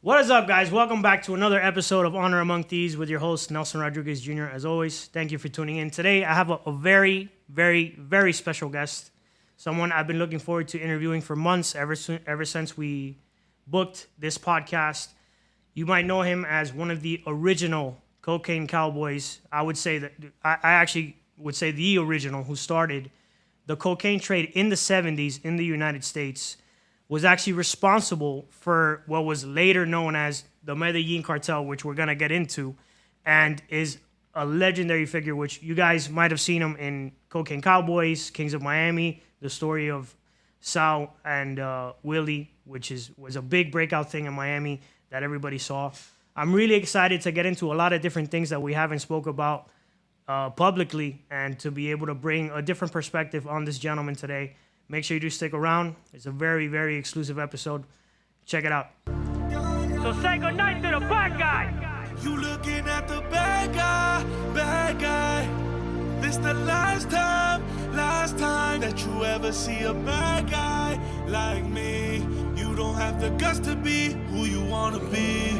What is up, guys? Welcome back to another episode of Honor Among Thieves with your host, Nelson Rodriguez Jr. As always, thank you for tuning in. Today, I have a very, very, very special guest. Someone I've been looking forward to interviewing for months, ever since we booked this podcast. You might know him as one of the original Cocaine Cowboys. I would say that I actually would say the original who started the cocaine trade in the 70s in the United States. Was actually responsible for what was later known as the Medellin cartel, which we're going to get into, and is a legendary figure, which you guys might have seen him in Cocaine Cowboys, Kings of Miami, the story of Sal and Willy, which was a big breakout thing in Miami that everybody saw. I'm really excited to get into a lot of different things that we haven't spoke about publicly, and to be able to bring a different perspective on this gentleman today. Make sure you do stick around. It's a very, very exclusive episode. Check it out. So say goodnight to the bad guy. You looking at the bad guy. This the last time that you ever see a bad guy like me. You don't have the guts to be who you wanna be.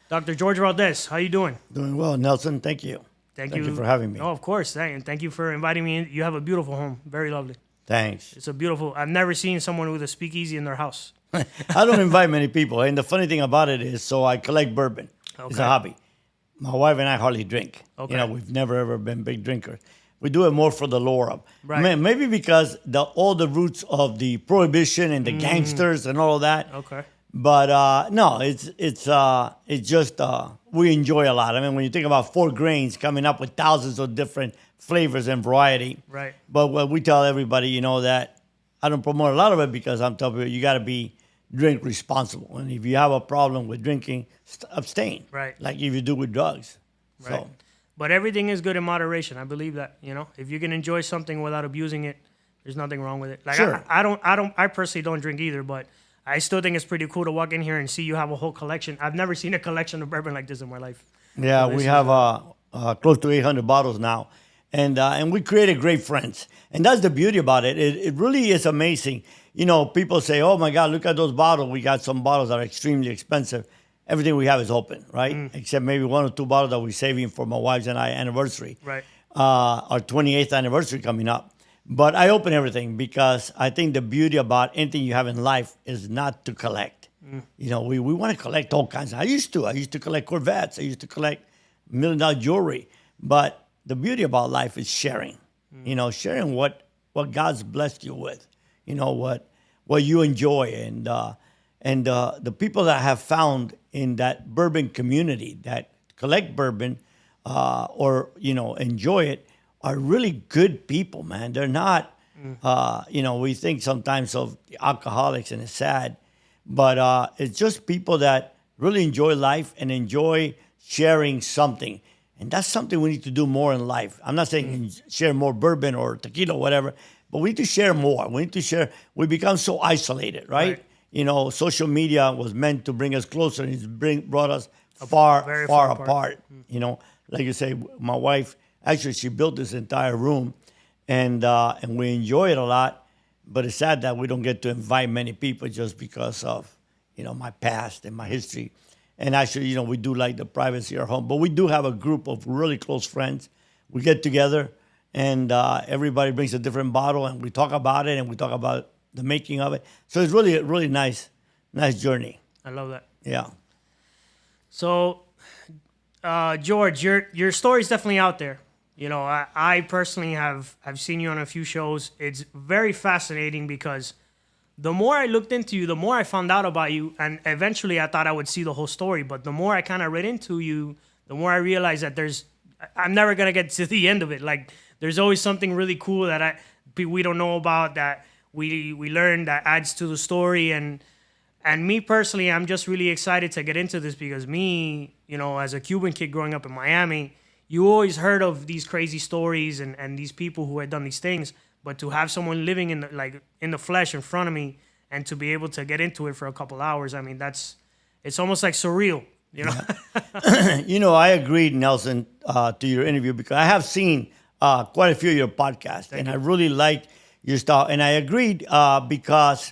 Dr. Jorge Valdes, how you doing? Doing well, Nelson. Thank you. Thank you for having me. Oh, of course. Thank you for inviting me in. You have a beautiful home. Very lovely. Thanks. It's a beautiful... I've never seen someone with a speakeasy in their house. I don't invite many people. And the funny thing about it is, so I collect bourbon. Okay. It's a hobby. My wife and I hardly drink. Okay. You know, we've never, ever been big drinkers. We do it more for the lore of. Right. Maybe because all the roots of the prohibition and the gangsters and all of that. Okay. But no, it's just we enjoy a lot. I mean, when you think about 4 grains coming up with thousands of different flavors and variety. Right. But what we tell everybody, you know, that I don't promote a lot of it because I'm telling you got to drink responsible. And if you have a problem with drinking, abstain. Right. Like if you do with drugs. Right. So. But everything is good in moderation. I believe that, you know, if you can enjoy something without abusing it, there's nothing wrong with it. Like sure. I personally don't drink either, but I still think it's pretty cool to walk in here and see you have a whole collection. I've never seen a collection of bourbon like this in my life. Yeah, so we have close to 800 bottles now. And we created great friends. And that's the beauty about it. It really is amazing. You know, people say, oh, my God, look at those bottles. We got some bottles that are extremely expensive. Everything we have is open, right? Except maybe 1 or 2 bottles that we're saving for my wife's and I anniversary. Right. Our 28th anniversary coming up. But I open everything because I think the beauty about anything you have in life is not to collect. You know, we want to collect all kinds. I used to collect Corvettes. I used to collect $1 million jewelry. But the beauty about life is sharing. You know, sharing what God's blessed you with. You know, what you enjoy. And the people that I have found in that bourbon community that collect bourbon or, you know, enjoy it, are really good people, man. They're not, you know, we think sometimes of the alcoholics and it's sad, but it's just people that really enjoy life and enjoy sharing something. And that's something we need to do more in life. I'm not saying share more bourbon or tequila or whatever, but we need to share more. We need to share. We become so isolated, right? You know, social media was meant to bring us closer and it's brought us far apart. You know, like you say, my wife, actually, she built this entire room, and we enjoy it a lot. But it's sad that we don't get to invite many people just because of, you know, my past and my history. And actually, you know, we do like the privacy of our home. But we do have a group of really close friends. We get together, and everybody brings a different bottle, and we talk about it, and we talk about the making of it. So it's really a really nice journey. I love that. Yeah. So, George, your story's definitely out there. You know, I personally have seen you on a few shows. It's very fascinating because the more I looked into you, the more I found out about you. And eventually I thought I would see the whole story. But the more I kind of read into you, the more I realized that I'm never going to get to the end of it. Like, there's always something really cool that we don't know about that we learn that adds to the story. And me personally, I'm just really excited to get into this because me, you know, as a Cuban kid growing up in Miami, you always heard of these crazy stories and these people who had done these things, but to have someone living in the flesh in front of me and to be able to get into it for a couple hours, I mean, it's almost like surreal, you know? Yeah. I agreed, Nelson, to your interview because I have seen quite a few of your podcasts, I really like your style. And I agreed because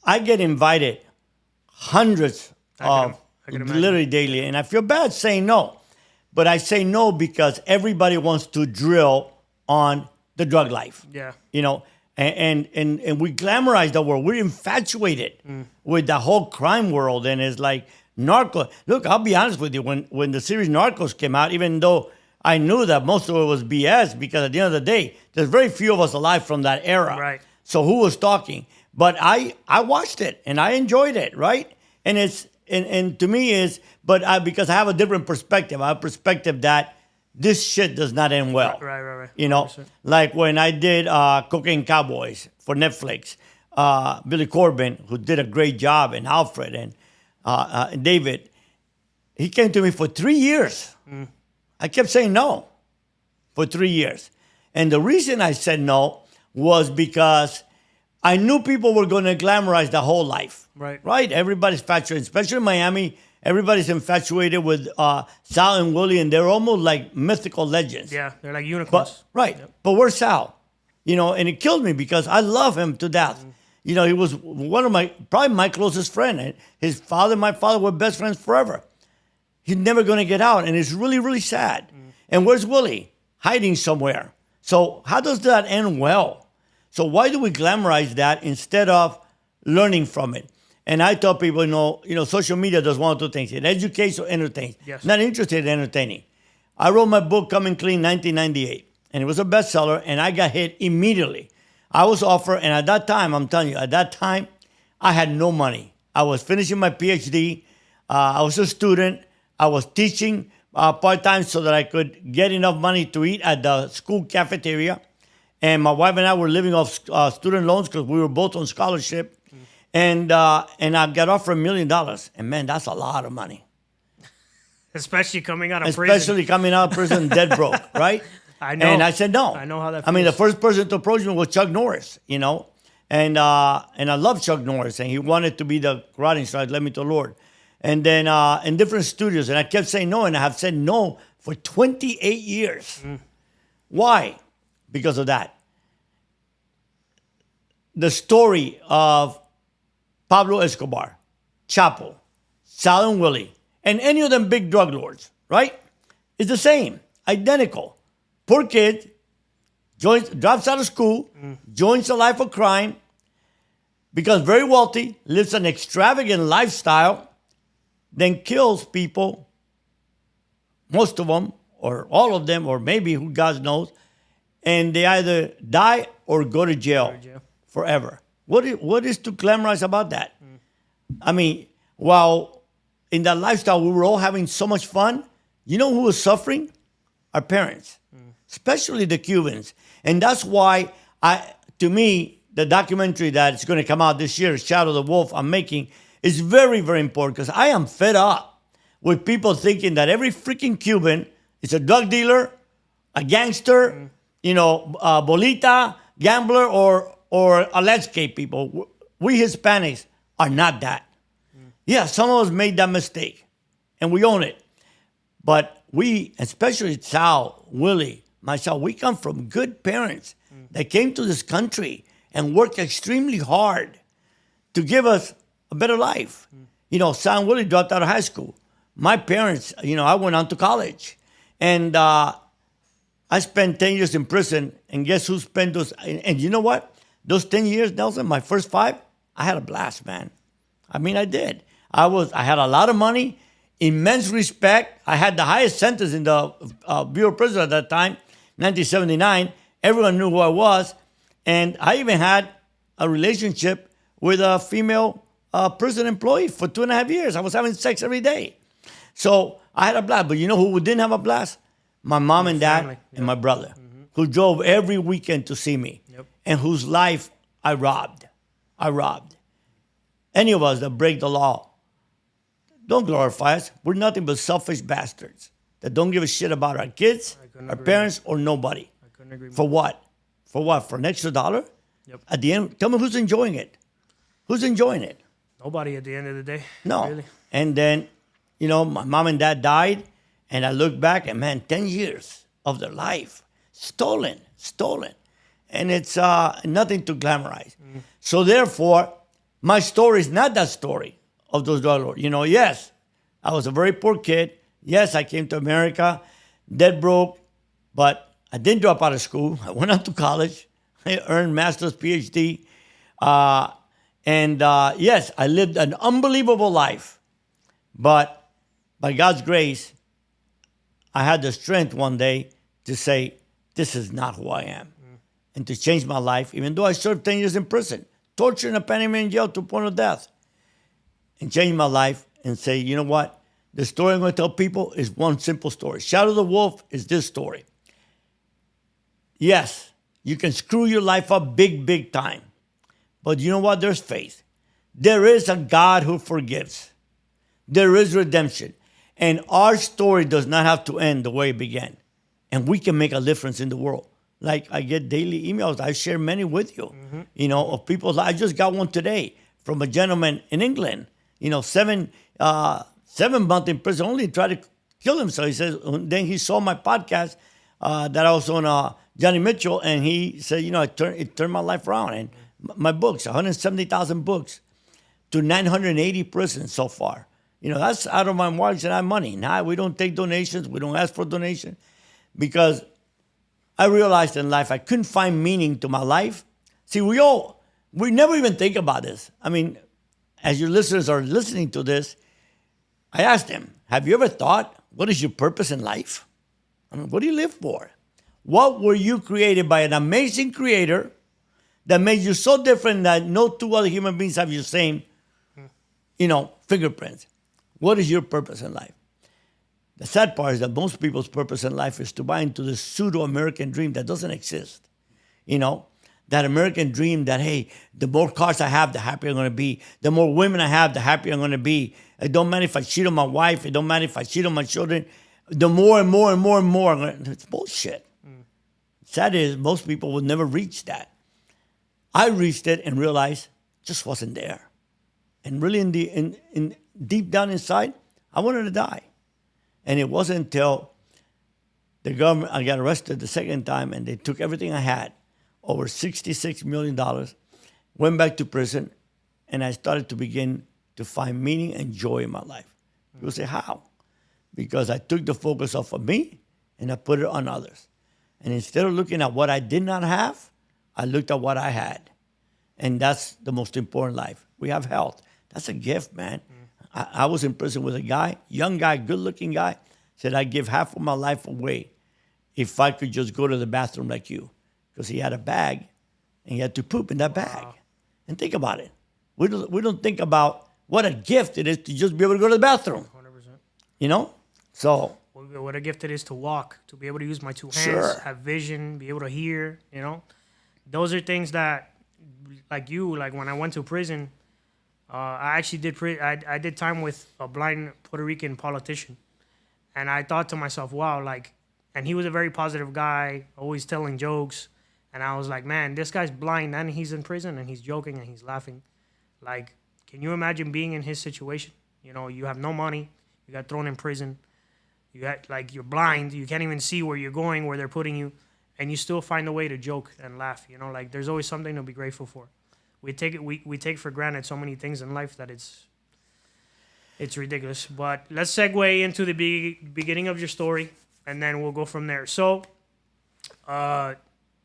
I get invited hundreds of literally daily, and I feel bad saying no. But I say no because everybody wants to drill on the drug life. Yeah. And we glamorize the world. We're infatuated with the whole crime world. And it's like Narco. Look, I'll be honest with you. When the series Narcos came out, even though I knew that most of it was BS, because at the end of the day, there's very few of us alive from that era. Right. So who was talking? But I watched it and I enjoyed it, right? And and to me because I have a different perspective. I have a perspective that this shit does not end well. Right. 100%. Like when I did Cocaine Cowboys for Netflix, Billy Corbin, who did a great job, and Alfred and David, he came to me for 3 years. I kept saying no for 3 years. And the reason I said no was because I knew people were going to glamorize the whole life. Right? Everybody's infatuated, especially in Miami. Everybody's infatuated with Sal and Willy, and they're almost like mythical legends. Yeah, they're like unicorns. But where's Sal? And it killed me because I love him to death. He was one of probably my closest friend. And his father and my father were best friends forever. He's never going to get out, and it's really, really sad. And where's Willy? Hiding somewhere. So how does that end well? So why do we glamorize that instead of learning from it? And I tell people, social media does one of two things. It educates or entertains. Yes. Not interested in entertaining. I wrote my book, Coming Clean, 1998. And it was a bestseller, and I got hit immediately. I was offered, and at that time, I'm telling you, I had no money. I was finishing my PhD. I was a student. I was teaching part-time so that I could get enough money to eat at the school cafeteria. And my wife and I were living off student loans because we were both on scholarship. And I got offered $1 million. And man, that's a lot of money. Especially coming out of prison. Especially coming out of prison dead broke, right? I know. And I said no. I know how that feels. I mean, the first person to approach me was Chuck Norris, And I love Chuck Norris. And he wanted to be the karate instructor, led me to the Lord. And then in different studios. And I kept saying no. And I have said no for 28 years. Why? Because of that. The story of Pablo Escobar, Chapo, Sal and Willy, and any of them big drug lords, right? It's the same, identical. Poor kid, drops out of school, joins a life of crime, becomes very wealthy, lives an extravagant lifestyle, then kills people, most of them, or all of them, or maybe who God knows, and they either die or go to jail forever. What is to glamorize about that? I mean, while in that lifestyle we were all having so much fun, you know who was suffering? Our parents, especially the Cubans. And that's why, to me, the documentary that's going to come out this year, Shadow of the Wolf, I'm making, is very, very important because I am fed up with people thinking that every freaking Cuban is a drug dealer, a gangster, bolita, gambler, or a landscape people. We Hispanics are not that. Yeah, some of us made that mistake, and we own it. But we, especially Sal, Willy, myself, we come from good parents that came to this country and worked extremely hard to give us a better life. Sal and Willy dropped out of high school. My parents, I went on to college. And I spent 10 years in prison, and guess who spent those? And you know what? Those 10 years, Nelson, my first 5, I had a blast, man. I mean, I did. I had a lot of money, immense respect. I had the highest sentence in the Bureau of Prisons at that time, 1979. Everyone knew who I was. And I even had a relationship with a female prison employee for 2.5 years. I was having sex every day. So I had a blast. But you know who didn't have a blast? My mom and dad and my brother, who drove every weekend to see me, and whose life I robbed. Any of us that break the law, don't glorify us. We're nothing but selfish bastards. that don't give a shit about our kids, our parents, or nobody. I couldn't agree more. For what? For what? For an extra $1? Yep. At the end, tell me who's enjoying it. Who's enjoying it? Nobody at the end of the day. No. Really. And then, my mom and dad died, and I look back and, man, 10 years of their life stolen. And it's nothing to glamorize. So therefore, my story is not that story of those drug lords. Yes, I was a very poor kid. Yes, I came to America, dead broke, but I didn't drop out of school. I went on to college. I earned master's, PhD. Yes, I lived an unbelievable life. But by God's grace, I had the strength one day to say, this is not who I am. And to change my life, even though I served 10 years in prison, torture in a Panama jail to the point of death. And change my life and say, you know what? The story I'm going to tell people is one simple story. Shadow the Wolf is this story. Yes, you can screw your life up big time. But you know what? There's faith. There is a God who forgives. There is redemption. And our story does not have to end the way it began. And we can make a difference in the world. Like I get daily emails. I share many with you, of people. I just got one today from a gentleman in England, 7 months in prison, only tried to kill himself. He says, then he saw my podcast that I was on Johnny Mitchell, and he said, it turned my life around. And my books, 170,000 books to 980 prisons so far. That's out of my margin and money. Now, we don't take donations. We don't ask for donations because I realized in life I couldn't find meaning to my life. See, we never even think about this. I mean, as your listeners are listening to this, I asked them, have you ever thought, what is your purpose in life? I mean, what do you live for? What were you created by an amazing creator that made you so different that no two other human beings have your same, fingerprints? What is your purpose in life? The sad part is that most people's purpose in life is to buy into this pseudo-American dream that doesn't exist. That American dream that, hey, the more cars I have, the happier I'm going to be. The more women I have, the happier I'm going to be. It don't matter if I cheat on my wife. It don't matter if I cheat on my children. The more and more and more and more, it's bullshit. Sad is most people will never reach that. I reached it and realized it just wasn't there. And really in deep down inside, I wanted to die. And it wasn't until the government, I got arrested the second time, and they took everything I had, over $66 million, went back to prison, and I started to begin to find meaning and joy in my life. People say, how? Because I took the focus off of me, and I put it on others. And instead of looking at what I did not have, I looked at what I had. And that's the most important life. We have health. That's a gift, man. I was in prison with a guy, young guy, good-looking guy, said, I'd give half of my life away if I could just go to the bathroom like you. Because he had a bag, and he had to poop in that bag. Wow. And think about it. We don't think about what a gift it is to just be able to go to the bathroom. 100%. So. What a gift it is to walk, to be able to use my two hands, sure. Have vision, be able to hear, Those are things that, like when I went to prison, I actually I did time with a blind Puerto Rican politician. And I thought to myself, wow, and he was a very positive guy, always telling jokes. And I was like, man, this guy's blind and he's in prison and he's joking and he's laughing. Can you imagine being in his situation? You have no money, you got thrown in prison, you got you're blind, you can't even see where you're going, where they're putting you, and you still find a way to joke and laugh. There's always something to be grateful for. We take for granted so many things in life that it's ridiculous. But let's segue into the beginning of your story, and then we'll go from there. So,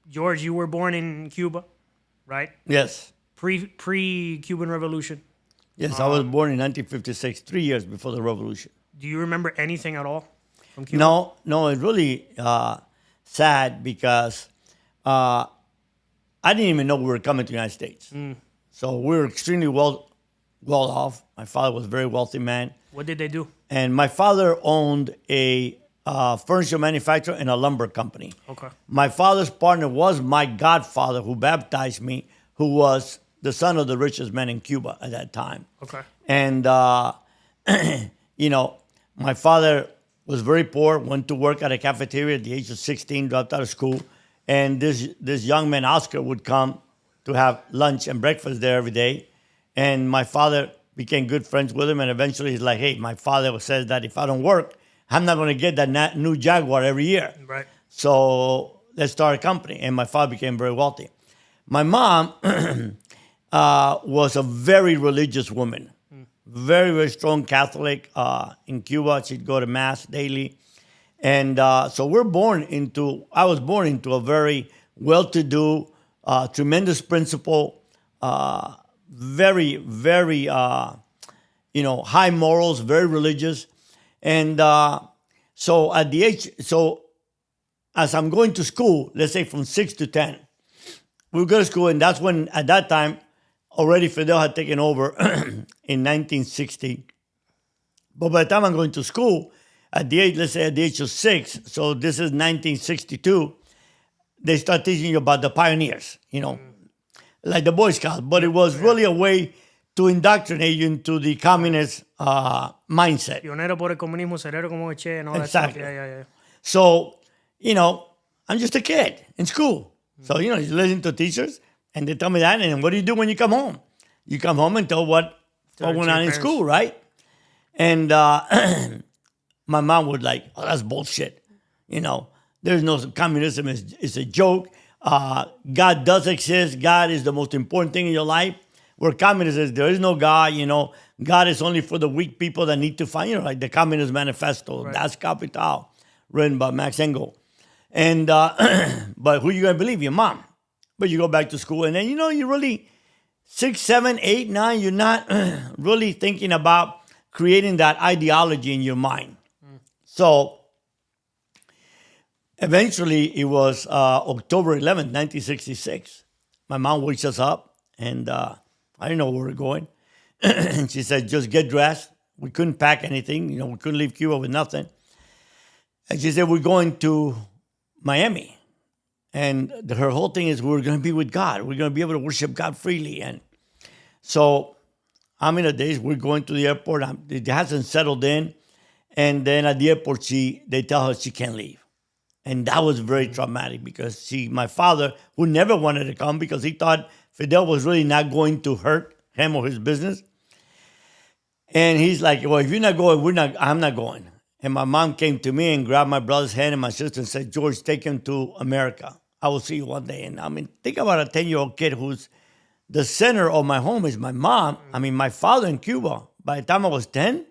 George, you were born in Cuba, right? Yes. Pre-Cuban Revolution. Yes, I was born in 1956, 3 years before the revolution. Do you remember anything at all from Cuba? No, it's really sad because I didn't even know we were coming to the United States. So we were extremely well off. My father was a very wealthy man. What did they do? And my father owned a furniture manufacturer and a lumber company. Okay. My father's partner was my godfather who baptized me, who was the son of the richest man in Cuba at that time. Okay. And, my father was very poor, went to work at a cafeteria at the age of 16, dropped out of school. And this young man, Oscar, would come to have lunch and breakfast there every day. And my father became good friends with him. And eventually he's like, hey, my father says that if I don't work, I'm not going to get that new Jaguar every year. Right. So let's start a company. And my father became very wealthy. My mom was a very religious woman. Very, very strong Catholic. In Cuba, she'd go to Mass daily. And so I was born into a very well-to-do, tremendous principle, very, very, high morals, very religious. And so as I'm going to school, let's say from 6 to 10, we would go to school, and that's when, at that time, already Fidel had taken over in 1960. But by the time I'm going to school, at the age of 6, so this is 1962, they start teaching you about the pioneers, like the Boy Scouts. But it was really a way to indoctrinate you into the communist mindset. Pionero por el comunismo, cerebro como Che, and all Exactly. that stuff. Yeah. So, I'm just a kid in school. So, you listen to teachers, and they tell me that, and what do you do when you come home? You come home and tell what went on in school, right? And my mom would like, oh, that's bullshit. There's no communism. It's a joke. God does exist. God is the most important thing in your life. Where communism is, there is no God. God is only for the weak people that need to find, like the Communist Manifesto, right. Das Kapital, written by Max Engel. And but who you gonna believe? Your mom. But you go back to school, and then you really 6, 7, 8, 9. You're not really thinking about creating that ideology in your mind. So eventually, it was October 11th, 1966. My mom wakes us up, and I didn't know where we were going. And she said, just get dressed. We couldn't pack anything. We couldn't leave Cuba with nothing. And she said, we're going to Miami. And her whole thing is we're going to be with God. We're going to be able to worship God freely. And so I'm in a daze. We're going to the airport. It hasn't settled in. And then at the airport, they tell her she can't leave. And that was very traumatic because my father, who never wanted to come because he thought Fidel was really not going to hurt him or his business. And he's like, well, if you're not going, I'm not going. And my mom came to me and grabbed my brother's hand and my sister and said, George, take him to America. I will see you one day. And think about a 10-year-old kid who's the center of my home is my mom. My father in Cuba. By the time I was 10,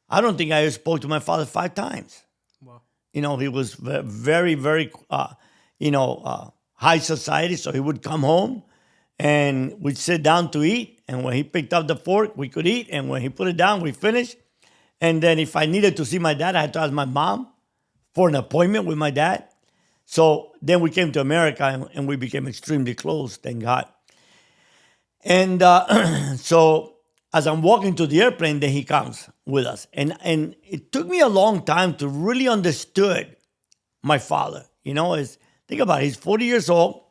I don't think I ever spoke to my father 5 times. Wow. He was very, very, high society. So he would come home and we'd sit down to eat. And when he picked up the fork, we could eat. And when he put it down, we finished. And then if I needed to see my dad, I had to ask my mom for an appointment with my dad. So then we came to America and we became extremely close, thank God. And so as I'm walking to the airplane, then he comes with us. And it took me a long time to really understood my father. Think about it, he's 40 years old,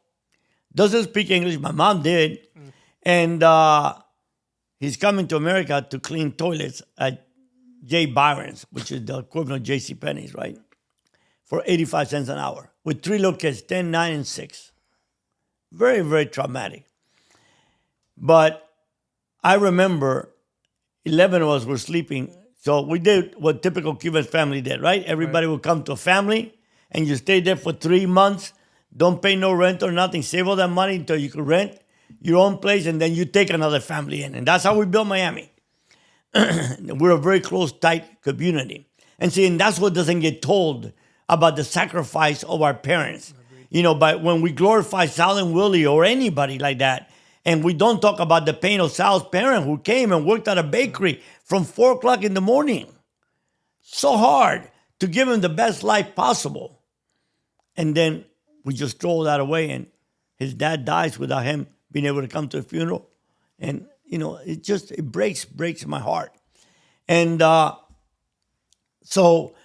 doesn't speak English, my mom did. And he's coming to America to clean toilets at J. Byron's, which is the equivalent of J.C. Penney's, right? For 85 cents an hour with 3 little kids, 10, 9, and 6. Very, very traumatic. But I remember 11 of us were sleeping. So we did what typical Cuban family did, right? Everybody would come to a family and you stay there for 3 months. Don't pay no rent or nothing. Save all that money until you could rent your own place and then you take another family in. And that's how we built Miami. We're a very close, tight community. And that's what doesn't get told about the sacrifice of our parents. But when we glorify Sal and Willy or anybody like that, and we don't talk about the pain of Sal's parent who came and worked at a bakery from 4 o'clock in the morning. So hard to give him the best life possible. And then we just throw that away and his dad dies without him being able to come to the funeral. And it breaks my heart. And so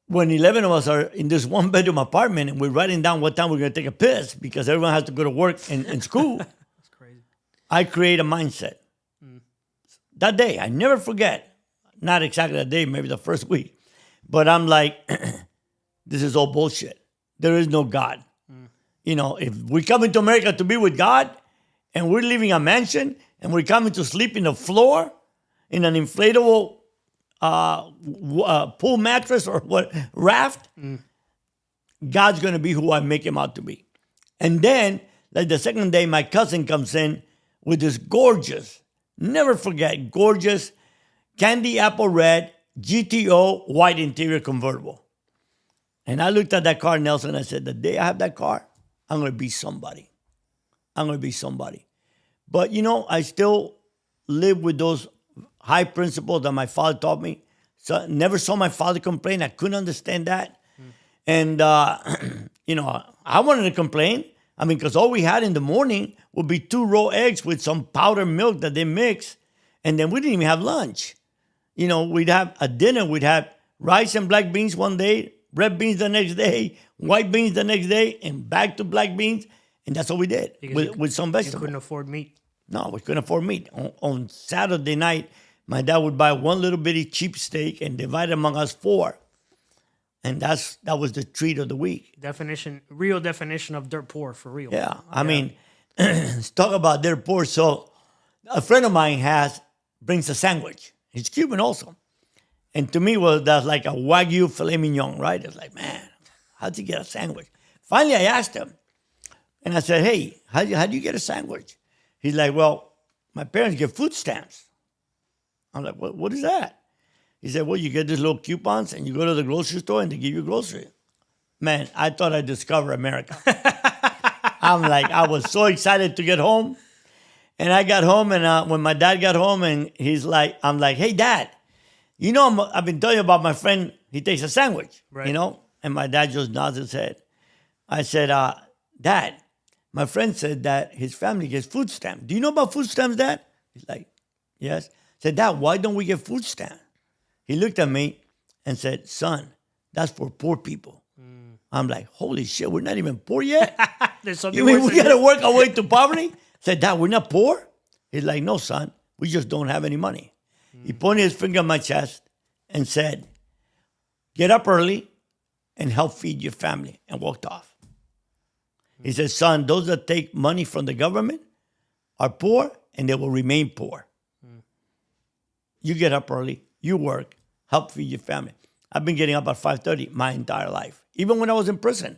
when 11 of us are in this 1-bedroom apartment and we're writing down what time we're going to take a piss because everyone has to go to work and school, that's crazy. I create a mindset. That day, I never forget, not exactly that day, maybe the first week, But I'm like, this is all bullshit. There is no God. You know, if we come into America to be with God and we're living a mansion and we're coming to sleep in the floor in an inflatable pool mattress or what raft, God's going to be who I make him out to be. And then, like the second day, my cousin comes in with this gorgeous, never forget, gorgeous candy apple red GTO white interior convertible. And I looked at that car, Nelson, and I said, the day I have that car, I'm going to be somebody. I'm going to be somebody. But, you know, I still live with those high principles that my father taught me. So never saw my father complain. I couldn't understand that. And, you know, I wanted to complain. I mean, because all we had in the morning would be 2 raw eggs with some powdered milk that they mix. And then we didn't even have lunch. You know, we'd have a dinner. We'd have rice and black beans one day, red beans the next day, white beans the next day, and back to black beans. And that's what we did with some vegetables. You couldn't afford meat. No, we couldn't afford meat. On Saturday night, my dad would buy one little bitty cheap steak and divide it among us 4. And that was the treat of the week. Real definition of dirt poor, for real. Yeah, I mean, let's talk about dirt poor. So a friend of mine brings a sandwich. He's Cuban also. And to me, that's like a Wagyu filet mignon, right? It's like, man, how'd you get a sandwich? Finally, I asked him. And I said, hey, how do you get a sandwich? He's like, well, my parents get food stamps. I'm like, what is that? He said, well, you get these little coupons and you go to the grocery store and they give you groceries. Man, I thought I discovered America. I'm like, I was so excited to get home. And I got home, and when my dad got home, and I'm like, hey, Dad, you know, I've been telling you about my friend, he takes a sandwich, right. You know? And my dad just nods his head. I said, Dad, my friend said that his family gets food stamps. Do you know about food stamps, Dad? He's like, yes. I said, Dad, why don't we get food stamps? He looked at me and said, son, that's for poor people. I'm like, holy shit, we're not even poor yet? You mean we got to work our way to poverty? I said, Dad, we're not poor? He's like, no, son, we just don't have any money. He pointed his finger on my chest and said, get up early and help feed your family, and walked off. He said, son, those that take money from the government are poor and they will remain poor. You get up early, you work, help feed your family. I've been getting up at 5:30 my entire life. Even when I was in prison,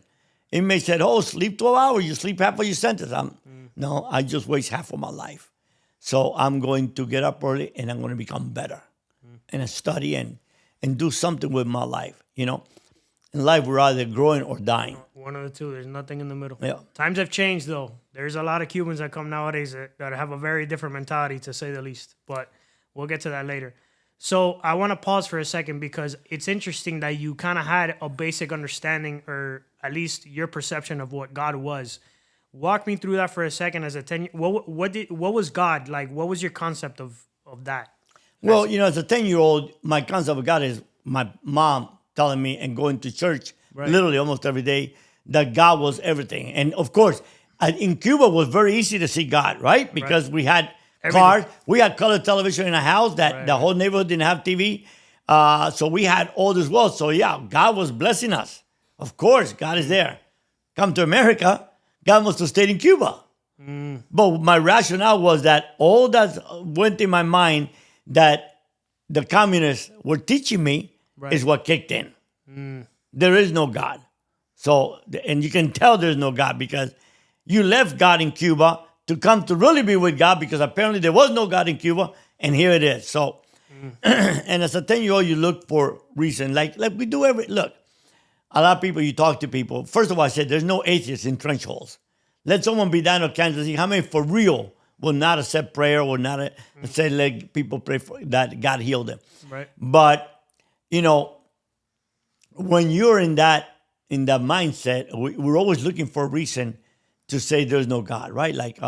inmates said, oh, sleep 12 hours, you sleep half of your sentence. No, I just waste half of my life. So I'm going to get up early and I'm going to become better and I study and do something with my life, you know. In life, we're either growing or dying. One of the two. There's nothing in the middle. Yeah. Times have changed, though. There's a lot of Cubans that come nowadays that have a very different mentality, to say the least. But we'll get to that later. So I want to pause for a second because it's interesting that you kind of had a basic understanding, or at least your perception of what God was. Walk me through that for a second. As a 10, what was God like? What was your concept of that? Well, you know, as a 10-year-old, my concept of God is my mom telling me and going to church literally almost every day that God was everything. And of course, in Cuba, it was very easy to see God, right? Because we had cars, we had color television in a house that the whole neighborhood didn't have TV. So we had all this wealth. So yeah, God was blessing us. Of course, God is there. Come to America, God must have stayed in Cuba. But my rationale was that all that went in my mind that the communists were teaching me is what kicked in. There is no God. So, and you can tell there's no God because you left God in Cuba to come to really be with God, because apparently there was no God in Cuba, and here it is. So, and as a 10-year-old, you look for reason. Like we do look, a lot of people, you talk to people. First of all, I said, there's no atheists in trench holes. Let someone be down in Kansas City. How many for real will not accept prayer, will not say, let people pray for that God healed them? Right. But, you know, when you're in that mindset, we're always looking for a reason to say there's no God, right? Like,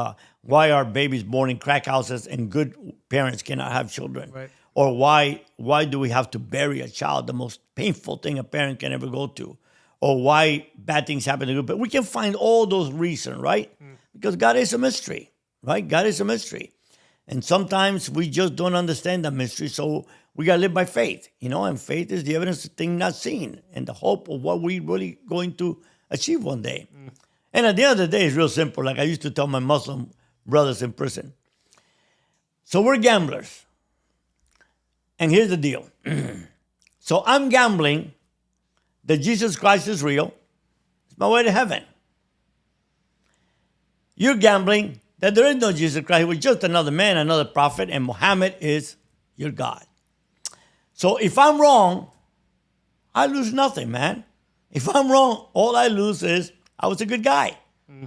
why are babies born in crack houses and good parents cannot have children? Right. Or why do we have to bury a child, the most painful thing a parent can ever go to? Or why bad things happen to good people? We can find all those reasons, right? Because God is a mystery, right? God is a mystery. And sometimes we just don't understand the mystery, so we got to live by faith, and faith is the evidence of things not seen and the hope of what we really going to achieve one day. And at the end of the day, it's real simple. Like I used to tell my Muslim brothers in prison. So we're gamblers. And here's the deal. So I'm gambling that Jesus Christ is real. It's my way to heaven. You're gambling that there is no Jesus Christ. He was just another man, another prophet, and Muhammad is your God. So if I'm wrong, I lose nothing, man. If I'm wrong, all I lose is I was a good guy.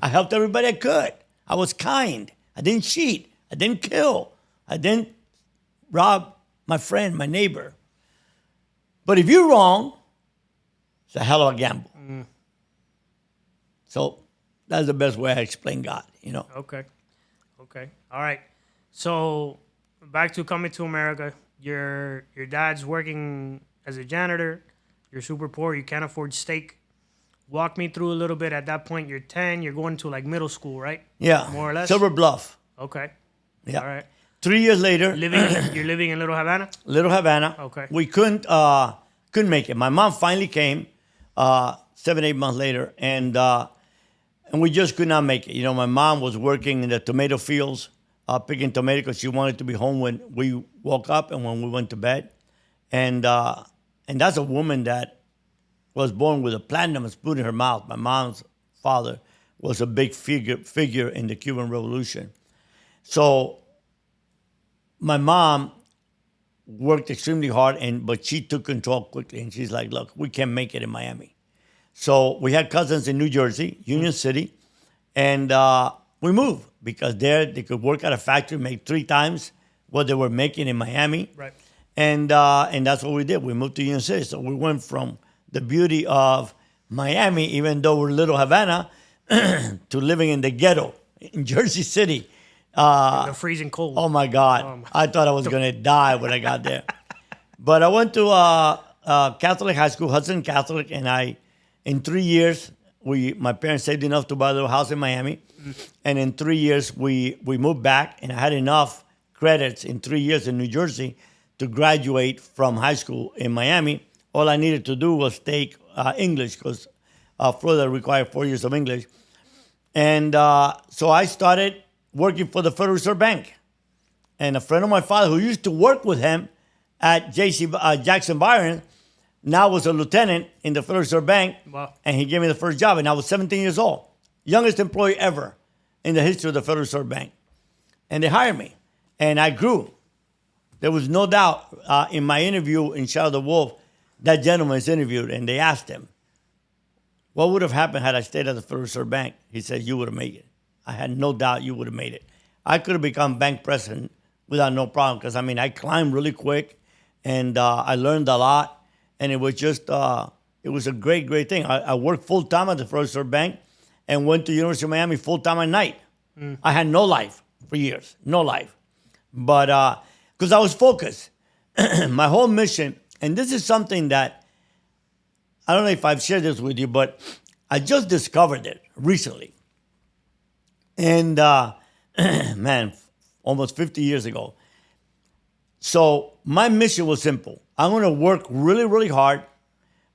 I helped everybody I could. I was kind. I didn't cheat. I didn't kill. I didn't rob my friend, my neighbor. But if you're wrong, it's a hell of a gamble. So that's the best way I explain God, Okay. All right. So back to coming to America. Your dad's working as a janitor. You're super poor. You can't afford steak. Walk me through a little bit. At that point, you're 10. You're going to like middle school, right? Yeah. More or less? Silver Bluff. Okay. Yeah. All right. 3 years later. You're living in Little Havana? Little Havana. Okay. We couldn't make it. My mom finally came 7-8 months later, and we just could not make it. My mom was working in the tomato fields, picking tomatoes because she wanted to be home when we woke up and when we went to bed. And that's a woman that was born with a platinum spoon in her mouth. My mom's father was a big figure in the Cuban Revolution. So my mom worked extremely hard, but she took control quickly. And she's like, look, we can't make it in Miami. So we had cousins in New Jersey, Union City, and we moved because there they could work at a factory, make 3 times what they were making in Miami. Right. And that's what we did. We moved to Union City. So we went from the beauty of Miami, even though we're Little Havana, to living in the ghetto in Jersey City. The freezing cold. Oh my God. I thought I was going to die when I got there. But I went to Catholic high school, Hudson Catholic, and in 3 years, my parents saved enough to buy a little house in Miami. And in 3 years, we moved back, and I had enough credits in 3 years in New Jersey to graduate from high school in Miami. All I needed to do was take English because Florida required 4 years of English. And so I started working for the Federal Reserve Bank. And a friend of my father who used to work with him at Jackson Byron now was a lieutenant in the Federal Reserve Bank. Wow. And he gave me the first job, and I was 17 years old. Youngest employee ever in the history of the Federal Reserve Bank. And they hired me, and I grew. There was no doubt in my interview in Shadow the Wolf, that gentleman is interviewed, and they asked him, what would have happened had I stayed at the Federal Reserve Bank? He said, you would have made it. I had no doubt you would have made it. I could have become bank president without no problem because, I climbed really quick, and I learned a lot. And it was just, it was a great, great thing. I worked full-time at the Federal Reserve Bank and went to University of Miami full-time at night. I had no life for years, no life. But because I was focused. My whole mission, and this is something that, I don't know if I've shared this with you, but I just discovered it recently. And man, almost 50 years ago. So my mission was simple. I'm going to work really, really hard.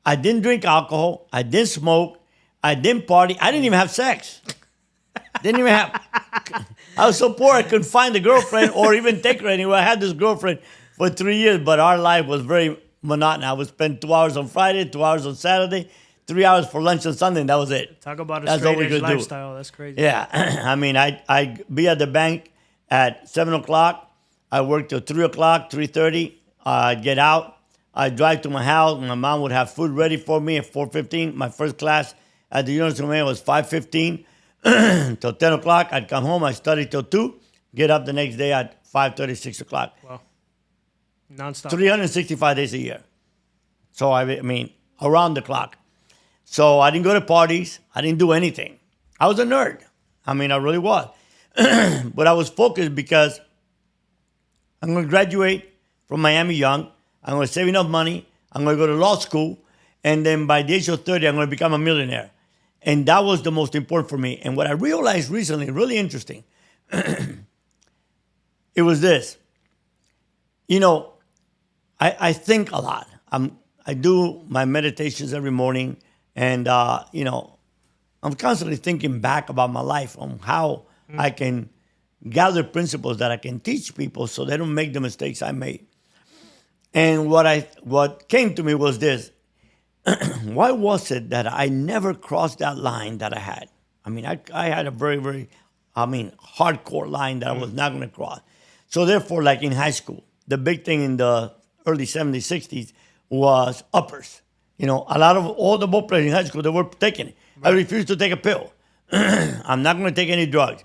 I didn't drink alcohol. I didn't smoke. I didn't party. I didn't even have sex. Didn't even have. I was so poor I couldn't find a girlfriend or even take her anywhere. I had this girlfriend for 3 years, but our life was very monotonous. I would spend 2 hours on Friday, 2 hours on Saturday, 3 hours for lunch on Sunday, and that was it. Talk about a That's all we straight edge could do. lifestyle. That's crazy. Yeah. I'd be at the bank at 7 o'clock. I worked till 3 o'clock, 3:30. I'd get out. I'd drive to my house. My mom would have food ready for me at 4:15. My first class at the University of Miami was 5:15 till 10 o'clock. I'd come home. I'd study till 2. Get up the next day at 5:30, 6 o'clock. Wow. Nonstop. 365 days a year. So, around the clock. So I didn't go to parties. I didn't do anything. I was a nerd. I really was. But I was focused because I'm going to graduate from Miami young. I'm going to save enough money. I'm going to go to law school. And then by the age of 30, I'm going to become a millionaire. And that was the most important for me. And what I realized recently, really interesting, it was this. I think a lot. I do my meditations every morning, and I'm constantly thinking back about my life on how I can gather principles that I can teach people so they don't make the mistakes I made. And what came to me was this: why was it that I never crossed that line that I had? I mean, I had a very, very, hardcore line that I was not going to cross. So therefore, like in high school, the big thing in the early 70s, 60s was uppers. A lot of all the ball players in high school, they were taking it. Right. I refused to take a pill. I'm not going to take any drugs.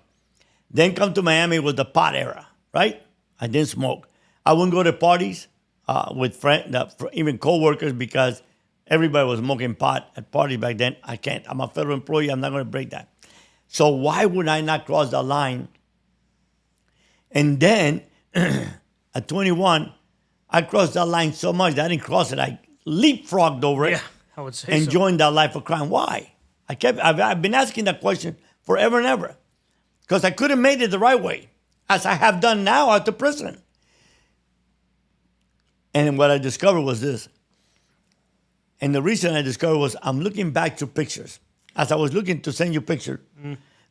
Then come to Miami was the pot era, right? I didn't smoke. I wouldn't go to parties with friends, even co-workers, because everybody was smoking pot at parties back then. I can't. I'm a federal employee. I'm not going to break that. So why would I not cross that line? And then at 21, I crossed that line so much that I didn't cross it. I leapfrogged over it. Yeah, I would say and so. joined that life of crime. Why? I've been asking that question forever and ever, because I could have made it the right way, as I have done now at the prison. And what I discovered was this. And the reason I discovered was I'm looking back to pictures. As I was looking to send you a picture,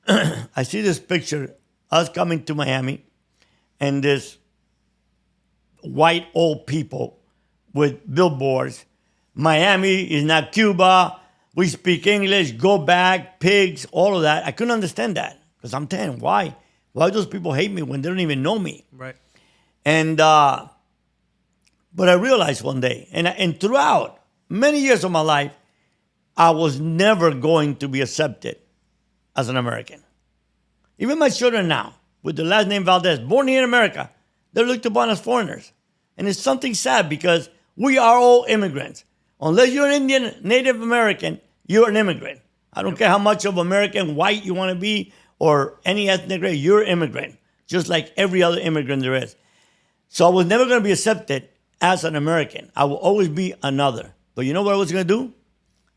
I see this picture, us coming to Miami, and this white old people with billboards. Miami is not Cuba. We speak English. Go back. Pigs. All of that. I couldn't understand that because I'm 10. Why? Why those people hate me when they don't even know me? Right. And but I realized one day, and throughout many years of my life, I was never going to be accepted as an American. Even my children now, with the last name Valdes, born here in America, they're looked upon as foreigners. And it's something sad because we are all immigrants. Unless you're an Indian, Native American, you're an immigrant. I don't care how much of American white you want to be or any ethnic race, you're an immigrant, just like every other immigrant there is. So I was never going to be accepted as an American. I will always be another. But you know what I was going to do?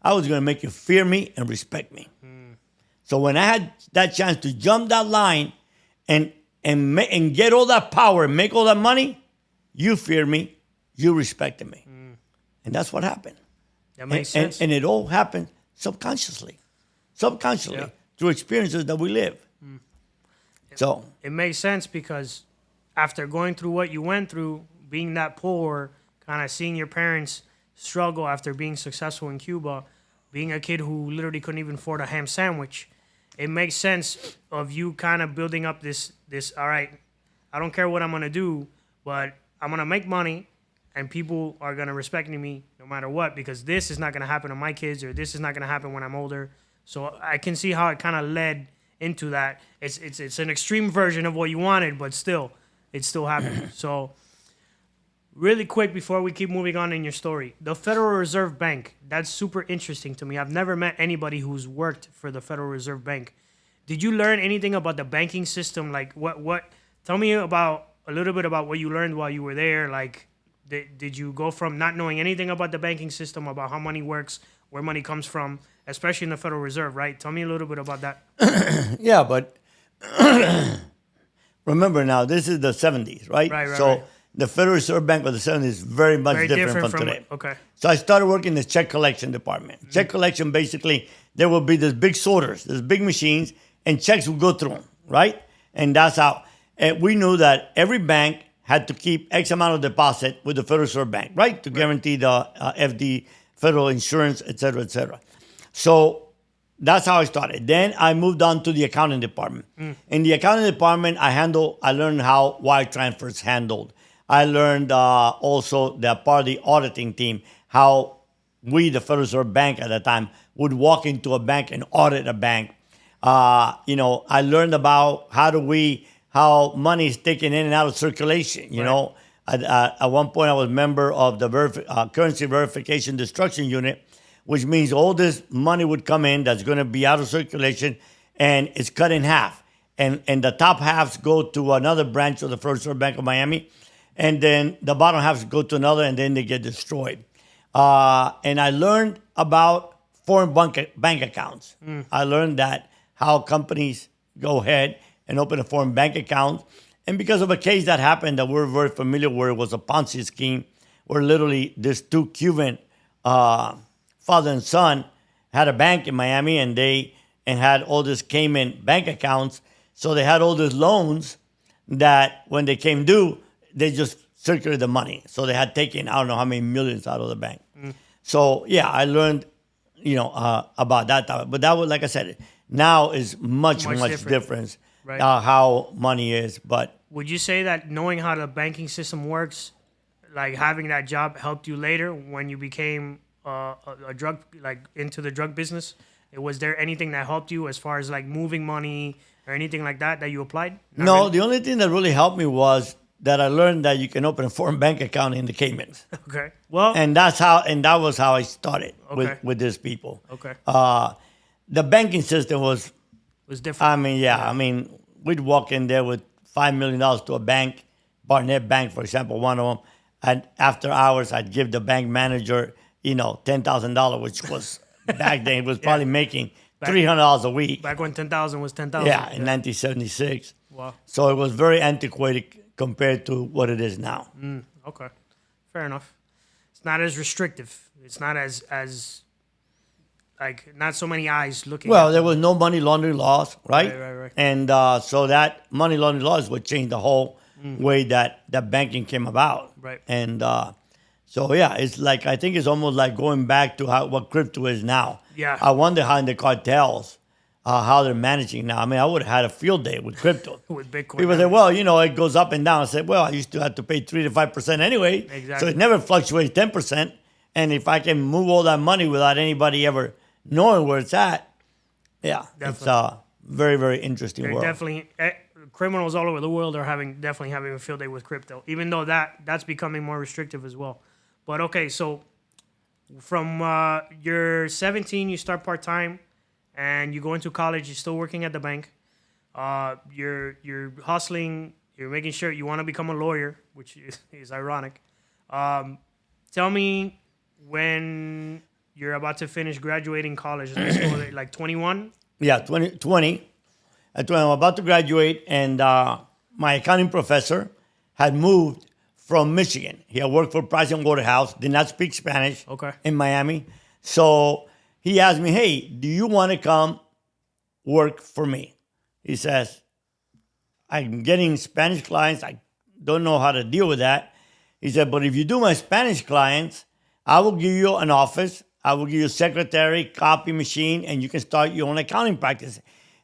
I was going to make you fear me and respect me. So when I had that chance to jump that line and get all that power and make all that money, you feared me, you respected me. And that's what happened. That makes sense. And it all happened subconsciously Yeah. through experiences that we live. So It makes sense because after going through what you went through, being that poor, kind of seeing your parents struggle after being successful in Cuba, being a kid who literally couldn't even afford a ham sandwich, it makes sense of you kind of building up this, all right, I don't care what I'm going to do, but I'm going to make money and people are going to respect me no matter what, because this is not going to happen to my kids or this is not going to happen when I'm older. So I can see how it kind of led into that. It's an extreme version of what you wanted, but still, it still happened. So really quick before we keep moving on in your story, the Federal Reserve Bank, that's super interesting to me. I've never met anybody who's worked for the Federal Reserve Bank. Did you learn anything about the banking system? Like what tell me about a little bit about what you learned while you were there. Like did you go from not knowing anything about the banking system, about how money works, where money comes from, especially in the Federal Reserve, right? Tell me a little bit about that. yeah, but remember now, this is the 70s, right? Right. So the Federal Reserve Bank of the 70s is very much different from today. Okay. So I started working in the check collection department. Mm-hmm. Check collection, basically, there will be these big sorters, these big machines, and checks will go through them, right? And that's how. And we knew that every bank had to keep X amount of deposit with the Federal Reserve Bank, right? To guarantee the FD, federal insurance, et cetera, et cetera. So that's how I started. Then I moved on to the accounting department. In the accounting department, I learned how wire transfers handled. I learned also that part of the auditing team, how we, the Federal Reserve Bank at the time, would walk into a bank and audit a bank. I learned about how money is taken in and out of circulation. You know, at one point I was a member of the currency verification destruction unit, which means all this money would come in that's going to be out of circulation, and it's cut in half. And the top halves go to another branch of the Federal Reserve Bank of Miami, and then the bottom halves go to another, and then they get destroyed. And I learned about foreign bank accounts. I learned that how companies go ahead and open a foreign bank account. And because of a case that happened that we're very familiar with, it was a Ponzi scheme where literally these two Cuban father and son had a bank in Miami, and had all these Cayman bank accounts. So they had all these loans that when they came due, they just circulated the money. So they had taken, I don't know how many millions out of the bank. So yeah, I learned, about that. But that was, like I said, now is much different. Right. How money is. But would you say that knowing how the banking system works, like having that job, helped you later when you became a drug, like into the drug business? Was there anything that helped you as far as like moving money or anything like that you applied? Not no, really? the only thing that really helped me was that I learned that you can open a foreign bank account in the Caymans. Okay. Well, And that was how I started Okay. with these people. Okay. The banking system was, was different. I mean, we'd walk in there with $5 million to a bank, Barnett Bank, for example, one of them. And after hours, I'd give the bank manager, $10,000, which was back then, it was probably making $300 a week. Back when 10,000 was 10,000. Yeah, in 1976. Wow. So it was very antiquated compared to what it is now. Okay. Fair enough. It's not as restrictive. It's not as like not so many eyes looking. Well, at there was no money laundering laws, right? Right. And so that money laundering laws would change the whole way that banking came about. Right. And so, yeah, it's like, I think it's almost like going back to what crypto is now. Yeah. I wonder how in the cartels, how they're managing now. I mean, I would have had a field day with crypto. with Bitcoin. People say, well, it goes up and down. I said, well, I used to have to pay 3 to 5% anyway. Exactly. So it never fluctuates 10%. And if I can move all that money without anybody ever knowing where it's at, yeah, Definitely. it's a very, very interesting They're world. definitely criminals all over the world are definitely having a field day with crypto, even though that's becoming more restrictive as well. But okay, so from you're 17, you start part time, and you go into college. You're still working at the bank. You're hustling. You're making sure you want to become a lawyer, which is ironic. Tell me when you're about to finish graduating college. Let's go there, like 21. Yeah, 20. At 20, I'm about to graduate, and my accounting professor had moved from Michigan. He had worked for Price and Waterhouse, did not speak Spanish in Miami. So he asked me, hey, do you want to come work for me? He says, I'm getting Spanish clients. I don't know how to deal with that. He said, but if you do my Spanish clients, I will give you an office. I will give you a secretary, copy machine, and you can start your own accounting practice.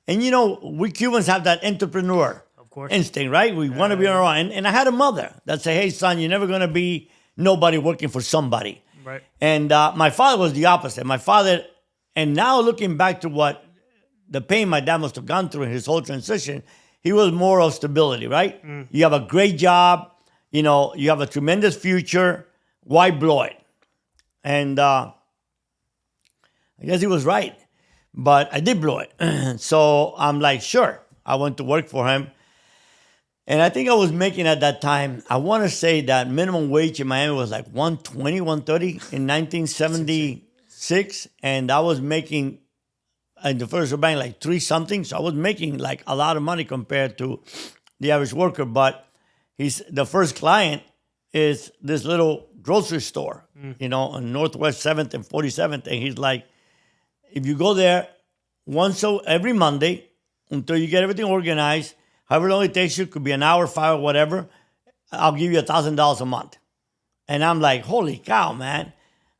And we Cubans have that entrepreneur instinct, right? We want to be on our own. And I had a mother that said, hey, son, you're never going to be nobody working for somebody. Right. And my father was the opposite. My father, and now looking back to what the pain my dad must have gone through in his whole transition, he was more of stability, right? You have a great job, you have a tremendous future. Why blow it? And I guess he was right. But I did blow it. So I'm like, sure. I went to work for him. And I think I was making at that time, I want to say that minimum wage in Miami was like 120, 130 in 1976. And I was making, in the First Bank, like 3 something. So I was making like a lot of money compared to the average worker. But the first client is this little grocery store, on Northwest 7th and 47th. And he's like, if you go there every Monday until you get everything organized, however long it takes you, could be an hour, 5 or whatever, I'll give you $1,000 a month. And I'm like, holy cow, man.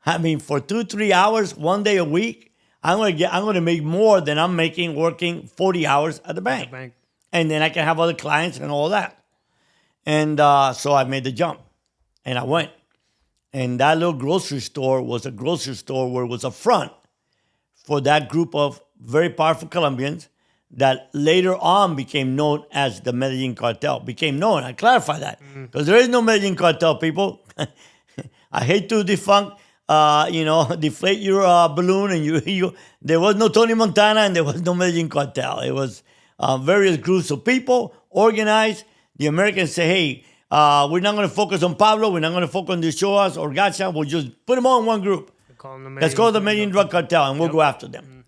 I mean, for 2-3 hours, 1 day a week, I'm gonna make more than I'm making working 40 hours at the bank. And then I can have other clients and all that. And so I made the jump. And I went. And that little grocery store was a grocery store where it was a front for that group of very powerful Colombians that later on became known as the Medellin cartel. I clarify that because there is no Medellin cartel, people. I hate to deflate your balloon, and there was no Tony Montana and there was no Medellin cartel. It was various groups of people organized. The Americans say, hey, we're not going to focus on Pablo. We're not going to focus on the Shoas or Gacha. We'll just put them all in one group. Let's call the Medellin drug cartel, and we'll go after them.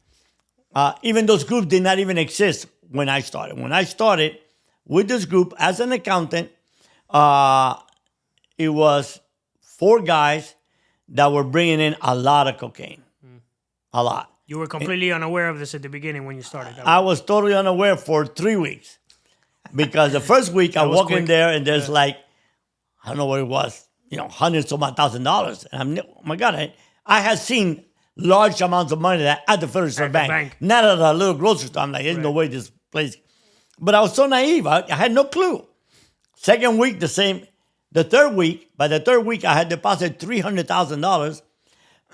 Even those groups did not even exist when I started. When I started with this group as an accountant, it was 4 guys that were bringing in a lot of cocaine. A lot. You were completely unaware of this at the beginning when you started. I was totally unaware for 3 weeks. Because the first week I walk in there and there's like, I don't know what it was, hundreds of $1,000. And oh my God, I had seen large amounts of money at the Federal Reserve Bank. Not at a little grocery store. I'm like, there's no way this place. But I was so naive. I had no clue. Second week, the same. The third week, by the third week, I had deposited $300,000.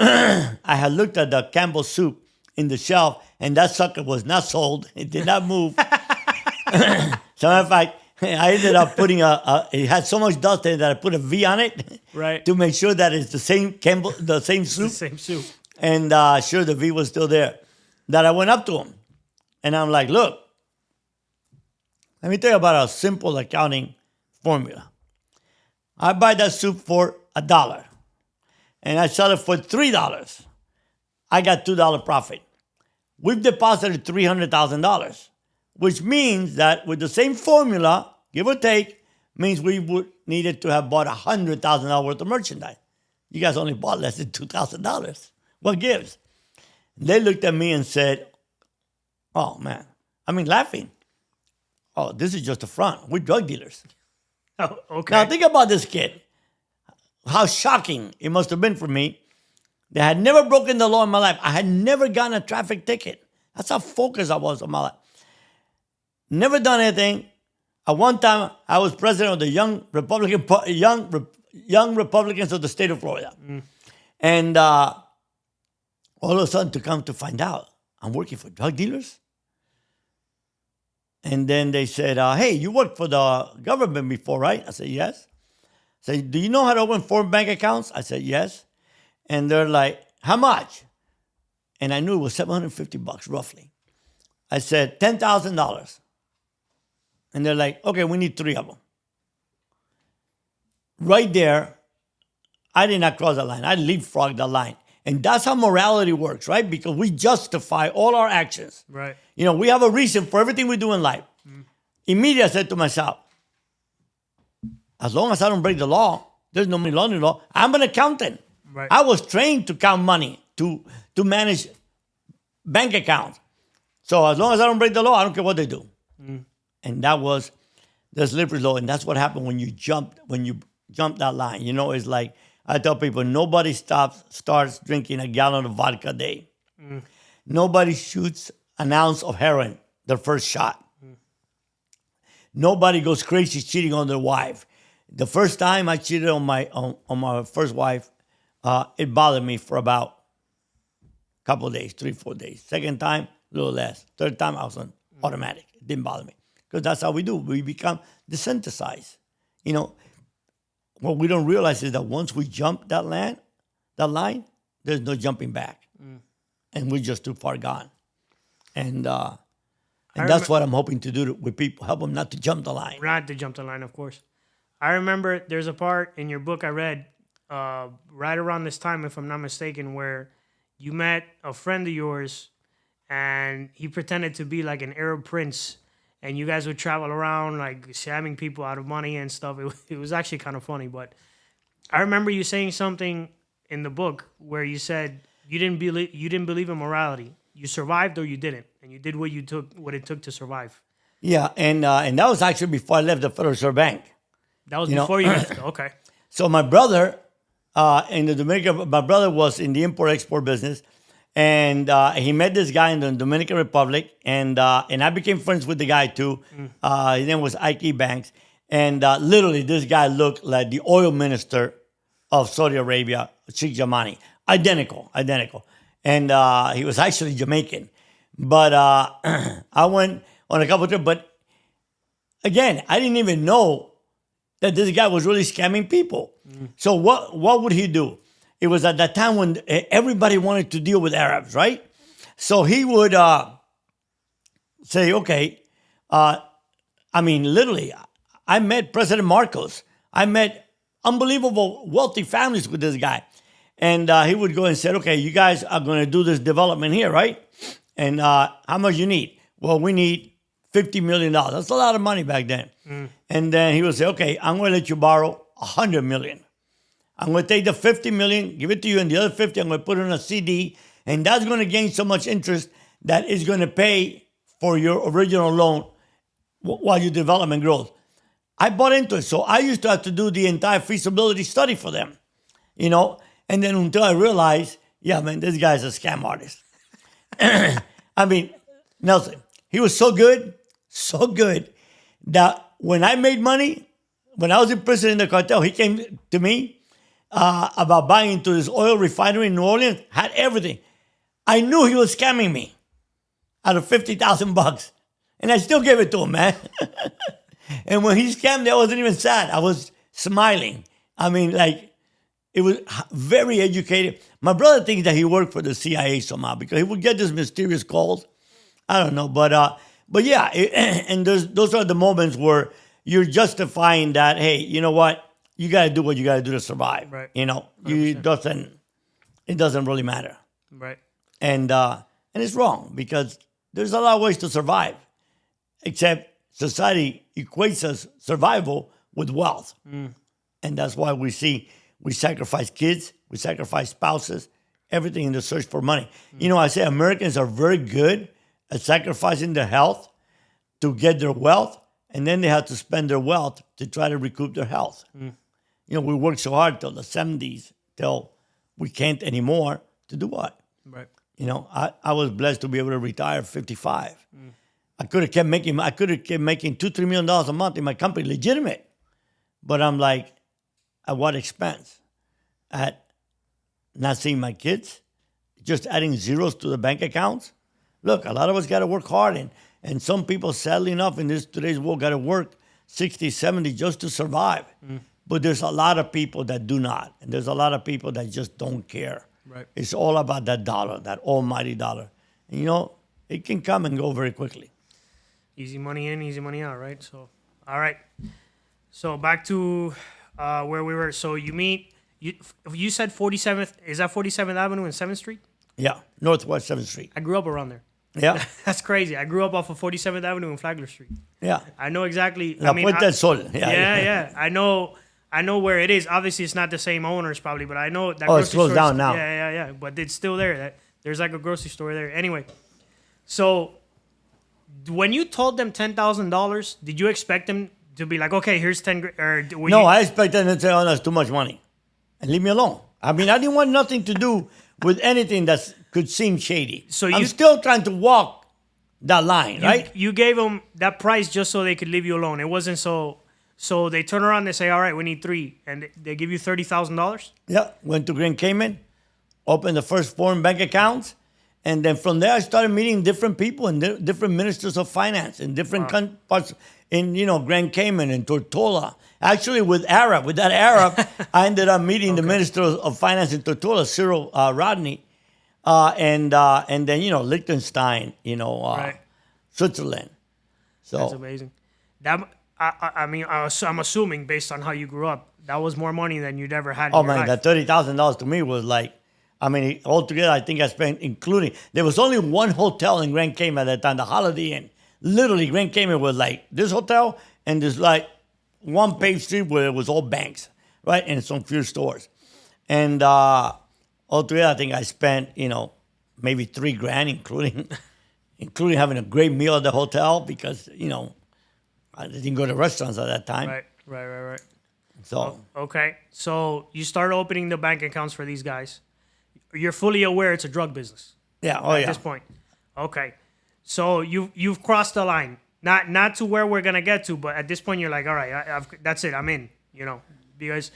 I had looked at the Campbell soup in the shelf, and that sucker was not sold. It did not move. So, in fact, I ended up putting it had so much dust in it that I put a V on it, right, to make sure that it's the same Campbell, the same soup. The same soup. And sure, the V was still there. That I went up to him, and I'm like, look, let me tell you about a simple accounting formula. I buy that soup for $1, and I sell it for $3. I got $2 profit. We've deposited $300,000, which means that with the same formula, give or take, means we would needed to have bought $100,000 worth of merchandise. You guys only bought less than $2,000. What gives? They looked at me and said, oh, man. I mean, laughing. Oh, this is just a front. We're drug dealers. Oh, okay. Now, think about this kid. How shocking it must have been for me. They had never broken the law in my life. I had never gotten a traffic ticket. That's how focused I was on my life. Never done anything. At one time, I was president of the young Republicans of the state of Florida. And all of a sudden, to come to find out, I'm working for drug dealers. And then they said, hey, you worked for the government before, right? I said, yes. I said, do you know how to open 4 bank accounts? I said, yes. And they're like, how much? And I knew it was $750 roughly. I said, $10,000. And they're like, okay, we need 3 of them. Right there, I did not cross the line. I leapfrogged the line. And that's how morality works, right? Because we justify all our actions. Right. We have a reason for everything we do in life. Immediately I said to myself, as long as I don't break the law, there's no money laundering law, I'm an accountant. Right. I was trained to count money, to manage bank accounts. So as long as I don't break the law, I don't care what they do. And that was the slippery slope. And that's what happened when you jump that line. It's like I tell people, nobody starts drinking a gallon of vodka a day. Nobody shoots an ounce of heroin their first shot. Nobody goes crazy cheating on their wife. The first time I cheated on my first wife, it bothered me for about a couple of days, 3-4 days. Second time, a little less. Third time, I was on automatic. It didn't bother me. Because that's how we do. We become desensitized. What we don't realize is that once we jump that line, there's no jumping back. And we're just too far gone. And that's what I'm hoping to do with people. Help them not to jump the line. Not to jump the line, of course. I remember there's a part in your book I read right around this time, if I'm not mistaken, where you met a friend of yours and he pretended to be like an Arab prince. And you guys would travel around like scamming people out of money and stuff. It was actually kind of funny. But I remember you saying something in the book where you said you didn't believe in morality. You survived or you didn't, and you did what it took to survive. Yeah, and that was actually before I left the Federal Reserve Bank. That was before you left. Okay. So my brother in the Dominican, my brother was in the import-export business. And he met this guy in the Dominican Republic, and I became friends with the guy too. His name was Ike Banks, and literally this guy looked like the oil minister of Saudi Arabia, Sheikh Yamani, identical. And he was actually Jamaican. But I went on a couple of trips, but again, I didn't even know that this guy was really scamming people. So what would he do? It was at that time when everybody wanted to deal with Arabs, right? So he would say, okay, literally, I met President Marcos. I met unbelievable wealthy families with this guy. And he would go and say, okay, you guys are going to do this development here, right? And how much you need? Well, we need $50 million. That's a lot of money back then. And then he would say, okay, I'm going to let you borrow $100 million. I'm going to take the 50 million, give it to you, and the other 50 I'm going to put it on a CD, and that's going to gain so much interest that it's going to pay for your original loan while your development grows. I bought into it. So I used to have to do the entire feasibility study for them, you know, and then until I realized, yeah, man, this guy's a scam artist. I mean, Nelson, he was so good that when I made money, when I was in prison in the cartel, he came to me about buying into this oil refinery in New Orleans, had everything. I knew he was scamming me out of $50,000, and I still gave it to him, man. And when he scammed me, I wasn't even sad. I was smiling. I mean, like, it was very educated. My brother thinks that he worked for the CIA somehow because he would get these mysterious calls. I don't know, but yeah, and those are the moments where you're justifying that. Hey, you know what? You got to do what you got to do to survive. Right. You know, it doesn't really matter. Right. And it's wrong because there's a lot of ways to survive, except society equates us survival with wealth. And that's why we sacrifice kids, we sacrifice spouses, everything in the search for money. You know, I say Americans are very good at sacrificing their health to get their wealth, and then they have to spend their wealth to try to recoup their health. You know, we worked so hard till the 70s, till we can't anymore to do what? Right. You know, I was blessed to be able to retire at 55. I could have kept making $2-3 million a month in my company, legitimate. But I'm like, at what expense? At not seeing my kids, just adding zeros to the bank accounts. Look, a lot of us got to work hard, and some people, sadly enough, in today's world, got to work 60, 70 just to survive. But there's a lot of people that do not, and there's a lot of people that just don't care. Right. It's all about that dollar, that almighty dollar. And you know, it can come and go very quickly. Easy money in, easy money out, right? So, all right. So back to where we were. So you said 47th, is that 47th Avenue and 7th Street? Yeah, Northwest 7th Street. I grew up around there. Yeah. That's crazy. I grew up off of 47th Avenue and Flagler Street. Yeah. I know exactly. La Puerta del Sol. Yeah. I know where it is. Obviously, it's not the same owners probably, but I know that. It's closed down now. Yeah. But it's still there. There's like a grocery store there. Anyway, so when you told them $10,000, did you expect them to be like, okay, here's 10 grand? No, I expected them to say, oh, that's too much money. And leave me alone. I mean, I didn't want nothing to do with anything that could seem shady. So I'm still trying to walk that line, right? You gave them that price just so they could leave you alone. It wasn't so they turn around and they say, all right, we need 3. And they give you $30,000? Yeah. Went to Grand Cayman, opened the first foreign bank accounts. And then from there, I started meeting different people and different ministers of finance in different parts in, Grand Cayman and Tortola. Actually, with that Arab, I ended up meeting the minister of finance in Tortola, Cyril Rodney, and then, Liechtenstein, Switzerland. So that's amazing. I'm assuming based on how you grew up, that was more money than you'd ever had in your life. That $30,000 to me was like, altogether, I think I spent, including, there was only one hotel in Grand Cayman at that time, the Holiday Inn. Literally, Grand Cayman was like this hotel and there's like one paved street where it was all banks, right? And some few stores. And altogether, I think I spent, maybe $3,000, including having a great meal at the hotel because, I didn't go to restaurants at that time. Right. So. Okay. So you start opening the bank accounts for these guys. You're fully aware it's a drug business. Yeah. At this point. Okay. So you've crossed the line. Not to where we're gonna get to, but at this point you're like, all right, that's it. I'm in. Because,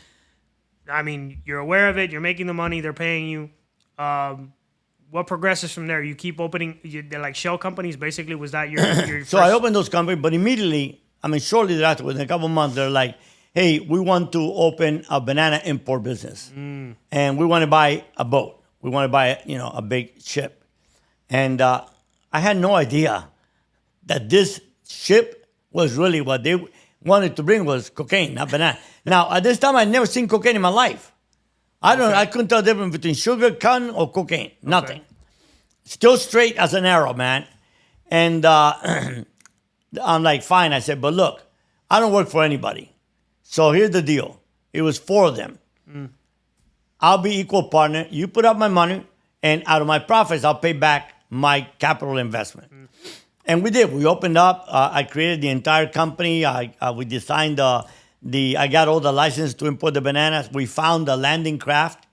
you're aware of it. You're making the money. They're paying you. What progresses from there? You keep opening. They're like shell companies. Basically, was that your So I opened those companies, but immediately, shortly thereafter, within a couple of months, they're like, hey, we want to open a banana import business, and we want to buy a boat. We want to buy, a big ship. And I had no idea that this ship was really what they wanted to bring was cocaine, not banana. Now, at this time, I'd never seen cocaine in my life. I couldn't tell the difference between sugar, cotton, or cocaine. Nothing. Okay. Still straight as an arrow, man. And I'm like, fine. I said, but look, I don't work for anybody. So here's the deal. It was 4 of them. I'll be equal partner. You put up my money, and out of my profits, I'll pay back my capital investment. And we did. We opened up. I created the entire company. We designed I got all the license to import the bananas. We found the landing craft,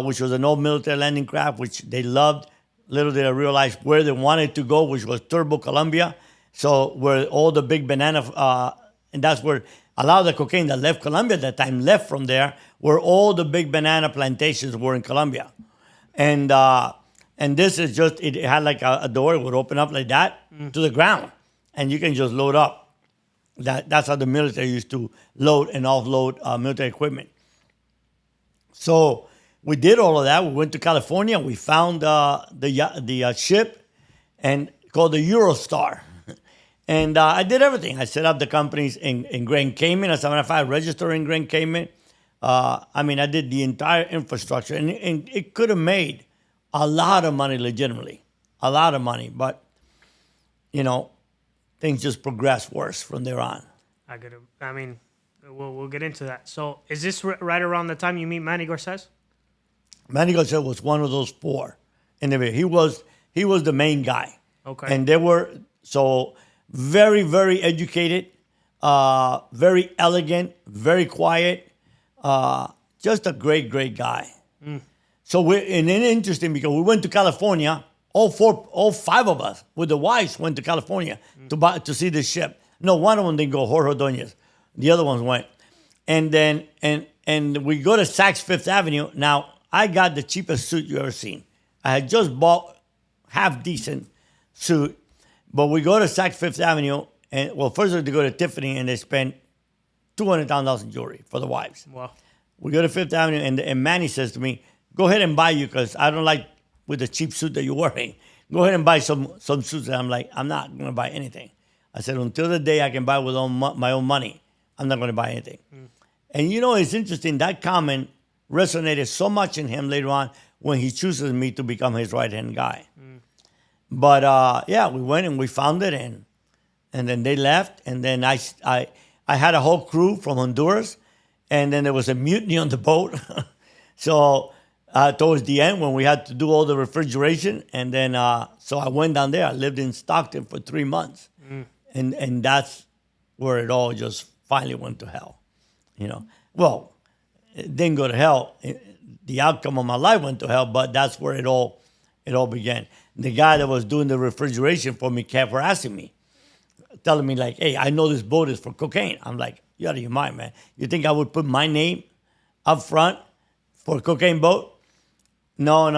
which was an old military landing craft, which they loved. Little did I realize where they wanted to go, which was Turbo, Colombia. So where all the big banana, and that's where a lot of the cocaine that left Colombia at that time left from there, where all the big banana plantations were in Colombia. And this is just, it had like a door, it would open up like that to the ground. And you can just load up. That's how the military used to load and offload military equipment. So we did all of that. We went to California. We found the ship and called the Eurostar. And I did everything. I set up the companies in Grand Cayman. As a matter of fact, I registered in Grand Cayman. I did the entire infrastructure. And it could have made a lot of money legitimately. A lot of money. But, things just progressed worse from there on. We'll get into that. So is this right around the time you meet Manny Garces? Manny Garces was one of those four. And he was the main guy. Okay. And they were so very, very educated, very elegant, very quiet, just a great, great guy. So and it's interesting because we went to California. All five of us with the wives went to California to see the ship. No, one of them didn't go, Jorge Ordonez. The other ones went. And then and we go to Saks Fifth Avenue. Now, I got the cheapest suit you ever seen. I had just bought half decent suit, but we go to Saks Fifth Avenue, and first we had to go to Tiffany, and they spent $200,000 in jewelry for the wives. Wow. We go to Fifth Avenue, and Manny says to me, "Go ahead and buy you, because I don't like with the cheap suit that you're wearing. Go ahead and buy some suits." And I'm like, "I'm not going to buy anything." I said, "Until the day I can buy with my own money, I'm not going to buy anything." And it's interesting, that comment resonated so much in him later on when he chooses me to become his right-hand guy. But we went and we found it, and then they left, and then I had a whole crew from Honduras, and then there was a mutiny on the boat. So towards the end, when we had to do all the refrigeration, and then so I went down there. I lived in Stockton for 3 months, and that's where it all just finally went to hell. Well, it didn't go to hell. The outcome of my life went to hell, but that's where it all began. The guy that was doing the refrigeration for me kept harassing me, telling me like, "Hey, I know this boat is for cocaine." I'm like, "You're out of your mind, man. You think I would put my name up front for a cocaine boat?" No.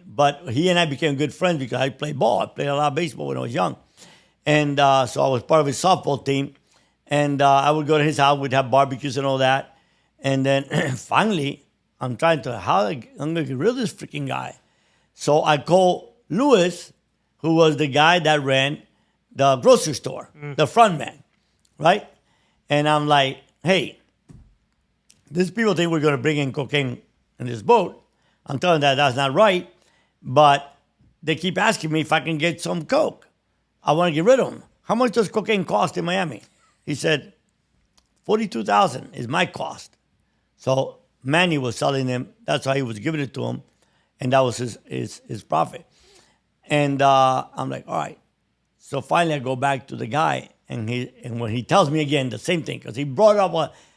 But he and I became good friends because I played ball. I played a lot of baseball when I was young. And so I was part of his softball team. And I would go to his house. We'd have barbecues and all that. And then finally, I'm going to get rid of this freaking guy. So I called Louis, who was the guy that ran the grocery store, the front man, right? And I'm like, "Hey, these people think we're going to bring in cocaine in this boat. I'm telling them that's not right, but they keep asking me if I can get some coke. I want to get rid of them. How much does cocaine cost in Miami?" He said, $42,000 is my cost. So Manny was selling them. That's how he was giving it to him, and that was his profit. And I'm like, all right. So finally, I go back to the guy, and when he tells me again the same thing, because he brought up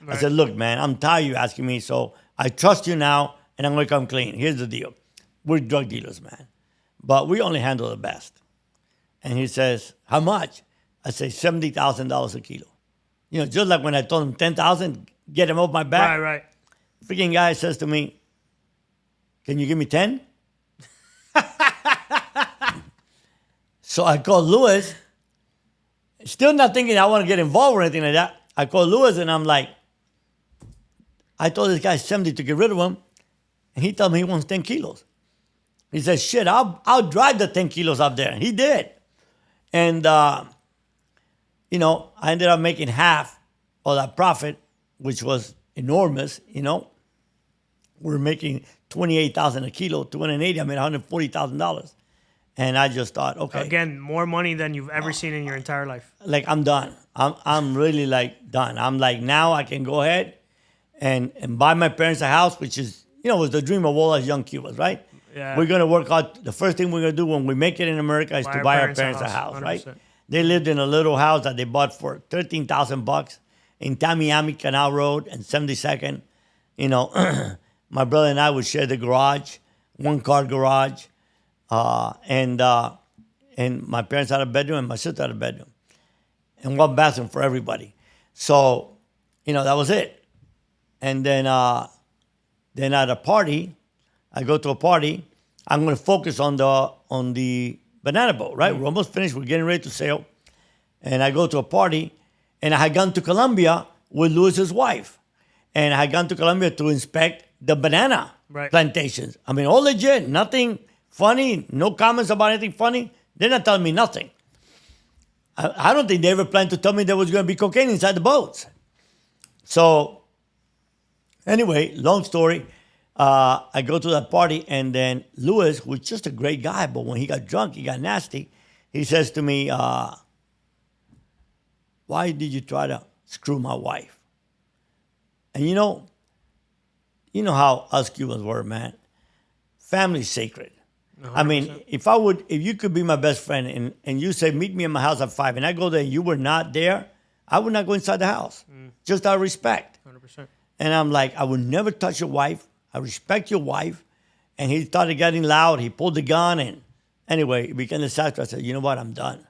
I said, "Look, man, I'm tired of you asking me, so I trust you now, and I'm going to come clean. Here's the deal. We're drug dealers, man, but we only handle the best." And he says, "How much?" I say, $70,000 a kilo. Just like when I told him 10,000, get him off my back. Right. Freaking guy says to me, "Can you give me 10?" So I called Louis, still not thinking I want to get involved or anything like that. I called Louis, and I'm like, I told this guy 70 to get rid of him, and he told me he wants 10 kilos. He says, "Shit, I'll drive the 10 kilos up there." And he did. And, I ended up making half of that profit, which was enormous, We're making $28,000 a kilo, $280. I made $140,000. And I just thought, okay. Again, more money than you've ever seen in your entire life. Like, I'm done. I'm really, done. I'm like, now I can go ahead and buy my parents a house, which is, it was the dream of all us young Cubans, right? Yeah. We're going to work out. The first thing we're going to do when we make it in America is to buy our parents a house, right? 100%. They lived in a little house that they bought for $13,000 in Tamiami Canal Road and 72nd. My brother and I would share the garage, one-car garage, and my parents had a bedroom and my sister had a bedroom, and one bathroom for everybody. So, that was it. And then at a party, I go to a party. I'm going to focus on the banana boat, right? We're almost finished. We're getting ready to sail. And I go to a party, and I had gone to Colombia with Lewis's wife. And I had gone to Colombia to inspect the banana plantations. I mean, all legit, nothing funny, no comments about anything funny. They're not telling me nothing. I don't think they ever planned to tell me there was going to be cocaine inside the boats. So, anyway, long story. I go to that party, and then Lewis, who's just a great guy, but when he got drunk, he got nasty. He says to me, why did you try to screw my wife? And you know how us Cubans were, man. Family's sacred. 100%. I mean, if you could be my best friend and you say, meet me in my house at 5, and I go there and you were not there, I would not go inside the house. Just out of respect. 100%. And I'm like, I would never touch your wife. I respect your wife. And he started getting loud. He pulled the gun. And anyway, it became a disaster. I said, you know what? I'm done.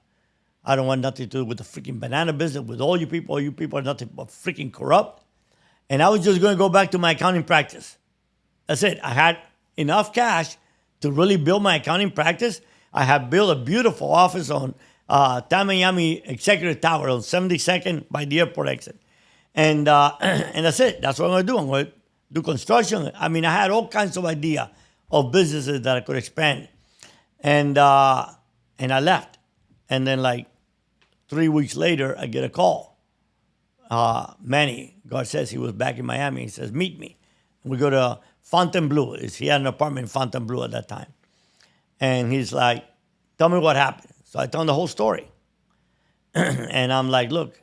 I don't want nothing to do with the freaking banana business, with all you people. All you people are nothing but freaking corrupt. And I was just going to go back to my accounting practice. That's it. I had enough cash to really build my accounting practice. I have built a beautiful office on Tamiami Executive Tower on 72nd by the airport exit. And that's it. That's what I'm going to do. I'm going to do construction. I mean, I had all kinds of idea of businesses that I could expand. And I left. And then like 3 weeks later, I get a call. Manny, God says he was back in Miami. He says, meet me. And we go to Fontainebleau. He had an apartment in Fontainebleau at that time. And he's like, tell me what happened. So I tell him the whole story. And I'm like, look,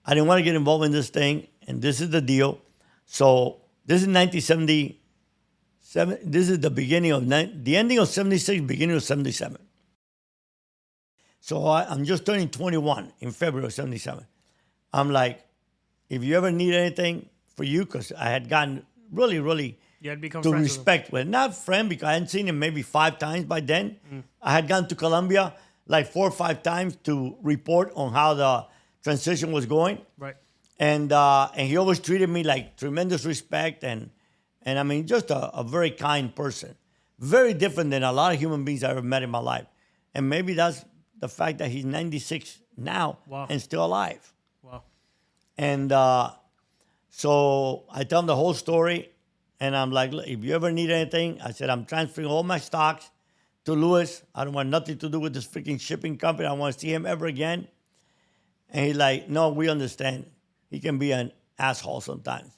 I didn't want to get involved in this thing, and this is the deal. So this is 1977. This is the beginning of the ending of 76, beginning of 77. So I'm just turning 21 in February of 77. I'm like, if you ever need anything for you, because I had gotten really, really to respect with, not friend, because I hadn't seen him maybe 5 times by then. I had gone to Colombia like 4 or 5 times to report on how the transition was going. Right. And he always treated me like tremendous respect and I mean, just a very kind person. Very different than a lot of human beings I ever met in my life. And maybe that's the fact that he's 96 now and still alive. Wow. And so I tell him the whole story, and I'm like, look, if you ever need anything, I said, I'm transferring all my stocks to Lewis. I don't want nothing to do with this freaking shipping company. I don't want to see him ever again. And he's like, no, we understand. He can be an asshole sometimes.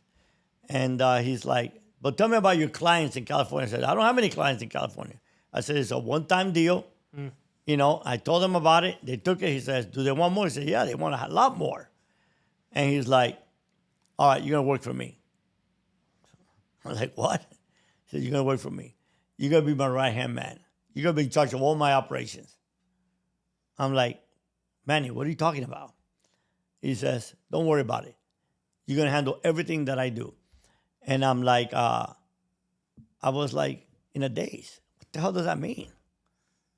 And he's like, but tell me about your clients in California. I said, I don't have any clients in California. I said, it's a one-time deal. I told them about it. They took it. He says, do they want more? He said, yeah, they want a lot more. And he's like, all right, you're going to work for me. I'm like, what? He said, you're going to work for me. You're going to be my right-hand man. You're going to be in charge of all my operations. I'm like, Manny, what are you talking about? He says, don't worry about it. You're going to handle everything that I do. And I'm like, I was like in a daze. What the hell does that mean?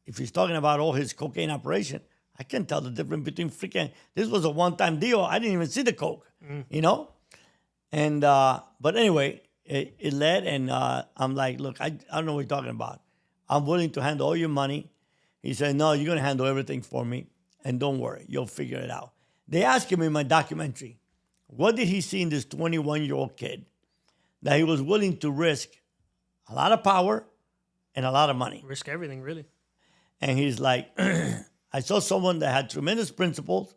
If he's talking about all his cocaine operation, I can't tell the difference between freaking, this was a one-time deal. I didn't even see the coke, And, but anyway, it led, and I'm like, look, I don't know what you're talking about. I'm willing to handle all your money. He said, no, you're going to handle everything for me. And don't worry, you'll figure it out. They asked him in my documentary, what did he see in this 21-year-old kid that he was willing to risk a lot of power and a lot of money? Risk everything, really. And he's like, I saw someone that had tremendous principles,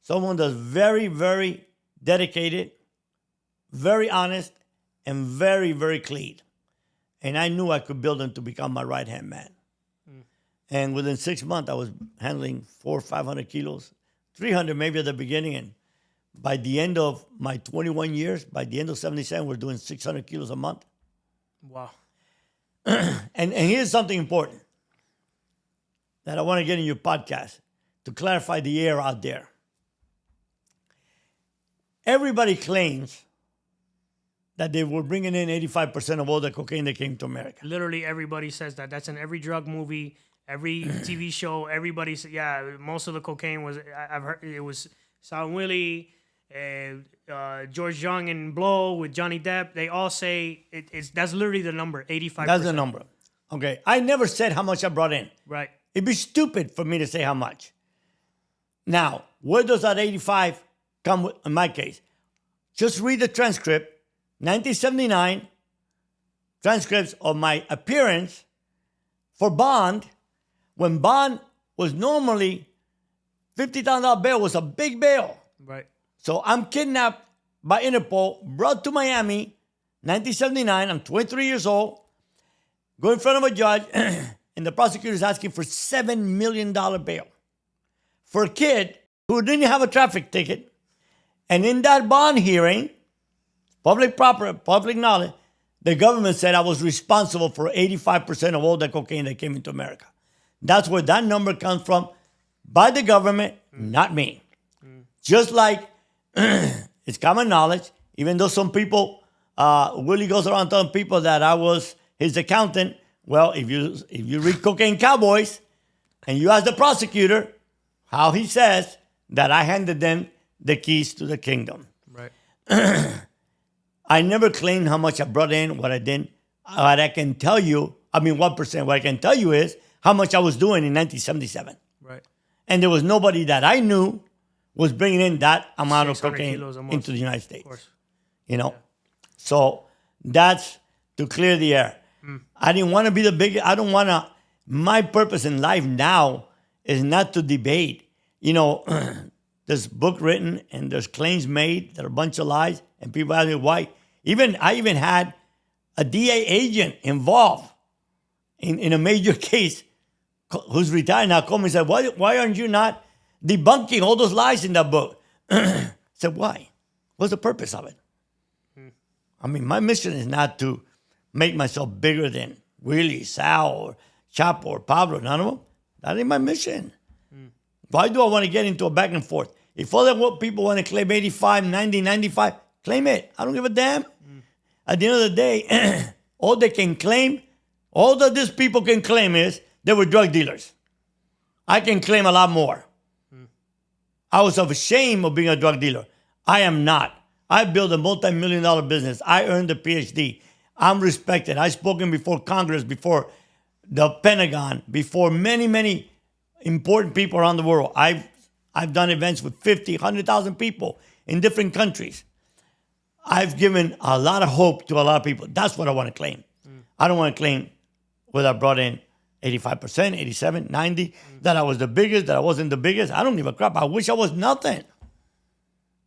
someone that's very, very dedicated, very honest, and very, very clean. And I knew I could build him to become my right-hand man. And within 6 months, I was handling 400 or 500 kilos, 300 maybe at the beginning. And by the end of my 21 years, by the end of 77, we're doing 600 kilos a month. Wow. And here's something important that I want to get in your podcast to clarify the air out there. Everybody claims that they were bringing in 85% of all the cocaine that came to America. Literally everybody says that. That's in every drug movie, every TV show. Everybody says, yeah, most of the cocaine was, I've heard, it was Silent Willy, George Young and Blow with Johnny Depp. They all say that's literally the number, 85%. That's the number. Okay. I never said how much I brought in. Right. It'd be stupid for me to say how much. Now, where does that 85 come with, in my case? Just read the transcript, 1979, transcripts of my appearance for bond, when bond was normally $50,000 bail was a big bail. Right. So I'm kidnapped by Interpol, brought to Miami, 1979. I'm 23 years old, go in front of a judge, and the prosecutor is asking for $7 million bail for a kid who didn't have a traffic ticket. And in that bond hearing, public knowledge, the government said I was responsible for 85% of all the cocaine that came into America. That's where that number comes from, by the government, not me. Just like it's common knowledge, even though some people, Willy goes around telling people that I was his accountant. Well, if you read Cocaine Cowboys and you ask the prosecutor how he says that I handed them the keys to the kingdom. Right. I never claimed how much I brought in, what I didn't. What I can tell you, 1%, what I can tell you is how much I was doing in 1977. Right. And there was nobody that I knew was bringing in that amount of 600 cocaine kilos a month. into the United States. Of course. You know? So that's to clear the air. I didn't want to be the biggest. I don't want to. My purpose in life now is not to debate. You know, there's book written and there's claims made that are a bunch of lies, and people ask me why. I even had a DA agent involved in a major case who's retired now called me and said, why aren't you not debunking all those lies in that book? I said, why? What's the purpose of it? My mission is not to make myself bigger than Willy, Sal, or Chapo, or Pablo, none of them. That ain't my mission. Why do I want to get into a back and forth? If other people want to claim 85, 90, 95, claim it. I don't give a damn. At the end of the day, all they can claim, all that these people can claim is they were drug dealers. I can claim a lot more. I was ashamed of being a drug dealer. I am not. I built a multi-million-dollar business. I earned a PhD. I'm respected. I've spoken before Congress, before the Pentagon, before many, many important people around the world. I've done events with 50, 100,000 people in different countries. I've given a lot of hope to a lot of people. That's what I want to claim. I don't want to claim whether I brought in 85%, 87, 90, that I was the biggest, that I wasn't the biggest. I don't give a crap. I wish I was nothing.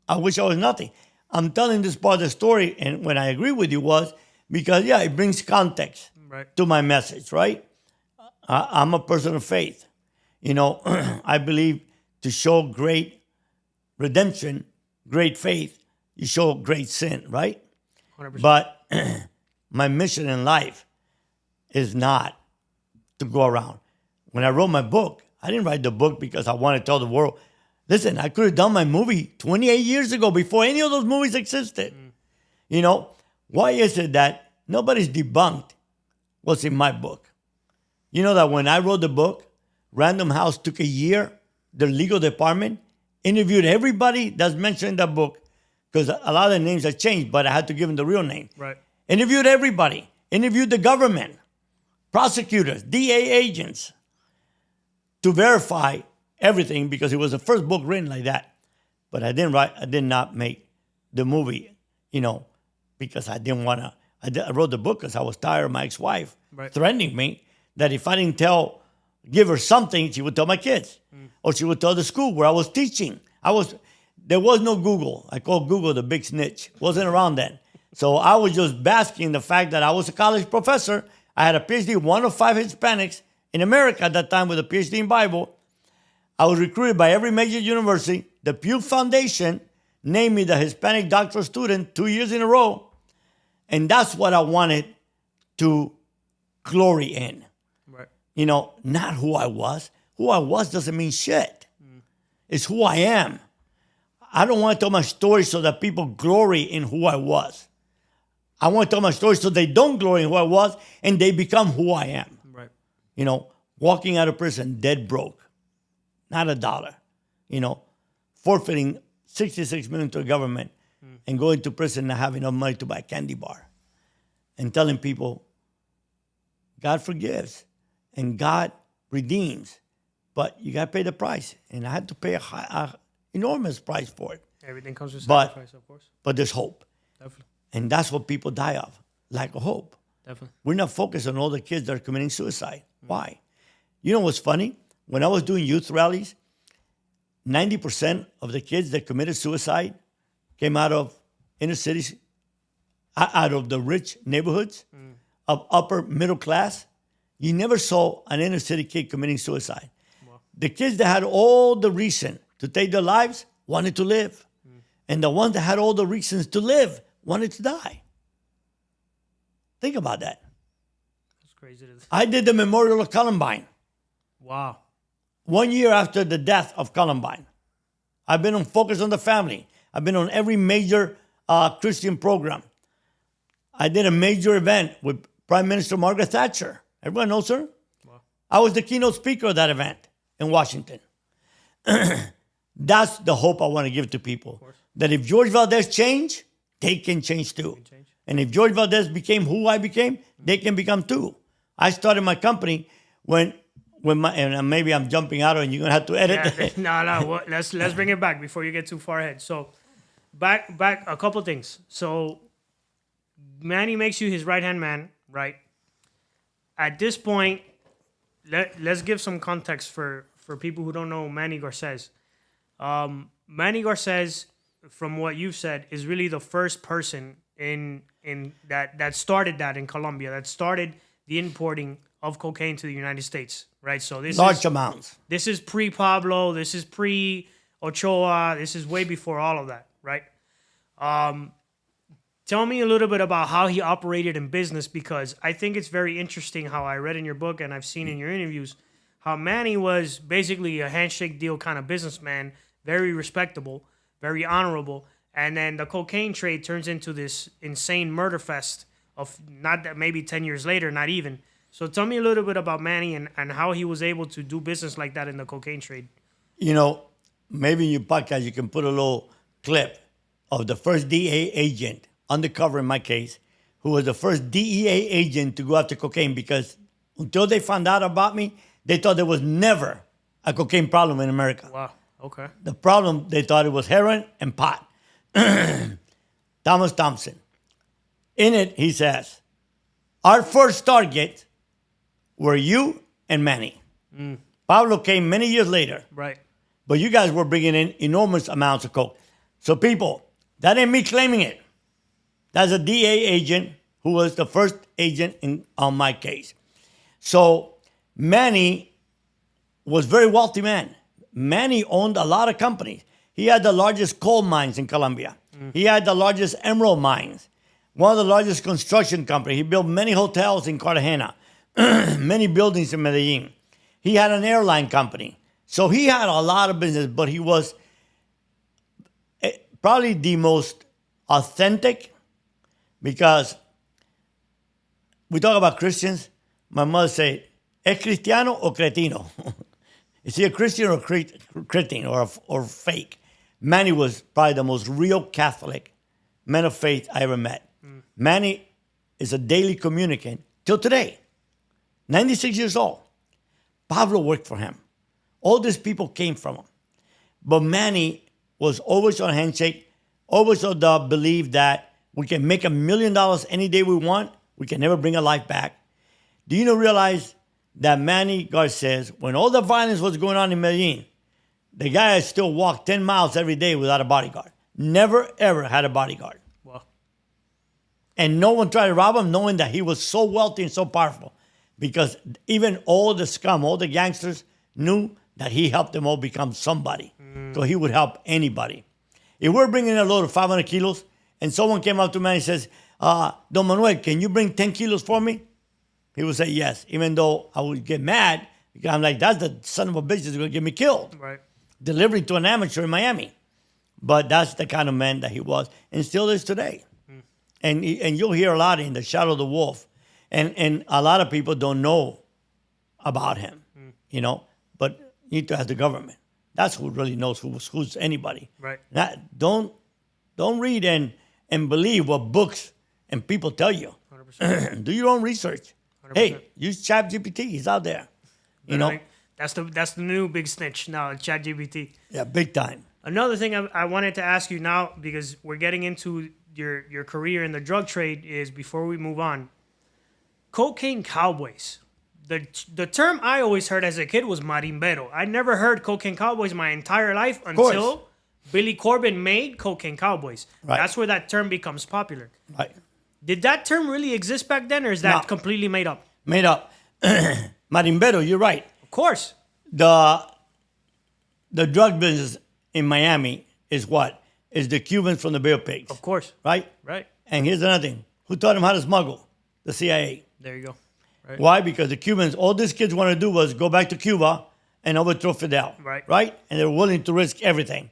I'm telling this part of the story, and when I agree with you was because, it brings context to my message, right? I'm a person of faith. You know, I believe to show great redemption, great faith, you show great sin, right? 100%. But my mission in life is not to go around. When I wrote my book, I didn't write the book because I wanted to tell the world, listen, I could have done my movie 28 years ago before any of those movies existed. You know, why is it that nobody's debunked what's in my book? You know that when I wrote the book, Random House took a year, the legal department interviewed everybody that's mentioned in that book, because a lot of the names have changed, but I had to give them the real name. Right. Interviewed everybody. Interviewed the government, prosecutors, DA agents, to verify everything, because it was the first book written like that. But I did not make the movie, you know, because I didn't want to. I wrote the book because I was tired of my ex-wife threatening me that if I didn't give her something, she would tell my kids. Or she would tell the school where I was teaching. There was no Google. I called Google the big snitch. Wasn't around then. So I was just basking in the fact that I was a college professor. I had a PhD, one of 5 Hispanics in America at that time with a PhD in Bible. I was recruited by every major university. The Pew Foundation named me the Hispanic doctoral student 2 years in a row. And that's what I wanted to glory in. Right. You know, not who I was. Who I was doesn't mean shit. It's who I am. I don't want to tell my story so that people glory in who I was. I want to tell my story so they don't glory in who I was and they become who I am. Right. You know, walking out of prison dead broke, not $1. You know, forfeiting $66 million to the government and going to prison and not having enough money to buy a candy bar. And telling people, God forgives and God redeems, but you got to pay the price. And I had to pay a enormous price for it. Everything comes with But- sacrifice, of course. But there's hope. Definitely. And that's what people die of, lack of hope. Definitely. We're not focused on all the kids that are committing suicide. Why? You know what's funny? When I was doing youth rallies, 90% of the kids that committed suicide came out of inner cities, out of the rich neighborhoods, of upper middle class. You never saw an inner city kid committing suicide. Wow. The kids that had all the reason to take their lives wanted to live. And the ones that had all the reasons to live wanted to die. Think about that. It's crazy. I did the memorial of Columbine Wow. 1 year after the death of Columbine. I've been on Focus on the Family. I've been on every major Christian program. I did a major event with Prime Minister Margaret Thatcher. Everyone knows her? Wow. I was the keynote speaker of that event in Washington. That's the hope I want to give to people. That if Jorge Valdes changed, they can change too. change. And if Jorge Valdes became who I became, they can become too. I started my company when my, and maybe I'm jumping out and you're going to have to edit. Yeah, no. Well, let's bring it back before you get too far ahead. So, back a couple things. So, Manny makes you his right-hand man, right? At this point, let's give some context for people who don't know Manny Garces. Manny Garces, from what you've said, is really the first person in that started that in Colombia, that started the importing of cocaine to the United States, right? So Large amounts. this is pre-Pablo. This is pre-Ochoa. This is way before all of that, right? Tell me a little bit about how he operated in business, because I think it's very interesting how I read in your book and I've seen in your interviews how Manny was basically a handshake deal kind of businessman, very respectable, very honorable. And then the cocaine trade turns into this insane murder fest of not that maybe 10 years later, not even. So tell me a little bit about Manny and how he was able to do business like that in the cocaine trade. You know, maybe in your podcast you can put a little clip of the first DEA agent, undercover in my case, who was the first DEA agent to go after cocaine, because until they found out about me, they thought there was never a cocaine problem in America. Wow. Okay. The problem, they thought it was heroin and pot. Thomas Thompson. In it, he says, our first target were you and Manny. Pablo came many years later. Right. But you guys were bringing in enormous amounts of coke. So people, that ain't me claiming it. That's a DA agent who was the first agent on my case. So Manny was a very wealthy man. Manny owned a lot of companies. He had the largest coal mines in Colombia. He had the largest emerald mines. One of the largest construction companies. He built many hotels in Cartagena, many buildings in Medellin. He had an airline company. So he had a lot of business, but he was probably the most authentic, because we talk about Christians. My mother said, ¿Es cristiano o cretino? Is he a Christian or cretin or fake? Manny was probably the most real Catholic man of faith I ever met. Manny is a daily communicant till today, 96 years old. Pablo worked for him. All these people came from him. But Manny was always on a handshake, always of the belief that we can make $1 million any day we want. We can never bring a life back. Do you realize that Manny Garces, when all the violence was going on in Medellin, the guy still walked 10 miles every day without a bodyguard. Never, ever had a bodyguard. Wow. And no one tried to rob him, knowing that he was so wealthy and so powerful. Because even all the scum, all the gangsters knew that he helped them all become somebody. So he would help anybody. If we're bringing a load of 500 kilos and someone came up to me and says, Don Manuel, can you bring 10 kilos for me? He would say yes, even though I would get mad because I'm like, that's the son of a bitch that's going to get me killed. Right. Delivering to an amateur in Miami. But that's the kind of man that he was and still is today. And you'll hear a lot in The Shadow of the Wolf. And a lot of people don't know about him, you know, but you need to ask the government. That's who really knows who's anybody. Right. Don't read and believe what books and people tell you. 100%. Do your own research. 100%. Hey, use ChatGPT. He's out there. You know? That's the new big snitch now, ChatGPT. Yeah, big time. Another thing I wanted to ask you now, because we're getting into your career in the drug trade, is before we move on, Cocaine Cowboys. The term I always heard as a kid was marimbero. I never heard Cocaine Cowboys my entire life until Billy Corbin made Cocaine Cowboys. Right. That's where that term becomes popular. Right. Did that term really exist back then, or is that No. completely made up? Made up. Marimbero, you're right. Of course. The drug business in Miami is what? Is the Cubans from the Bay of Pigs. Of course. Right? Right. And here's another thing. Who taught them how to smuggle? The CIA. There you go. Right. Why? Because the Cubans, all these kids wanted to do was go back to Cuba and overthrow Fidel. Right. Right? And they were willing to risk everything.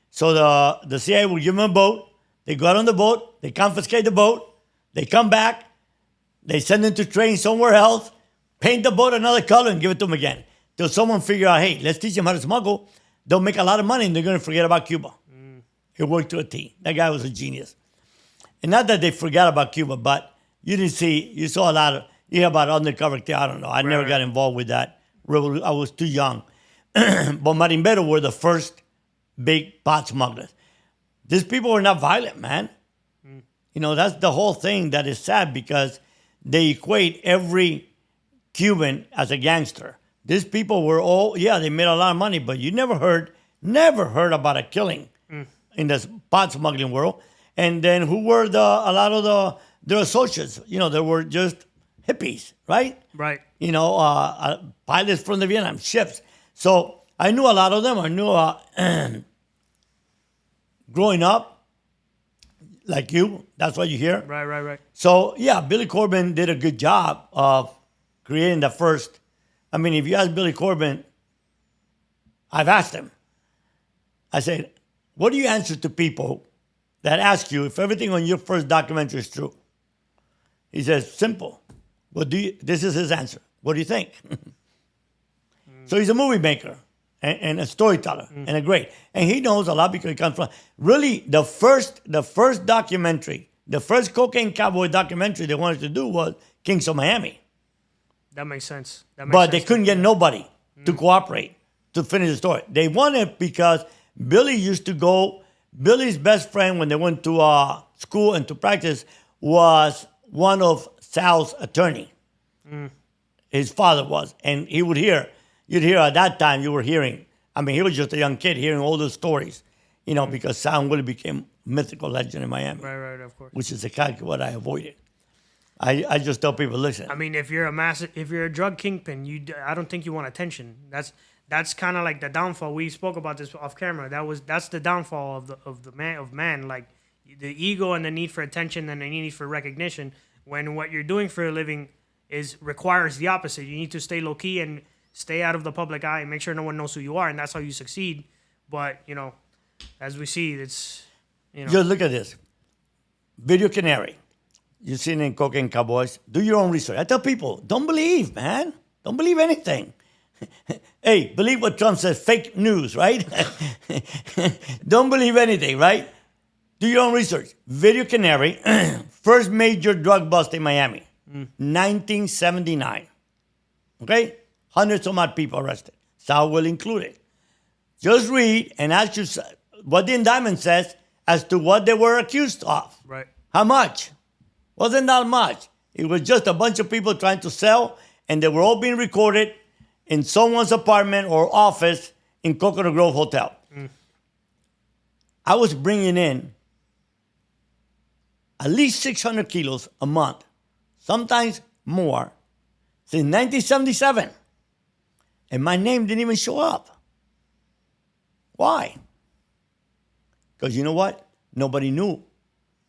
So the CIA would give them a boat. They go out on the boat. They confiscate the boat. They come back. They send them to train somewhere else, paint the boat another color, and give it to them again. Till someone figure out, hey, let's teach them how to smuggle. They'll make a lot of money, and they're going to forget about Cuba. It worked to a T. That guy was a genius. And not that they forgot about Cuba, but you saw a lot of, you hear about undercover, I don't know. I never got involved with that. I was too young. But marimbero were the first big pot smugglers. These people were not violent, man. You know, that's the whole thing that is sad because they equate every Cuban as a gangster. These people were all, they made a lot of money, but you never heard about a killing in the pot smuggling world. And then who were a lot of their associates? You know, they were just hippies, right? Right. You know, pilots from the Vietnam ships. So I knew a lot of them. I knew growing up, like you, that's what you hear. Right. So, yeah, Billy Corbin did a good job of creating the first. I mean, if you ask Billy Corbin, I've asked him. I said, what do you answer to people that ask you if everything on your first documentary is true? He says, simple. This is his answer. What do you think? So he's a movie maker and a storyteller and a great. And he knows a lot because he comes from, really, the first documentary, the first Cocaine Cowboy documentary they wanted to do was Kings of Miami. That makes sense. But they couldn't get nobody to cooperate to finish the story. They wanted because Billy used to go, Billy's best friend when they went to school and to practice was one of Sal's attorney. His father was. And he would you'd hear at that time, you were hearing, I mean, he was just a young kid hearing all those stories, you know, because Sal and Willy became mythical legend in Miami. Right, of course. Which is exactly what I avoided. I just tell people, listen. I mean, if you're a drug kingpin, I don't think you want attention. That's kind of like the downfall. We spoke about this off camera. That's the downfall of man. Like the ego and the need for attention and the need for recognition. When what you're doing for a living requires the opposite. You need to stay low key and stay out of the public eye and make sure no one knows who you are, and that's how you succeed. But you know, as we see, it's Just look at this. Video Canary. You've seen it in Cocaine Cowboys. Do your own research. I tell people, don't believe, man. Don't believe anything. Hey, believe what Trump says, fake news, right? Don't believe anything, right? Do your own research. Video Canary, first major drug bust in Miami, 1979. Okay? Hundreds of odd people arrested. Sal will include it. Just read and ask yourself what the indictment says as to what they were accused of. right. How much? Wasn't that much. It was just a bunch of people trying to sell, and they were all being recorded in someone's apartment or office in Coconut Grove Hotel. I was bringing in at least 600 kilos a month, sometimes more, since 1977. And my name didn't even show up. Why? Because you know what? Nobody knew,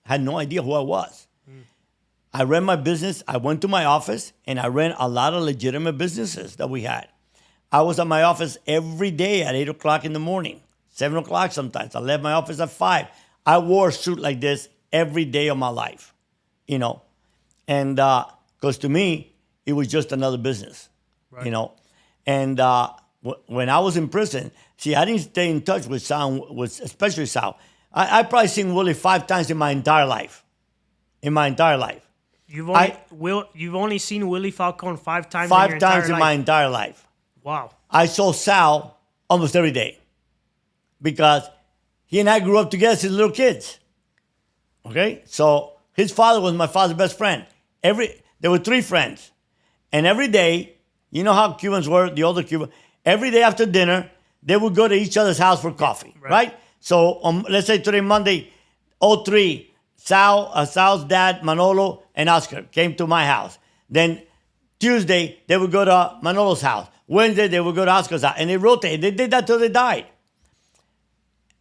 had no idea who I was. I ran my business. I went to my office and I ran a lot of legitimate businesses that we had. I was at my office every day at 8 o'clock in the morning, 7 o'clock sometimes. I left my office at 5. I wore a suit like this every day of my life, you know. And because to me, it was just another business, right. You know. And when I was in prison, see, I didn't stay in touch with Sal, especially Sal. I probably seen Willy 5 times in my entire life. In my entire life. You've only seen Willy Falcon 5 times. 5 times in my entire life. Wow. I saw Sal almost every day because he and I grew up together since little kids. Okay, so his father was my father's best friend. There were 3 friends, and every day, you know how Cubans were, the older Cubans. Every day after dinner, they would go to each other's house for coffee, right? So let's say today, Monday, 03, Sal's dad, Manolo, and Oscar came to my house. Then Tuesday, they would go to Manolo's house. Wednesday, they would go to Oscar's house. And they rotated. They did that till they died.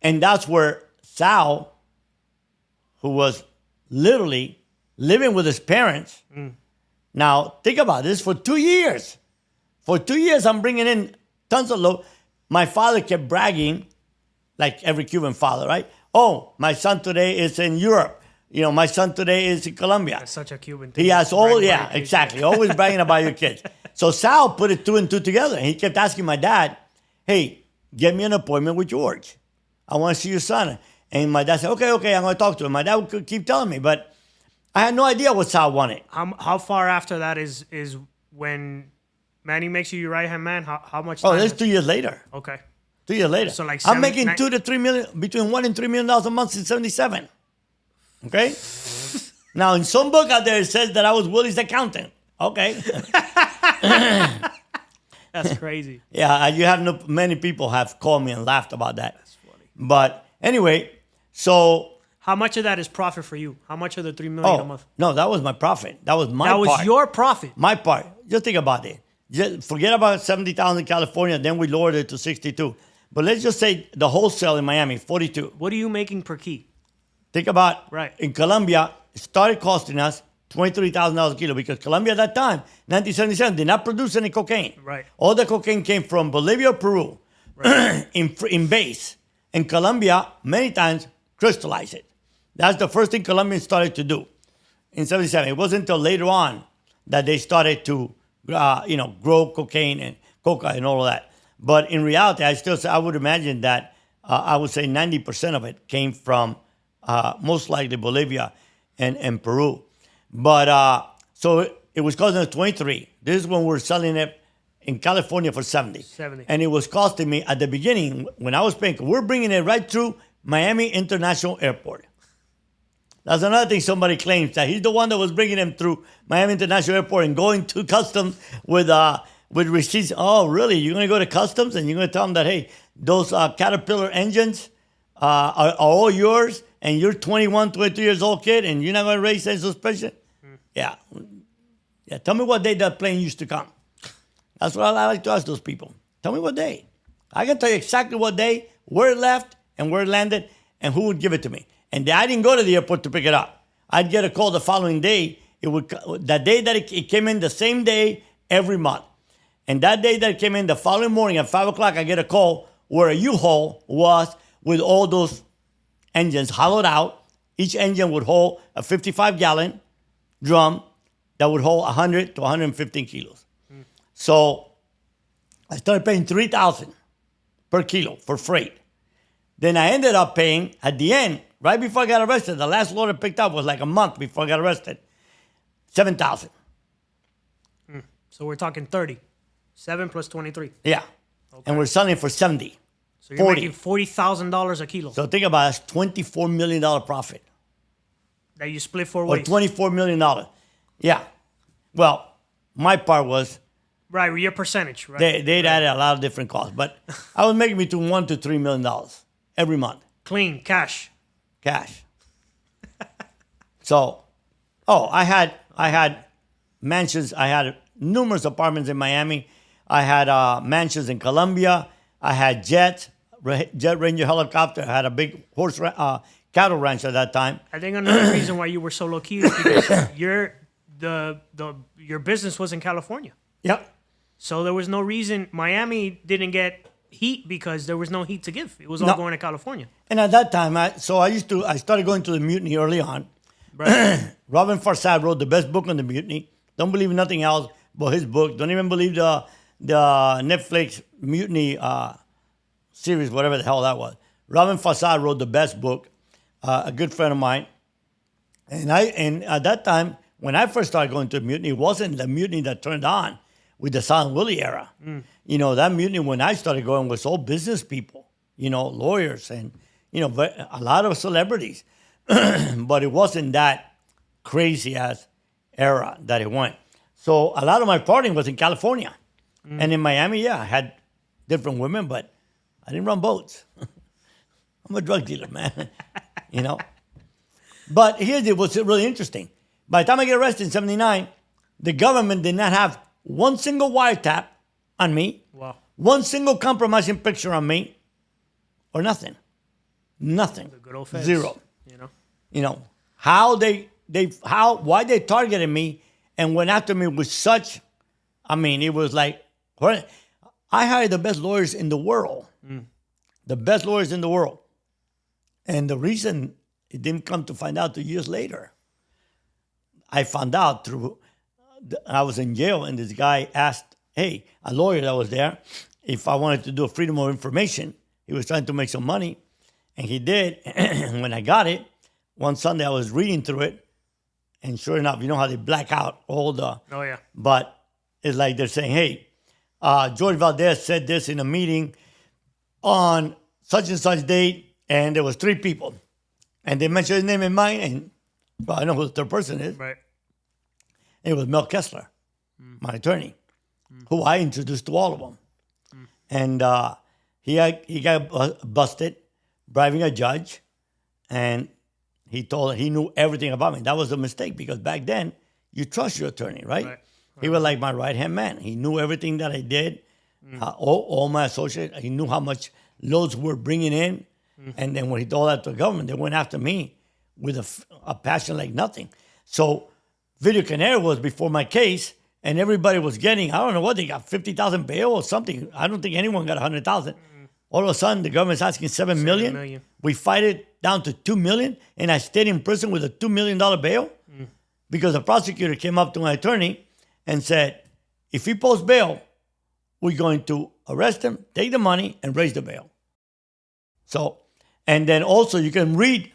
And that's where Sal, who was literally living with his parents. Now, think about this. For 2 years. For 2 years, I'm bringing in tons of load. My father kept bragging, like every Cuban father, right? Oh, my son today is in Europe. You know, my son today is in Colombia. That's such a Cuban thing. He has exactly. Always bragging about your kids. So Sal put it 2 and 2 together. And he kept asking my dad, hey, get me an appointment with George. I want to see your son. And my dad said, okay, I'm going to talk to him. My dad would keep telling me, but I had no idea what Sal wanted. How far after that is when Manny makes you your right-hand man? How much time? Oh, that's 2 years later. Okay. 2 years later. So like I'm making 2 to 3 million, between $1 and $3 million a month since 77. Okay? Now, in some book out there, it says that I was Willy's accountant. Okay. That's crazy. Yeah, you have many people have called me and laughed about that. That's funny. But anyway, so... How much of that is profit for you? How much of the $3 million a month? No, that was my profit. That was my part. That was your profit? My part. Just think about it. Just forget about 70,000 in California, then we lowered it to 62. But let's just say the wholesale in Miami, 42. What are you making per key? Think about, right. In Colombia, it started costing us $23,000 a kilo because Colombia at that time, 1977, did not produce any cocaine. Right. All the cocaine came from Bolivia or Peru in base. And Colombia, many times, crystallized it. That's the first thing Colombians started to do in 77. It wasn't until later on that they started to, grow cocaine and coca and all of that. But in reality, I would imagine that I would say 90% of it came from most likely Bolivia and Peru. But so it was costing us 23. This is when we're selling it in California for 70. And it was costing me at the beginning when I was paying. We're bringing it right through Miami International Airport. That's another thing somebody claims, that he's the one that was bringing them through Miami International Airport and going to customs with receipts. Oh, really? You're going to go to customs and you're going to tell them that, hey, those Caterpillar engines are all yours and you're 21, 22 years old kid and you're not going to raise any suspicion? Yeah. Tell me what day that plane used to come. That's what I like to ask those people. Tell me what day. I can tell you exactly what day, where it left and where it landed and who would give it to me. And I didn't go to the airport to pick it up. I'd get a call the following day. That day that it came in, the same day every month. And that day that it came in, the following morning at 5 o'clock, I get a call where a U-Haul was with all those engines hollowed out. Each engine would hold a 55-gallon drum that would hold 100 to 115 kilos. So I started paying $3,000 per kilo for freight. Then I ended up paying, at the end, right before I got arrested, the last load I picked up was like a month before I got arrested, $7,000. So we're talking 30. 7 plus 23. Yeah. Okay. And we're selling it for 70. So you're making $40,000 a kilo. So think about it, it's $24 million profit. That you split 4 ways. Or $24 million. Yeah. Well, my part was... Right, your percentage, right? They'd added a lot of different costs. But I was making between $1 to $3 million every month. Clean, cash. So, I had mansions. I had numerous apartments in Miami. I had mansions in Colombia. I had Jet Ranger helicopter. I had a big cattle ranch at that time. I think another reason why you were so low key is because your your business was in California. Yep. So there was no reason Miami didn't get heat because there was no heat to give. It was all going to California. And at that time, I started going to the mutiny early on. Right. Robin Farsad wrote the best book on the mutiny. Don't believe nothing else but his book. Don't even believe the Netflix mutiny series, whatever the hell that was. Robin Farsad wrote the best book. A good friend of mine. And at that time, when I first started going to the mutiny, it wasn't the mutiny that turned on with the Silent Willy era. You know, that mutiny when I started going was all business people, you know, lawyers and, you know, a lot of celebrities. But it wasn't that crazy ass era that it went. So a lot of my partying was in California. And in Miami, yeah, I had different women, but I didn't run boats. I'm a drug dealer, man. You know? But here's what's really interesting. By the time I get arrested in 79, the government did not have one single wiretap on me. Wow. One single compromising picture on me. Or nothing. Nothing. The good old feds, Zero. You know? Why they targeted me and went after me with such, I mean, it was like, I hired the best lawyers in the world. The best lawyers in the world. And the reason it didn't come to find out 2 years later, I found out I was in jail and this guy asked, hey, a lawyer that was there, if I wanted to do a freedom of information. He was trying to make some money and he did. And when I got it, one Sunday I was reading through it and sure enough, you know how they black out all the... Oh, yeah. But it's like they're saying, hey, Jorge Valdes said this in a meeting on such and such date and there was 3 people. And they mentioned his name and mine, and well, I know who the third person is. Right. And it was Mel Kessler, my attorney, who I introduced to all of them. And he got busted bribing a judge, and he told her he knew everything about me. That was a mistake because back then you trust your attorney, right? He was like my right-hand man. He knew everything that I did, all my associates. He knew how much loads we're bringing in. And then when he told that to the government, they went after me with a passion like nothing. So Video Canary was before my case, and everybody was getting, I don't know what, they got 50,000 bail or something. I don't think anyone got 100,000. All of a sudden, the government's asking $7 million. We fight it down to $2 million, and I stayed in prison with a $2 million bail because the prosecutor came up to my attorney and said, if he posts bail, we're going to arrest him, take the money, and raise the bail. So, and then also you can read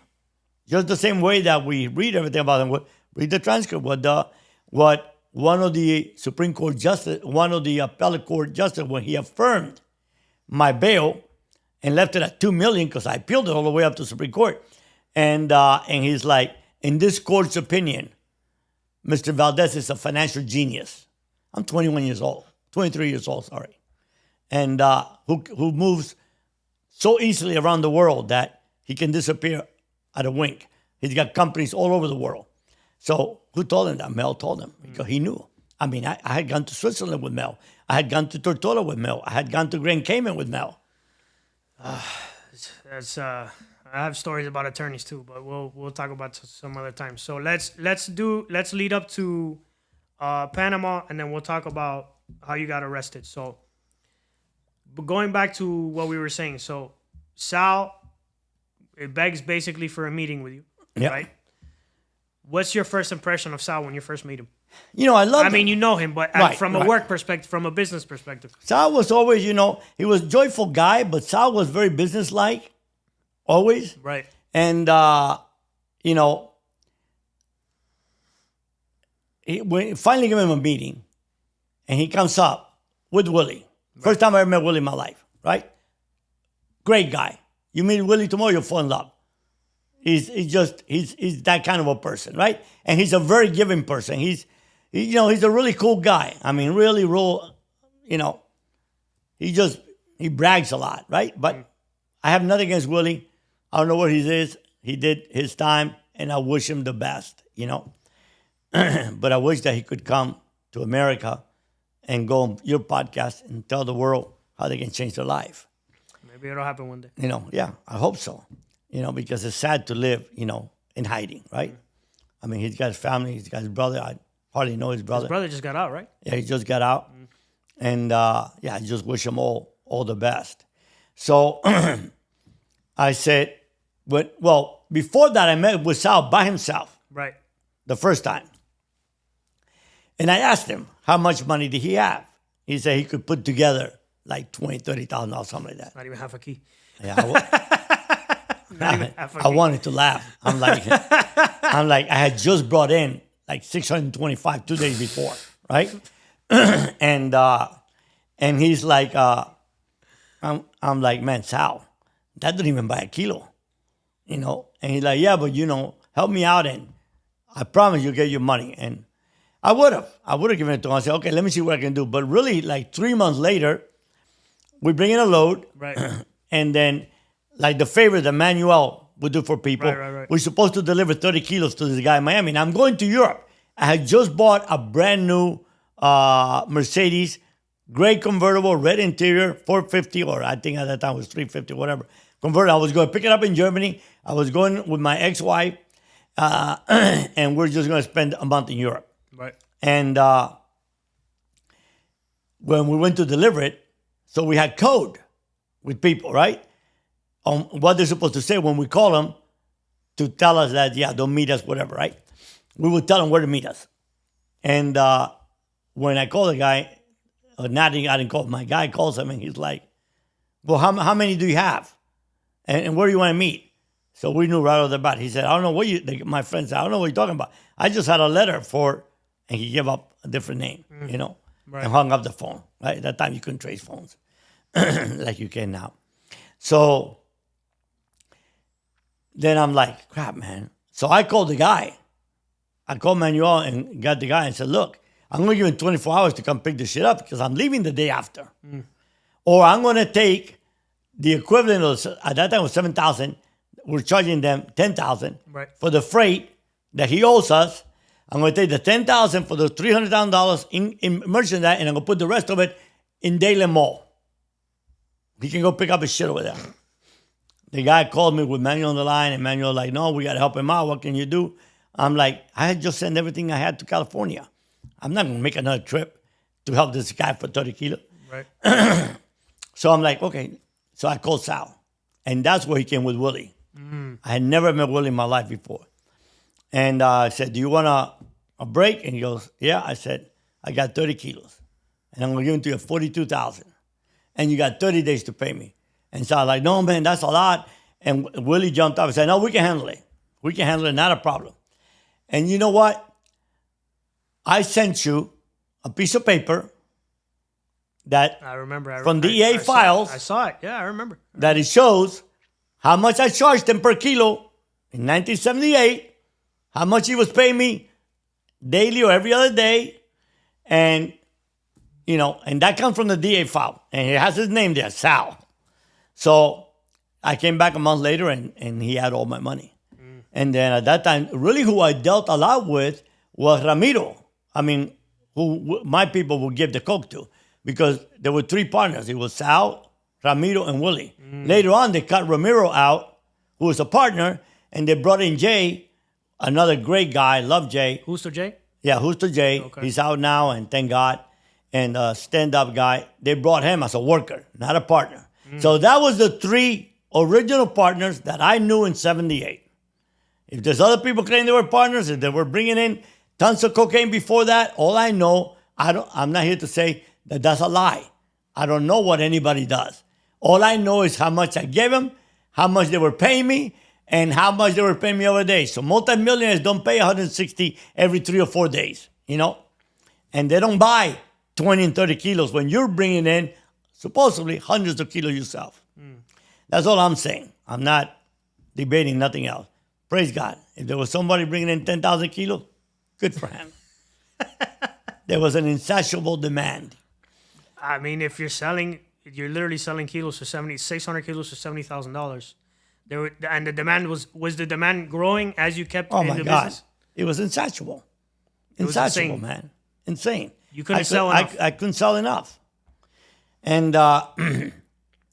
just the same way that we read everything about him. Read the transcript. What one of the Supreme Court justice, one of the appellate court justice, when he affirmed my bail and left it at $2 million because I appealed it all the way up to Supreme Court, and he's like, in this court's opinion, Mr. Valdes is a financial genius. I'm 21 years old, 23 years old, sorry, and who moves so easily around the world that he can disappear at a wink. He's got companies all over the world. So who told him that? Mel told him because he knew. I mean, I had gone to Switzerland with Mel. I had gone to Tortola with Mel. I had gone to Grand Cayman with Mel. I have stories about attorneys too, but we'll talk about some other time. So let's lead up to Panama, and then we'll talk about how you got arrested. So, but going back to what we were saying, so Sal, it begs basically for a meeting with you, right? What's your first impression of Sal when you first meet him? You know, I love him. I mean, you know him, but from a work perspective, from a business perspective. Sal was always, you know, he was a joyful guy, but Sal was very businesslike, always. Right. And, you know, we finally give him a meeting, and he comes up with Willy. First time I ever met Willy in my life, right? Great guy. You meet Willy tomorrow, you'll fall in love. He's that kind of a person, right? And he's a very giving person. He's a really cool guy. I mean, really, you know, he brags a lot, right? But I have nothing against Willy. I don't know what he is. He did his time, and I wish him the best, you know. But I wish that he could come to America and go on your podcast and tell the world how they can change their life. Maybe it'll happen one day. You know, yeah, I hope so. You know, because it's sad to live, you know, in hiding, right? I mean, he's got his family, he's got his brother. hardly know his brother. His brother just got out, right? Yeah, he just got out. And I just wish him all the best. So I said, before that, I met with Sal by himself. Right. The first time. And I asked him, how much money did he have? He said he could put together like $20,000, $30,000, something like that. Not even half a key. Yeah, Not even half a I key. wanted to laugh. I'm like, I had just brought in like 625 2 days before, right? And he's like, I'm like, man, Sal, that doesn't even buy a kilo, you know? And he's like, yeah, but you know, help me out and I promise you'll get your money. And I would have given it to him. I said, okay, let me see what I can do. But really, like 3 months later, we bring in a load. Right. And then, like the favor that Manuel would do for people, Right. we're supposed to deliver 30 kilos to this guy in Miami. And I'm going to Europe. I had just bought a brand new Mercedes, gray convertible, red interior, 450, or I think at that time it was 350, whatever. Convertible. I was going to pick it up in Germany. I was going with my ex-wife, and we're just going to spend a month in Europe. Right. And when we went to deliver it, so we had code with people, right? On what they're supposed to say when we call them to tell us that, yeah, don't meet us, whatever, right? We would tell them where to meet us. And when I call the guy, I didn't call, my guy calls him and he's like, well, how many do you have? And where do you want to meet? So we knew right off the bat. He said, I don't know what my friend said, I don't know what you're talking about. I just had a letter for, and he gave up a different name, you know, and hung up the phone. Right? At that time, you couldn't trace phones like you can now. So then I'm like, crap, man. So I called the guy. I called Manuel and got the guy and said, look, I'm going to give him 24 hours to come pick this shit up because I'm leaving the day after. Or I'm going to take the equivalent of, at that time it was 7,000. We're charging them 10,000 for the freight that he owes us. I'm going to take the 10,000 for the $300,000 in merchandise, and I'm going to put the rest of it in Daily Mall. He can go pick up his shit over there. The guy called me with Manuel on the line, and Manuel like, no, we got to help him out. What can you do? I'm like, I had just sent everything I had to California. I'm not going to make another trip to help this guy for 30 kilos. Right. So I'm like, okay. So I called Sal, and that's where he came with Willy. I had never met Willy in my life before. And I said, do you want a break? And he goes, yeah. I said, I got 30 kilos. And I'm going to give it to you at 42,000. And you got 30 days to pay me. And so I was like, no, man, that's a lot. And Willy jumped up and said, no, we can handle it. We can handle it, not a problem. And you know what? I sent you a piece of paper that I remember. from DEA files. I saw it. Yeah, I remember. That it shows how much I charged him per kilo in 1978, how much he was paying me daily or every other day. And, you know, and that comes from the DA file. And it has his name there, Sal. So I came back a month later and he had all my money. And then at that time, really who I dealt a lot with was Ramiro. I mean, who my people would give the coke to. Because there were three partners. It was Sal, Ramiro, and Willy. Later on, they cut Ramiro out, who was a partner, and they brought in Jay, another great guy. Love Jay. Justo Jay? Yeah, Justo Jay. Okay. He's out now, and thank God. And a stand-up guy. They brought him as a worker, not a partner. So that was the three original partners that I knew in 78. If there's other people claiming they were partners, if they were bringing in tons of cocaine before that, all I know, I'm not here to say that that's a lie. I don't know what anybody does. All I know is how much I gave them, how much they were paying me, and how much they were paying me over days. So multimillionaires don't pay 160 every 3 or 4 days, you know? And they don't buy 20 and 30 kilos when you're bringing in supposedly hundreds of kilos yourself. That's all I'm saying. I'm not debating nothing else. Praise God. If there was somebody bringing in 10,000 kilos, good for him. There was an insatiable demand. I mean, if you're literally selling kilos for 600 kilos for $70,000. And the demand was the demand growing as you kept in the business? It was insatiable. was Insatiable, insane. man. Insane. You couldn't sell enough. I couldn't sell enough. And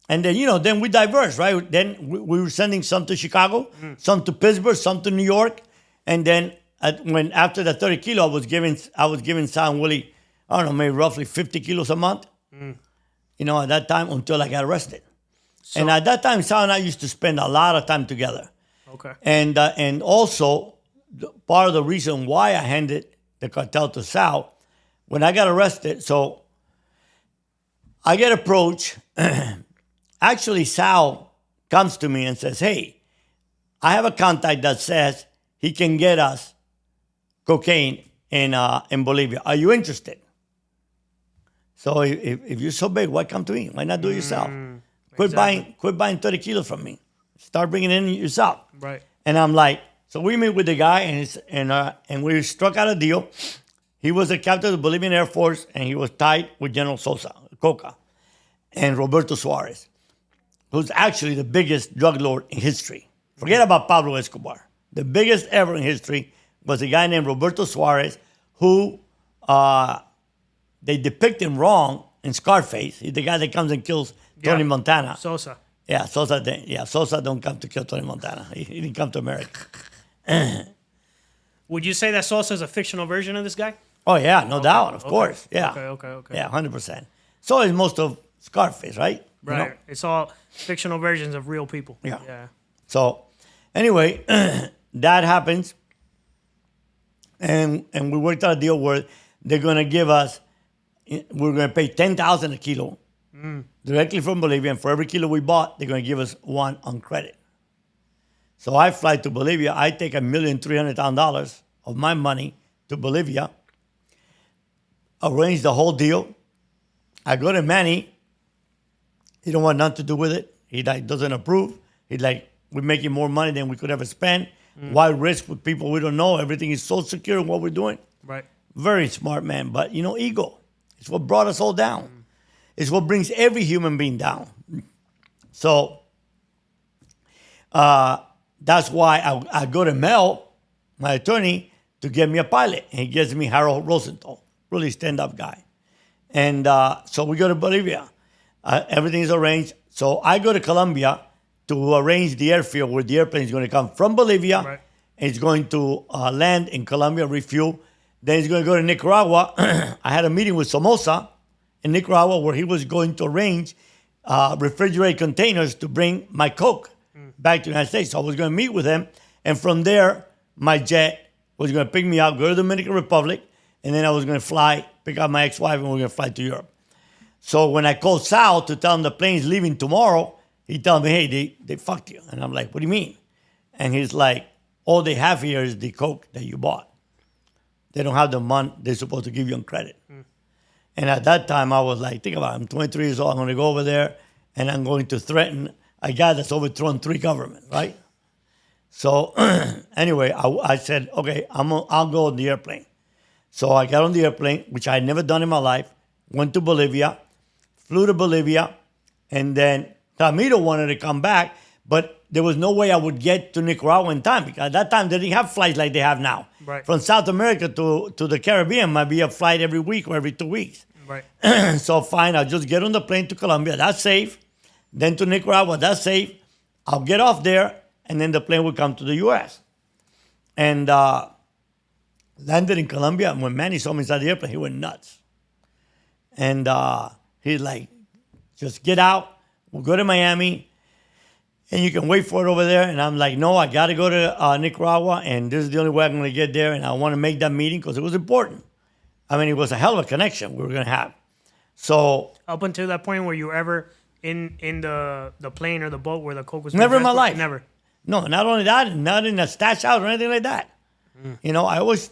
and then, you know, then we diverged, right? Then we were sending some to Chicago, some to Pittsburgh, some to New York. And then when after the 30 kilo, I was giving Sal and Willy, I don't know, maybe roughly 50 kilos a month. You know, at that time until I got arrested. And at that time, Sal and I used to spend a lot of time together. Okay. And also, part of the reason why I handed the cartel to Sal, when I got arrested, so I get approached. Actually, Sal comes to me and says, hey, I have a contact that says he can get us cocaine in Bolivia. Are you interested? So if you're so big, why come to me? Why not do it yourself? Quit buying 30 kilos from me. Start bringing it in yourself. Right. And I'm like, so we meet with the guy and we struck out a deal. He was a captain of the Bolivian Air Force and he was tied with General Sosa, Coca, and Roberto Suarez, who's actually the biggest drug lord in history. Forget about Pablo Escobar. The biggest ever in history was a guy named Roberto Suarez who they depict him wrong in Scarface. He's the guy that comes and kills Tony Montana. Sosa. Yeah, Sosa don't come to kill Tony Montana. He didn't come to America. Would you say that Sosa is a fictional version of this guy? Oh, yeah, no doubt, of course. Yeah. Okay. Yeah, 100%. So is most of Scarface, right? Right. You know? It's all fictional versions of real people. Yeah. So, anyway, that happens. And we worked out a deal where they're going to give us, we're going to pay $10,000 a kilo directly from Bolivia. And for every kilo we bought, they're going to give us one on credit. So I fly to Bolivia. I take $1,300,000 of my money to Bolivia, arrange the whole deal. I go to Manny. He don't want nothing to do with it. He doesn't approve. He's like, we're making more money than we could ever spend. Why risk with people we don't know? Everything is so secure in what we're doing. Right. Very smart man. But, ego. It's what brought us all down. It's what brings every human being down. So that's why I go to Mel, my attorney, to get me a pilot. And he gives me Harold Rosenthal, really stand-up guy. And so we go to Bolivia. Everything is arranged. So I go to Colombia to arrange the airfield where the airplane is going to come from Bolivia. Right. And it's going to land in Colombia, refuel. Then he's going to go to Nicaragua. I had a meeting with Somoza in Nicaragua where he was going to arrange refrigerated containers to bring my Coke back to the United States. So I was going to meet with him. And from there, my jet was going to pick me up, go to the Dominican Republic, and then I was going to fly, pick up my ex-wife, and we were going to fly to Europe. So when I called Sal to tell him the plane's leaving tomorrow, he told me, hey, they fucked you. And I'm like, what do you mean? And he's like, all they have here is the Coke that you bought. They don't have the money they're supposed to give you on credit. And at that time, I was like, think about it. I'm 23 years old. I'm going to go over there, and I'm going to threaten a guy that's overthrown 3 governments, right? So anyway, I said, okay, I'll go on the airplane. So I got on the airplane, which I had never done in my life, went to Bolivia, flew to Bolivia, and then Ramiro wanted to come back, but there was no way I would get to Nicaragua in time because at that time they didn't have flights like they have now. Right. From South America to the Caribbean might be a flight every week or every 2 weeks. Right. So fine, I'll just get on the plane to Colombia. That's safe. Then to Nicaragua. That's safe. I'll get off there, and then the plane will come to the U.S. And landed in Colombia. And when Manny saw me inside the airplane, he went nuts. And he's like, just get out. We'll go to Miami. And you can wait for it over there. And I'm like, no, I got to go to Nicaragua. And this is the only way I'm going to get there. And I want to make that meeting because it was important. I mean, it was a hell of a connection we were going to have. So up until that point, were you ever in the plane or the boat where the Coke was? Never in my life. Never. No, not only that, not in a stash house or anything like that. I always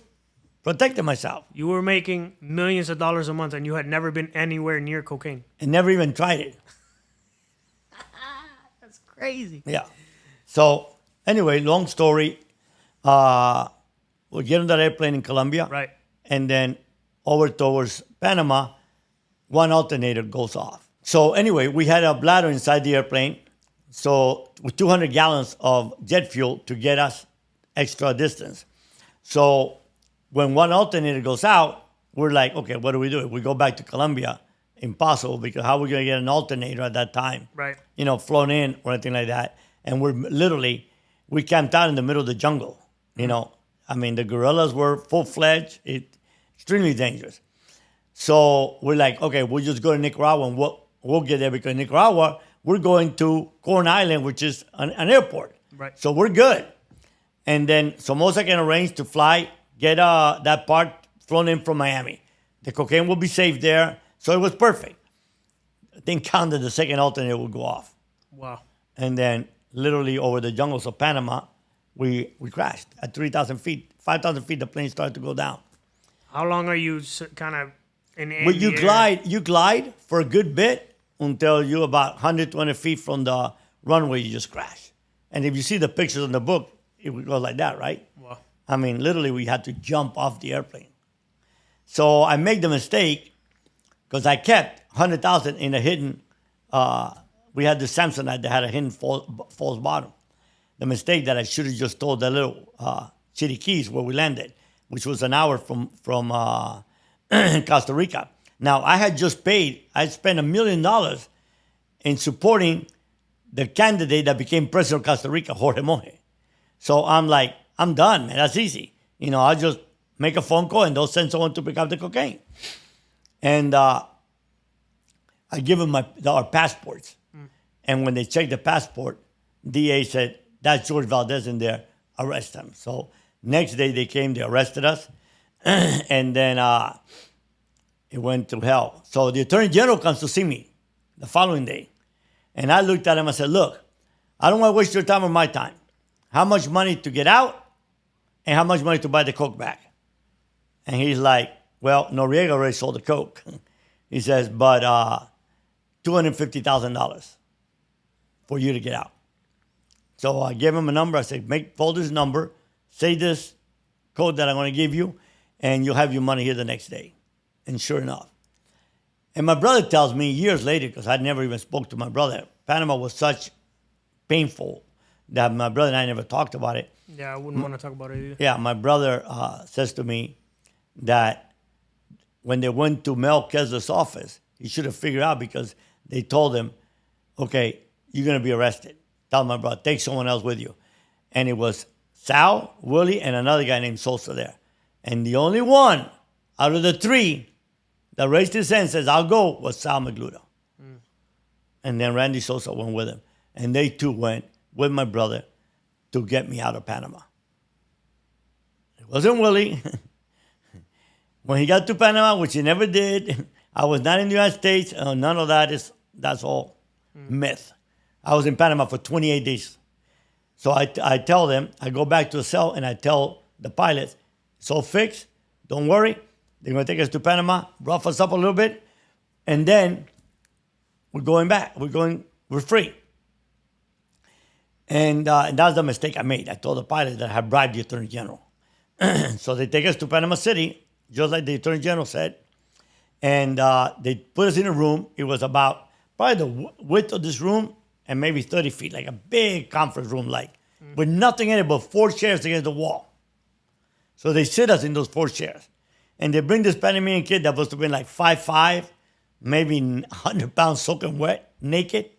protected myself. You were making millions of dollars a month, and you had never been anywhere near cocaine. And never even tried it. That's crazy. Yeah. So anyway, long story. We get on that airplane in Colombia. Right. And then over towards Panama, one alternator goes off. So anyway, we had a bladder inside the airplane. So with 200 gallons of jet fuel to get us extra distance. So when one alternator goes out, we're like, okay, what do we do? If we go back to Colombia, impossible, because how are we going to get an alternator at that time? Right. Flown in or anything like that. And we camped out in the middle of the jungle. I mean, the guerrillas were full-fledged, extremely dangerous. So we're like, okay, we'll just go to Nicaragua and we'll get there because Nicaragua, we're going to Corn Island, which is an airport. Right. So we're good. And then Somoza can arrange to fly, get that part flown in from Miami. The cocaine will be safe there. So it was perfect. I think counted the second alternate would go off. Wow. And then literally over the jungles of Panama, we crashed at 3,000 feet. 5,000 feet, the plane started to go down. How long are you kind of in But the you air? glide for a good bit until you're about 120 feet from the runway, you just crash. And if you see the pictures in the book, it would go like that, right? Wow. I mean, literally, we had to jump off the airplane. So I made the mistake because I kept 100,000 in a hidden, we had the Samsonite that had a hidden false bottom. The mistake that I should have just told the little Chitty Keys where we landed, which was an hour from Costa Rica. Now, I had just paid, I spent $1 million in supporting the candidate that became president of Costa Rica, Jorge Valdes. So I'm like, I'm done, man. That's easy. You know, I'll just make a phone call and they'll send someone to pick up the cocaine. And I give them our passports. And when they checked the passport, DA said, that's Jorge Valdes in there, arrest him. So next day they came, they arrested us. And then it went to hell. So the Attorney General comes to see me the following day. And I looked at him and said, look, I don't want to waste your time or my time. How much money to get out and how much money to buy the coke back? And he's like, well, Noriega already sold the coke. He says, but $250,000 for you to get out. So I gave him a number. I said, fold this number, say this code that I'm going to give you, and you'll have your money here the next day. And sure enough. And my brother tells me years later, because I never even spoke to my brother, Panama was such painful that my brother and I never talked about it. Yeah, I wouldn't want to talk about it either. Yeah, my brother says to me that when they went to Mel Kessler's office, he should have figured out because they told him, okay, you're going to be arrested. Tell my brother, take someone else with you. And it was Sal, Willy, and another guy named Sosa there. And the only one out of the three that raised his hand and says, I'll go, was Sal Magluta. And then Randy Sosa went with him. And they too went with my brother to get me out of Panama. It wasn't Willy. When he got to Panama, which he never did, I was not in the United States. None of that's all myth. I was in Panama for 28 days. So I tell them, I go back to the cell and I tell the pilots, it's all fixed. Don't worry. They're going to take us to Panama, rough us up a little bit, and then we're going back. We're free. And that's the mistake I made. I told the pilot that I had bribed the Attorney General. So they take us to Panama City, just like the Attorney General said. And they put us in a room. It was about probably the width of this room and maybe 30 feet, like a big conference room, with nothing in it but 4 chairs against the wall. So they sit us in those 4 chairs. And they bring this Panamanian kid that must have been like 5'5", maybe 100 pounds soaking wet, naked,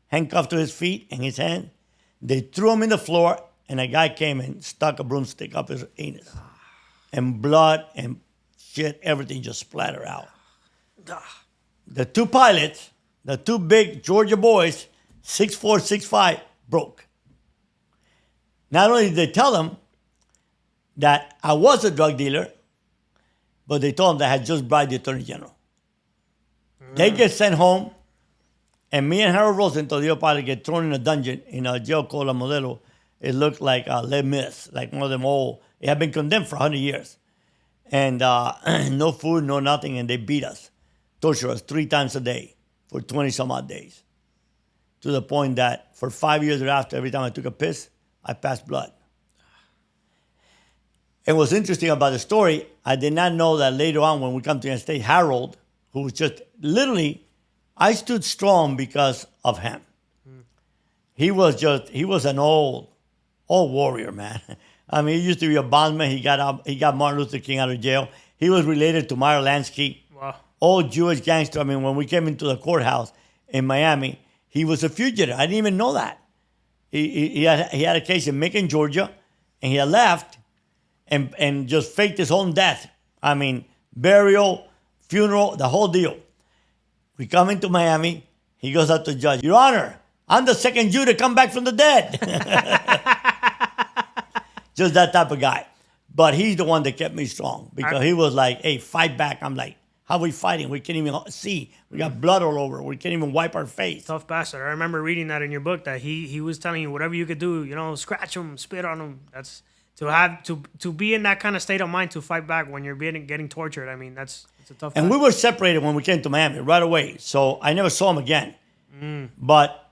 handcuffed to his feet and his hand. They threw him in the floor, and a guy came and stuck a broomstick up his anus. And blood and shit, everything just splattered out. The 2 pilots, the 2 big Georgia boys, 6'4", 6'5", broke. Not only did they tell them that I was a drug dealer, but they told him that I had just bribed the Attorney General. They get sent home, and me and Harold Rosenthal, the other pilot, get thrown in a dungeon in a jail called La Modelo. It looked like Les Mis, like one of them old. It had been condemned for 100 years. And no food, no nothing, and they beat us, torture us 3 times a day for 20-some-odd days. To the point that for 5 years thereafter, every time I took a piss, I passed blood. And what's interesting about the story, I did not know that later on when we come to the United States, Harold, who was just literally, I stood strong because of him. He was an old warrior, man. I mean, he used to be a bondsman. He got Martin Luther King out of jail. He was related to Meyer Lansky, Wow. old Jewish gangster. I mean, when we came into the courthouse in Miami, he was a fugitive. I didn't even know that. He had a case in Macon, Georgia, and he had left. and just faked his own death. I mean, burial, funeral, the whole deal. We come into Miami. He goes up to the judge. Your Honor, I'm the second Jew to come back from the dead. Just that type of guy. But he's the one that kept me strong because he was like, hey, fight back. I'm like, how are we fighting? We can't even see. We got blood all over. We can't even wipe our face. Tough bastard. I remember reading that in your book that he was telling you whatever you could do, you know, scratch him, spit on him. That's to be in that kind of state of mind to fight back when you're getting tortured. I mean, it's a tough. And we were separated when we came to Miami right away. So I never saw him again. But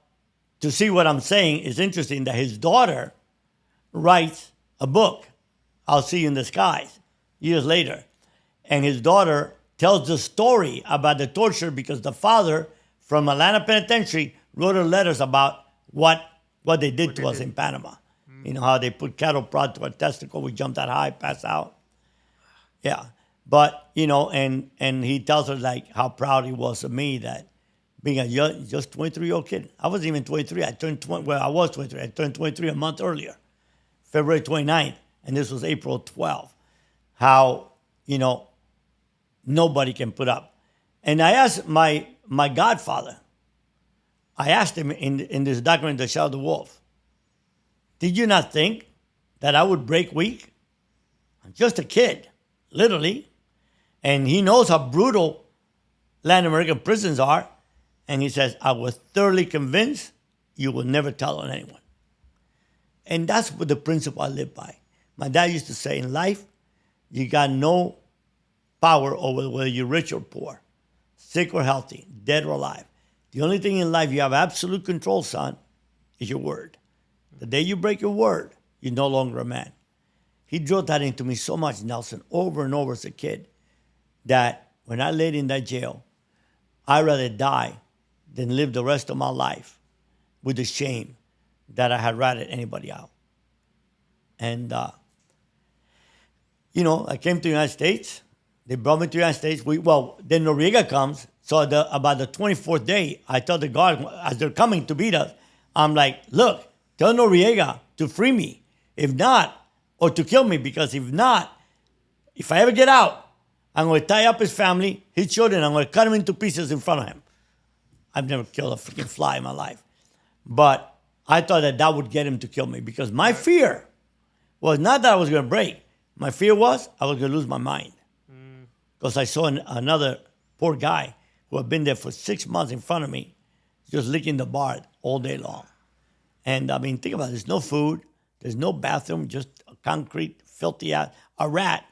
to see what I'm saying is interesting that his daughter writes a book, I'll See You in the Skies, years later. And his daughter tells the story about the torture because the father from Atlanta Penitentiary wrote her letters about what they did to us in Panama. You know, how they put cattle prod to our testicle. We jumped that high, passed out. Yeah. But, you know, and he tells her, like, how proud he was of me that being a young, just 23-year-old kid. I wasn't even 23. I turned 20. Well, I was 23. I turned 23 a month earlier, February 29th. And this was April 12th. How, you know, nobody can put up. And I asked my godfather, I asked him in this document, The Shadow of the Wolf, did you not think that I would break weak? I'm just a kid, literally. And he knows how brutal Latin American prisons are. And he says, I was thoroughly convinced you will never tell on anyone. And that's what the principle I live by. My dad used to say, in life, you got no power over whether you're rich or poor, sick or healthy, dead or alive. The only thing in life you have absolute control, son, is your word. The day you break your word, you're no longer a man. He drilled that into me so much, Nelson, over and over as a kid, that when I laid in that jail, I'd rather die than live the rest of my life with the shame that I had ratted anybody out. And, you know, I came to the United States. They brought me to the United States. Then Noriega comes. So about the 24th day, I tell the guard, as they're coming to beat us, I'm like, look, tell Noriega to free me. If not, or to kill me, because if not, if I ever get out, I'm going to tie up his family, his children, I'm going to cut him into pieces in front of him. I've never killed a freaking fly in my life. But I thought that would get him to kill me because my fear was not that I was going to break. My fear was I was going to lose my mind. Because I saw another poor guy who had been there for 6 months in front of me, just licking the bar all day long. And I mean, think about it. There's no food. There's no bathroom, just a concrete, filthy ass. A rat.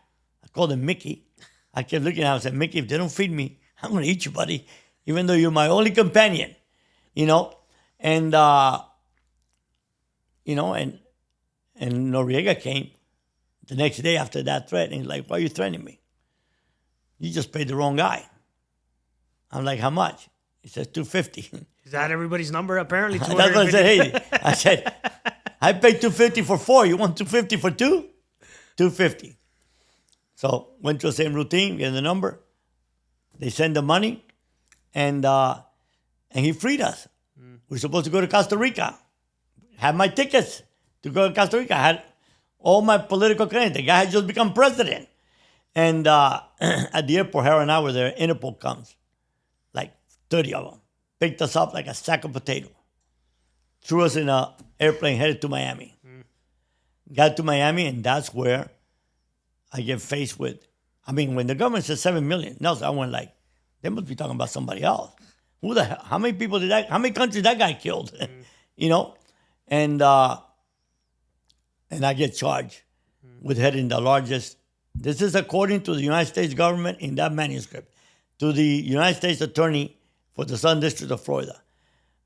I called him Mickey. I kept looking at him and said, Mickey, if they don't feed me, I'm going to eat you, buddy, even though you're my only companion, you know? And, you know, and Noriega came the next day after that threat, and he's like, why are you threatening me? You just paid the wrong guy. I'm like, how much? He says, $250. Is that everybody's number? Apparently, That's what I said. Hey, I said, I paid $250 for 4. You want $250 for 2? $250. So went through the same routine, get the number. They send the money, and he freed us. We're supposed to go to Costa Rica. Had my tickets to go to Costa Rica. I had all my political credentials. The guy had just become president. And at the airport, Harry and I were there. Interpol comes, like 30 of them. Picked us up like a sack of potato. Threw us in an airplane, headed to Miami. Got to Miami, and that's where I get faced with, I mean, when the government said 7 million, Nelson, I went like, they must be talking about somebody else. Who the hell? How many people how many countries that guy killed? You know? And I get charged with heading the largest. This is according to the United States government in that manuscript, to the United States Attorney for the Southern District of Florida.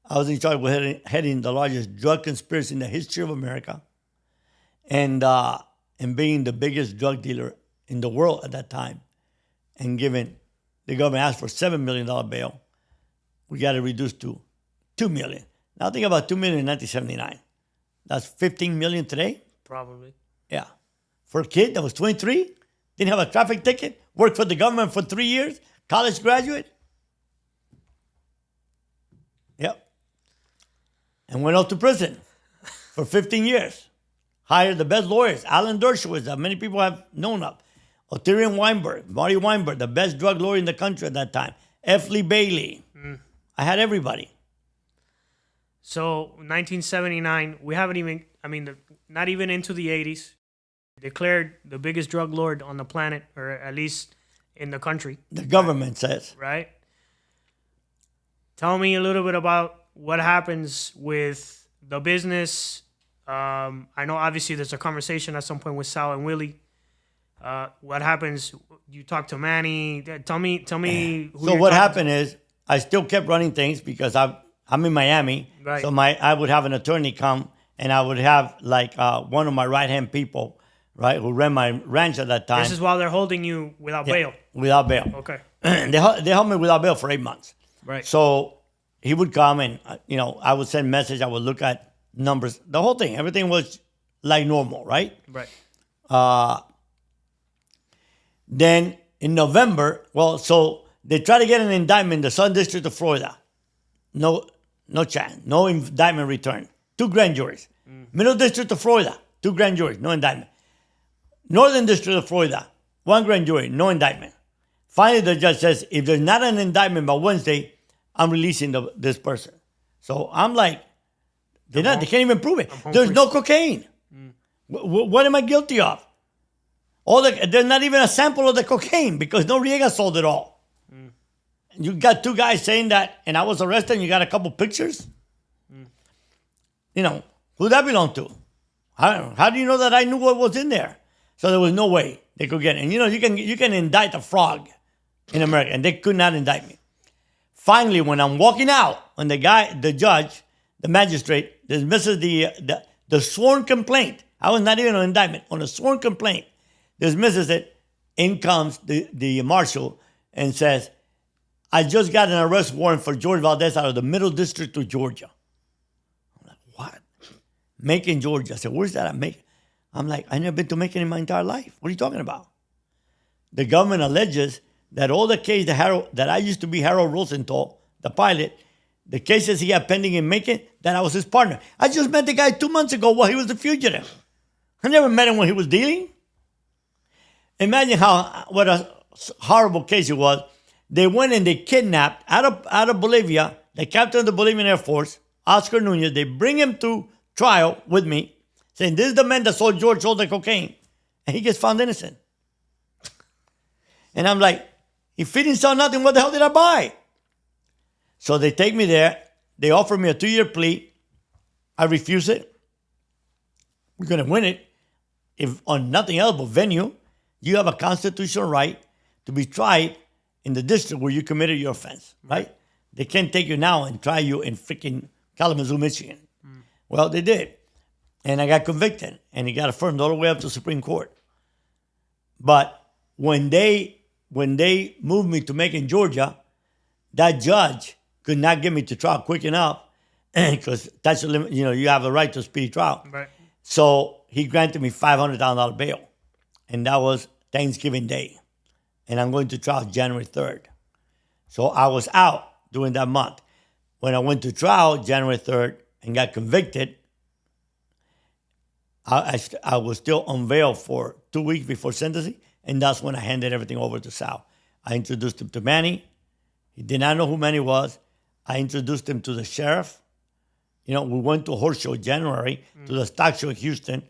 I was in charge with heading the largest drug conspiracy in the history of America, and being the biggest drug dealer in the world at that time, and given the government asked for $7 million bail, we got it reduced to $2 million. Now think about $2 million in 1979. That's $15 million today. Probably. Yeah. For a kid that was 23, didn't have a traffic ticket, worked for the government for 3 years, college graduate. Yep. And went off to prison for 15 years. hired the best lawyers. Alan Dershowitz, that many people have known of. Oterian Weinberg, Marty Weinberg, the best drug lawyer in the country at that time. F. Lee Bailey. I had everybody. So 1979, we haven't even, not even into the 80s, declared the biggest drug lord on the planet, or at least in the country. The government says. Right? Tell me a little bit about what happens with the business. I know obviously there's a conversation at some point with Sal and Willy. What happens? You talk to Manny. Tell me. Who So what happened is I still kept running things because I'm in Miami. Right. So I would have an attorney come and I would have like one of my right-hand people, right, who ran my ranch at that time. This is while they're holding you without bail. Without bail. Okay. they held me without bail for 8 months. Right. So he would come and, I would send message. I would look at numbers. The whole thing. Everything was like normal, right? Right. Then in November, so they try to get an indictment in the Southern District of Florida. No chance. No indictment returned. 2 grand juries. Middle District of Florida, 2 grand juries, no indictment. Northern District of Florida, 1 grand jury, no indictment. Finally, the judge says, if there's not an indictment by Wednesday, I'm releasing this person. So I'm like, they can't even prove it. There's no cocaine. What am I guilty of? There's not even a sample of the cocaine because Noriega sold it all. You got 2 guys saying that, and I was arrested, and you got a couple pictures? Who that belong to? How do you know that I knew what was in there? So there was no way they could get it. And you can indict a frog in America, and they could not indict me. Finally, when I'm walking out, when the judge, the magistrate, dismisses the sworn complaint, I was not even on indictment, on a sworn complaint, dismisses it, in comes the marshal and says, I just got an arrest warrant for Jorge Valdes out of the Middle District of Georgia. I'm like, what? Macon, Georgia. I said, where's that at Macon? I'm like, I never been to Macon in my entire life. What are you talking about? The government alleges that all the case that I used to be Harold Rosenthal, the pilot, the cases he had pending in Macon, that I was his partner. I just met the guy 2 months ago while he was a fugitive. I never met him when he was dealing. Imagine what a horrible case it was. They went and they kidnapped out of Bolivia the captain of the Bolivian Air Force, Oscar Nunez. They bring him to trial with me, saying this is the man that sold George all the cocaine, and he gets found innocent. And I'm like, if he didn't sell nothing, what the hell did I buy? So they take me there. They offer me a 2-year plea. I refuse it. We're going to win it. If on nothing else but venue, you have a constitutional right to be tried in the district where you committed your offense, right? They can't take you now and try you in freaking Kalamazoo, Michigan. Well, they did. And I got convicted. And it got affirmed all the way up to Supreme Court. But when they moved me to Macon, Georgia, that judge could not get me to trial quick enough because that's the limit. You have a right to a speedy trial. Right. So he granted me $500,000 bail. And that was Thanksgiving Day. And I'm going to trial January 3rd. So I was out during that month. When I went to trial January 3rd and got convicted, I was still on bail for 2 weeks before sentencing, and that's when I handed everything over to Sal. I introduced him to Manny. He did not know who Manny was. I introduced him to the sheriff. We went to a horse show in January, to the stock show in Houston,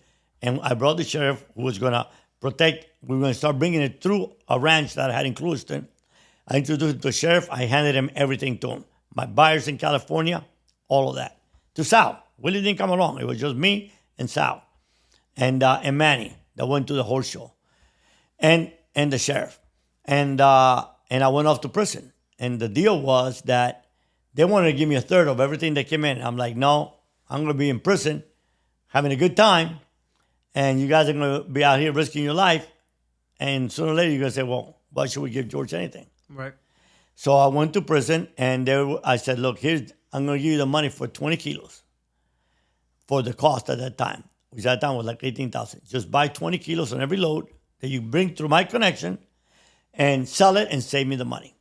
and I brought the sheriff who was going to protect. We were going to start bringing it through a ranch that I had in Clewiston. I introduced him to the sheriff. I handed him everything to him. My buyers in California, all of that. To Sal. Willy didn't come along. It was just me and Sal. And Manny that went to the horse show. And the sheriff. And I went off to prison. And the deal was that they wanted to give me a third of everything that came in. I'm like, no, I'm going to be in prison, having a good time. And you guys are going to be out here risking your life. And sooner or later, you're going to say, well, why should we give George anything? Right. So I went to prison, and I said, look, I'm going to give you the money for 20 kilos for the cost at that time, which at that time was like $18,000. Just buy 20 kilos on every load that you bring through my connection and sell it and save me the money.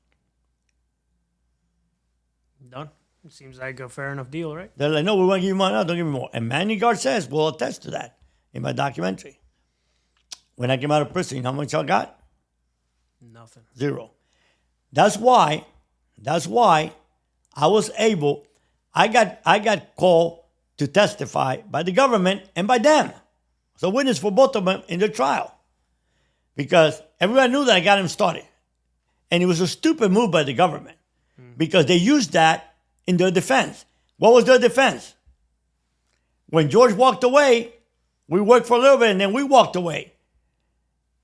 Done. It seems like a fair enough deal, right? They're like, no, we want to give you money. No, don't give me more. And Manny Garces will attest to that. in my documentary. When I came out of prison, you know how much I got? Nothing. 0. That's why I was able, I got called to testify by the government and by them. So witness for both of them in the trial. Because everyone knew that I got him started. And it was a stupid move by the government. Because they used that in their defense. What was their defense? When George walked away, we worked for a little bit and then we walked away.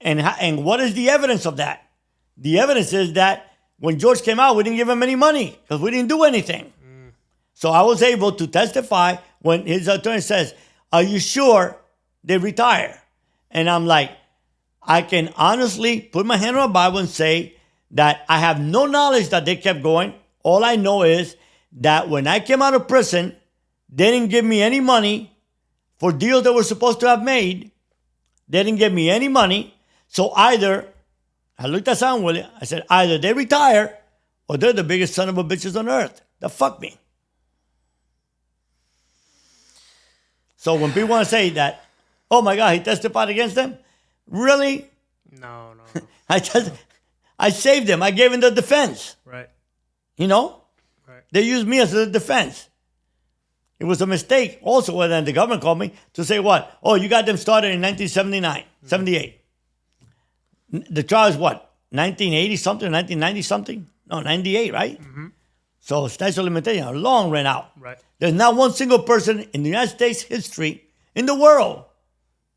And what is the evidence of that? The evidence is that when George came out, we didn't give him any money because we didn't do anything. So I was able to testify when his attorney says, are you sure they retire? And I'm like, I can honestly put my hand on the Bible and say that I have no knowledge that they kept going. All I know is that when I came out of prison, they didn't give me any money for deals that were supposed to have made. They didn't give me any money. So either, I looked at Sam Willy, I said, either they retire or they're the biggest son of a bitches on earth. That fuck me. So when people want to say that, oh my God, he testified against them, really? No. I saved them. I gave him the defense. Right. You know? Right. They used me as a defense. It was a mistake also when the government called me to say what? Oh, you got them started in 1979, 78. The trial is what? 1980 something, 1990 something? No, 98, right? So statute of limitation, long ran out. Right. There's not one single person in the United States history, in the world,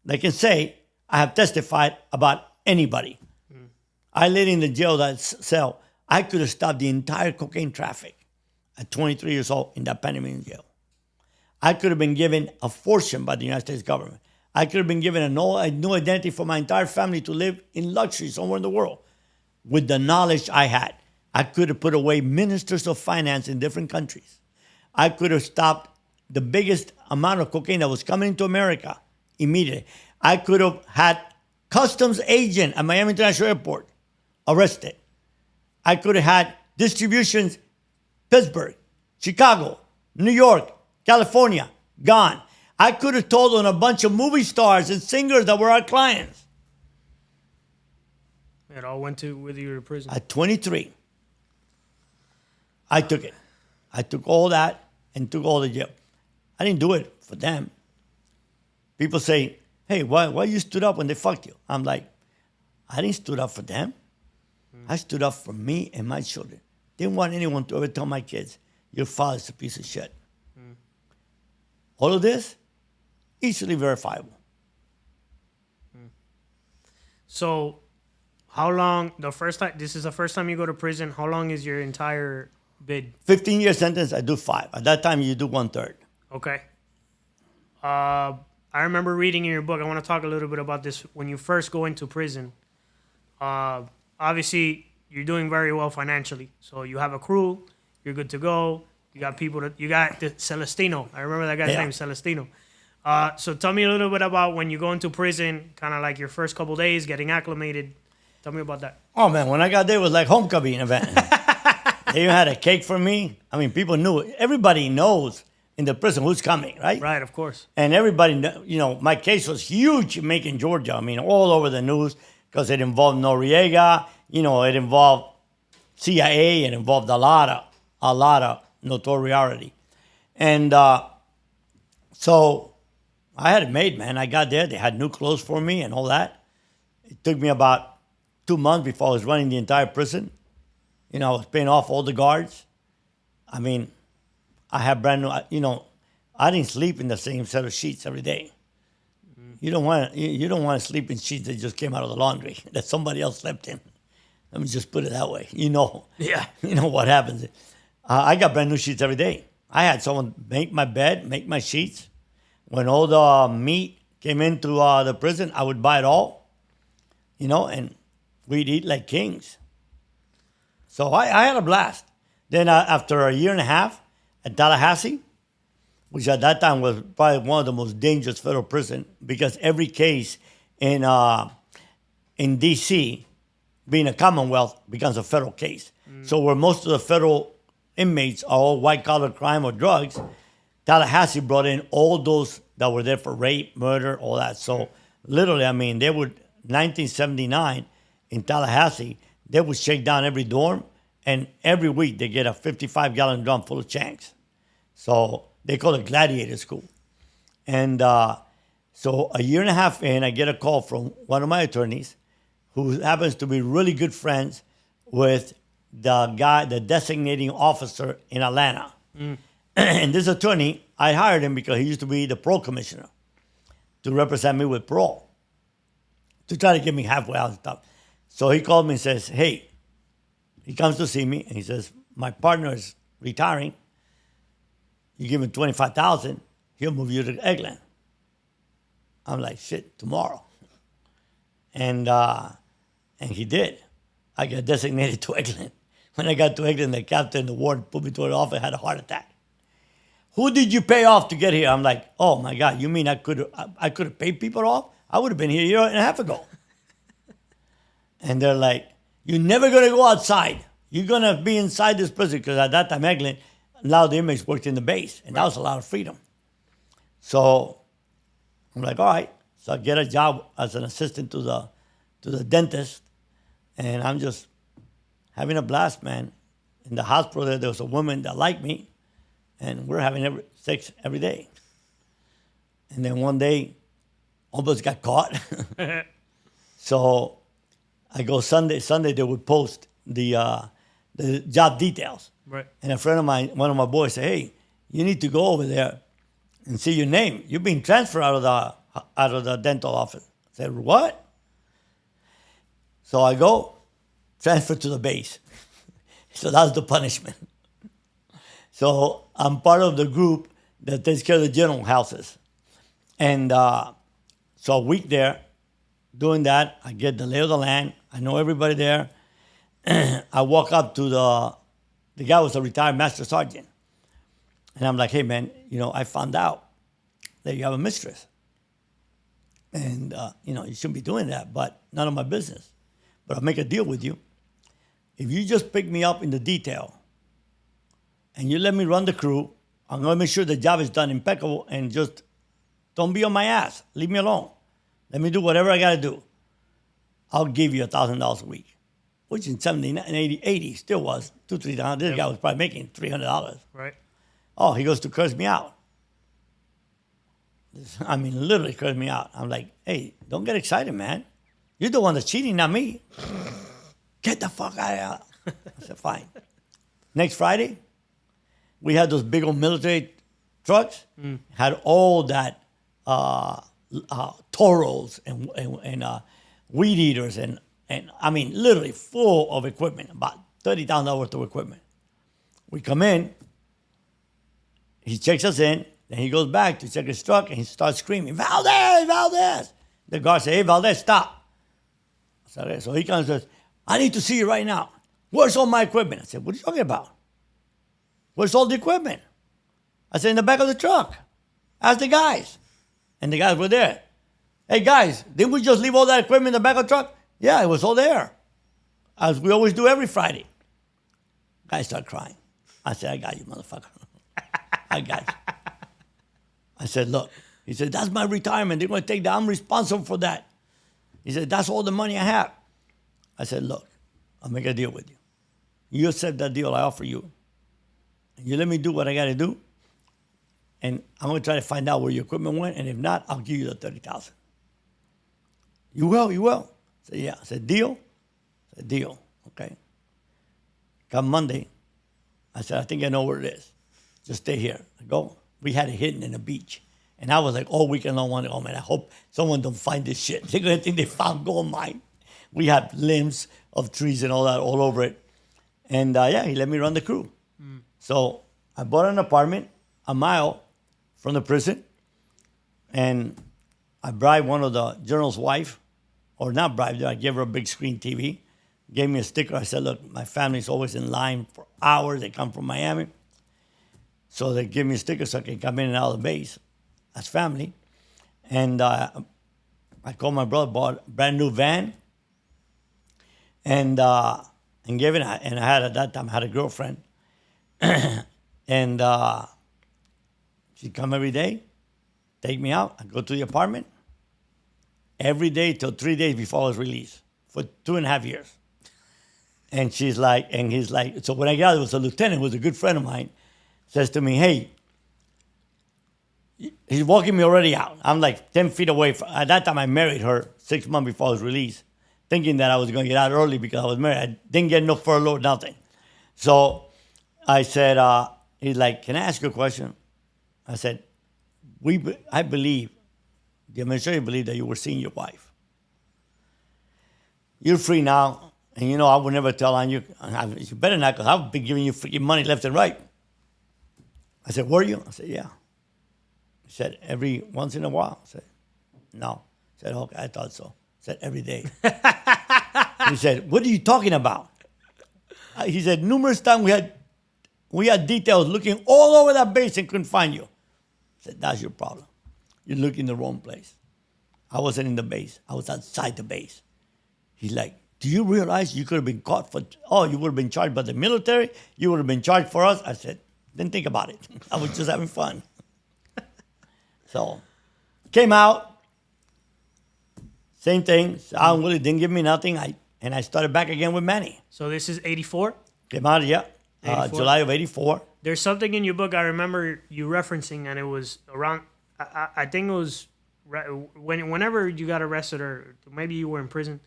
that can say, I have testified about anybody. I laid in the jail that cell. I could have stopped the entire cocaine traffic at 23 years old in that Panamanian jail. I could have been given a fortune by the United States government. I could have been given a new identity for my entire family to live in luxury somewhere in the world. With the knowledge I had, I could have put away ministers of finance in different countries. I could have stopped the biggest amount of cocaine that was coming into America immediately. I could have had customs agent at Miami International Airport arrested. I could have had distributions, Pittsburgh, Chicago, New York, California, gone. I could have told on a bunch of movie stars and singers that were our clients. It all went with you to prison. At 23, I took it. I took all that and took all the jail. I didn't do it for them. People say, hey, why you stood up when they fucked you? I'm like, I didn't stood up for them. I stood up for me and my children. Didn't want anyone to ever tell my kids, your father's a piece of shit. All of this, easily verifiable. So, how long, this is the first time you go to prison, how long is your entire bid? 15-year sentence, I do 5. At that time, you do 1/3. Okay. I remember reading in your book, I want to talk a little bit about this. When you first go into prison, obviously, you're doing very well financially. So you have a crew, you're good to go. You got you got the Celestino. I remember that guy's name, Celestino. So tell me a little bit about when you go into prison, kind of like your first couple days, getting acclimated. Tell me about that. Oh, man, when I got there, it was like homecoming event. They even had a cake for me. I mean, people knew. Everybody knows in the prison who's coming, right? Right, of course. And everybody, my case was huge in Macon, Georgia. I mean, all over the news because it involved Noriega. It involved CIA. It involved a lot of notoriety. And so I had it made, man. I got there. They had new clothes for me and all that. It took me about 2 months before I was running the entire prison. I was paying off all the guards. I mean, I had brand new, I didn't sleep in the same set of sheets every day. You don't want to sleep in sheets that just came out of the laundry that somebody else slept in. Let me just put it that way. Yeah. You know what happens. I got brand new sheets every day. I had someone make my bed, make my sheets. When all the meat came into the prison, I would buy it all, and we'd eat like kings. So I had a blast. Then after a year and a half at Tallahassee, which at that time was probably one of the most dangerous federal prison because every case in D.C., being a Commonwealth, becomes a federal case. So where most of the federal inmates are all white-collar crime or drugs, Tallahassee brought in all those that were there for rape, murder, all that. So literally, I mean, they would 1979 in Tallahassee, they would shake down every dorm, and every week they get a 55-gallon drum full of chanks. So they call it Gladiator School. And so a year and a half in, I get a call from one of my attorneys who happens to be really good friends with the guy, the designating officer in Atlanta. And this attorney, I hired him because he used to be the parole commissioner to represent me with parole, to try to get me halfway out and stuff. So he called me and says, hey, he comes to see me and he says, my partner is retiring. You give him $25,000, he'll move you to Eggland. I'm like, shit, tomorrow. And he did. I got designated to Eggland. When I got to Eggland, the captain, the warden, put me to an office, had a heart attack. Who did you pay off to get here? I'm like, oh my God, you mean I could have paid people off? I would have been here a year and a half ago. And they're like, you're never going to go outside. You're going to be inside this prison, because at that time, Eggland, a lot of the inmates worked in the base, and that was a lot of freedom. So I'm like, all right. So I get a job as an assistant to the dentist, and I'm just having a blast, man. In the hospital there was a woman that liked me, and we're having sex every day. And then one day, almost got caught. So I go Sunday they would post the job details. Right. And a friend of mine, one of my boys said, hey, you need to go over there and see your name. You're being transferred out of the dental office. I said, what? So I go, transferred to the base. So that's the punishment. So I'm part of the group that takes care of the general houses. And so a week there, doing that, I get the lay of the land. I know everybody there. I walk up to the guy was a retired master sergeant. And I'm like, hey, man, I found out that you have a mistress. And, you shouldn't be doing that, but none of my business. But I'll make a deal with you. If you just pick me up in the detail and you let me run the crew, I'm going to make sure the job is done impeccable, and just don't be on my ass. Leave me alone. Let me do whatever I got to do. I'll give you $1,000 a week, which in 79, 80 still was $200-$300. This guy was probably making $300. Right. Oh, he goes to curse me out. I mean, literally curse me out. I'm like, hey, don't get excited, man. You're the one that's cheating, not me. Get the fuck out of here. I said, fine. Next Friday, we had those big old military trucks, had all that toros and weed eaters and I mean, literally full of equipment, about $30,000 worth of equipment. We come in, he checks us in, then he goes back to check his truck, and he starts screaming, Valdes, Valdes. The guard said, hey, Valdes, stop. I said, okay. So he comes and says, I need to see you right now. Where's all my equipment? I said, what are you talking about? Where's all the equipment? I said, in the back of the truck. Ask the guys. And the guys were there. Hey, guys, didn't we just leave all that equipment in the back of the truck? Yeah, it was all there, as we always do every Friday. Guys start crying. I said, I got you, motherfucker. I got you. I said, look. He said, that's my retirement. They're going to take that. I'm responsible for that. He said, that's all the money I have. I said, look, I'll make a deal with you. You accept that deal I offer you. And you let me do what I got to do. And I'm going to try to find out where your equipment went. And if not, I'll give you the $30,000. You will? You will? I said, yeah. I said, deal? I said, deal. Okay. Come Monday, I said, I think I know where it is. Just stay here. I go. We had it hidden in the beach. And I was like, all weekend long, oh man, I hope someone don't find this shit. They're going to think they found gold mine. We had limbs of trees and all that all over it. And yeah, he let me run the crew. So I bought an apartment a mile from the prison. And I bribed one of the general's wife, or not bribed her, I gave her a big screen TV, gave me a sticker. I said, look, my family's always in line for hours. They come from Miami. So they give me a sticker so I can come in and out of the base as family. And I called my brother, bought a brand new van, and gave it. And I had, at that time, I had a take me out. I go to the apartment every day till 3 days before I was released for 2.5 years. And she's like, and he's like, so when I got out, it was a lieutenant who was a good friend of mine, says to me, hey, he's walking me already out. I'm like 10 feet away. At that time, I married her 6 months before I was released, thinking that I was going to get out early because I was married. I didn't get no furlough, nothing. So I said, he's like, can I ask you a question? I said, I believe, the administration believed that you were seeing your wife. You're free now. And you know, I would never tell on you. You better not, because I've been giving you freaking money left and right. I said, were you? I said, yeah. He said, every once in a while. I said, no. I said, okay, I thought so. I said, every day. He said, what are you talking about? He said, numerous times we had details looking all over that base and couldn't find you. I said, that's your problem. You're looking in the wrong place. I wasn't in the base. I was outside the base. He's like, do you realize you could have been caught for, you would have been charged by the military? You would have been charged for us? I said, didn't think about it. I was just having fun. So, came out, same thing. Al Willy didn't give me nothing. And I started back again with Manny. So this is 84? Came out, yeah, July of 84. There's something in your book I remember you referencing, and it was around, I think it was whenever you got arrested, or maybe you were in prison,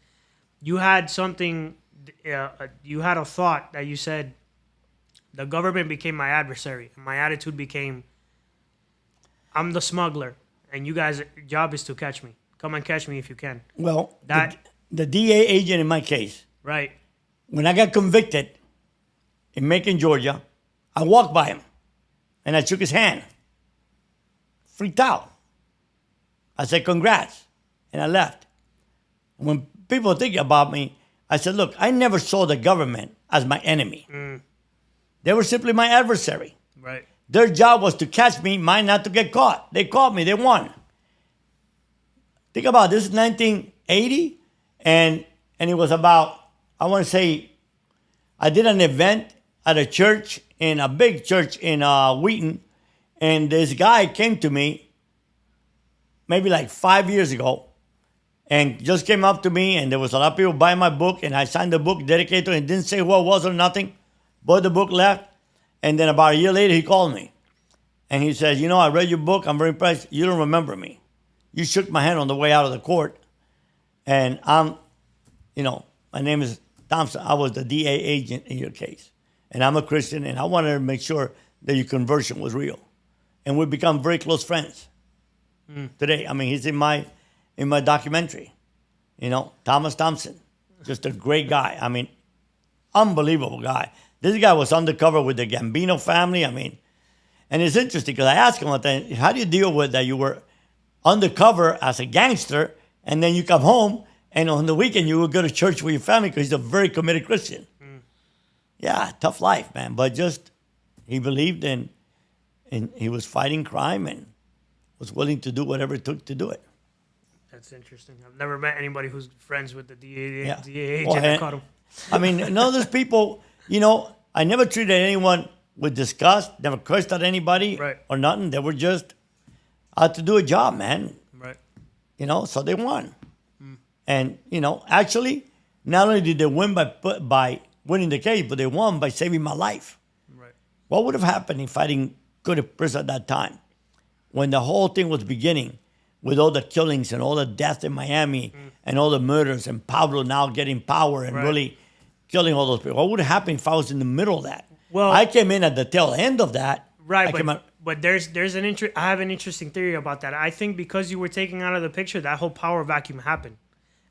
you had something, you had a thought that you said, the government became my adversary. And my attitude became, I'm the smuggler, and you guys' job is to catch me. Come and catch me if you can. Well, the DA agent in my case, right? When I got convicted in Macon, Georgia, I walked by him, and I shook his hand. Freaked out. I said, congrats, and I left. When people think about me, I said, look, I never saw the government as my enemy. They were simply my adversary. Right. Their job was to catch me, mine not to get caught. They caught me, they won. Think about it. This is 1980, and it was about, I want to say, I did an event at a church, in a big church in Wheaton, and this guy came to me maybe like 5 years ago, and just came up to me, and there was a lot of people buying my book, and I signed the book, dedicated to it, and didn't say who I was or nothing. Bought the book, left, and then about a year later, he called me. And he says, you know, I read your book, I'm very impressed. You don't remember me. You shook my hand on the way out of the court, and I'm, you know, my name is Thompson. I was the DA agent in your case, and I'm a Christian, and I wanted to make sure that your conversion was real. And we've become very close friends today. I mean, he's in my documentary, you know, Thomas Thompson, just a great guy. I mean, unbelievable guy. This guy was undercover with the Gambino family. I mean, and it's interesting because I asked him one time, how do you deal with that you were undercover as a gangster, and then you come home, and on the weekend you would go to church with your family because he's a very committed Christian. Yeah, tough life, man. But just, he believed in he was fighting crime and was willing to do whatever it took to do it. That's interesting. I've never met anybody who's friends with the DA, Yeah. DA agent that caught him. I mean, none of those people, you know, I never treated anyone with disgust, never cursed at anybody or nothing. They were just out to do a job, man. Right. You know, so they won. And, you know, actually, not only did they win by winning the case, but they won by saving my life. Right. What would have happened if I didn't go to prison at that time? When the whole thing was beginning, with all the killings and all the deaths in Miami and all the murders, and Pablo now getting power and really killing all those people. What would have happened if I was in the middle of that? Well, I came in at the tail end of that. Right, but there's I have an interesting theory about that. I think because you were taken out of the picture, that whole power vacuum happened,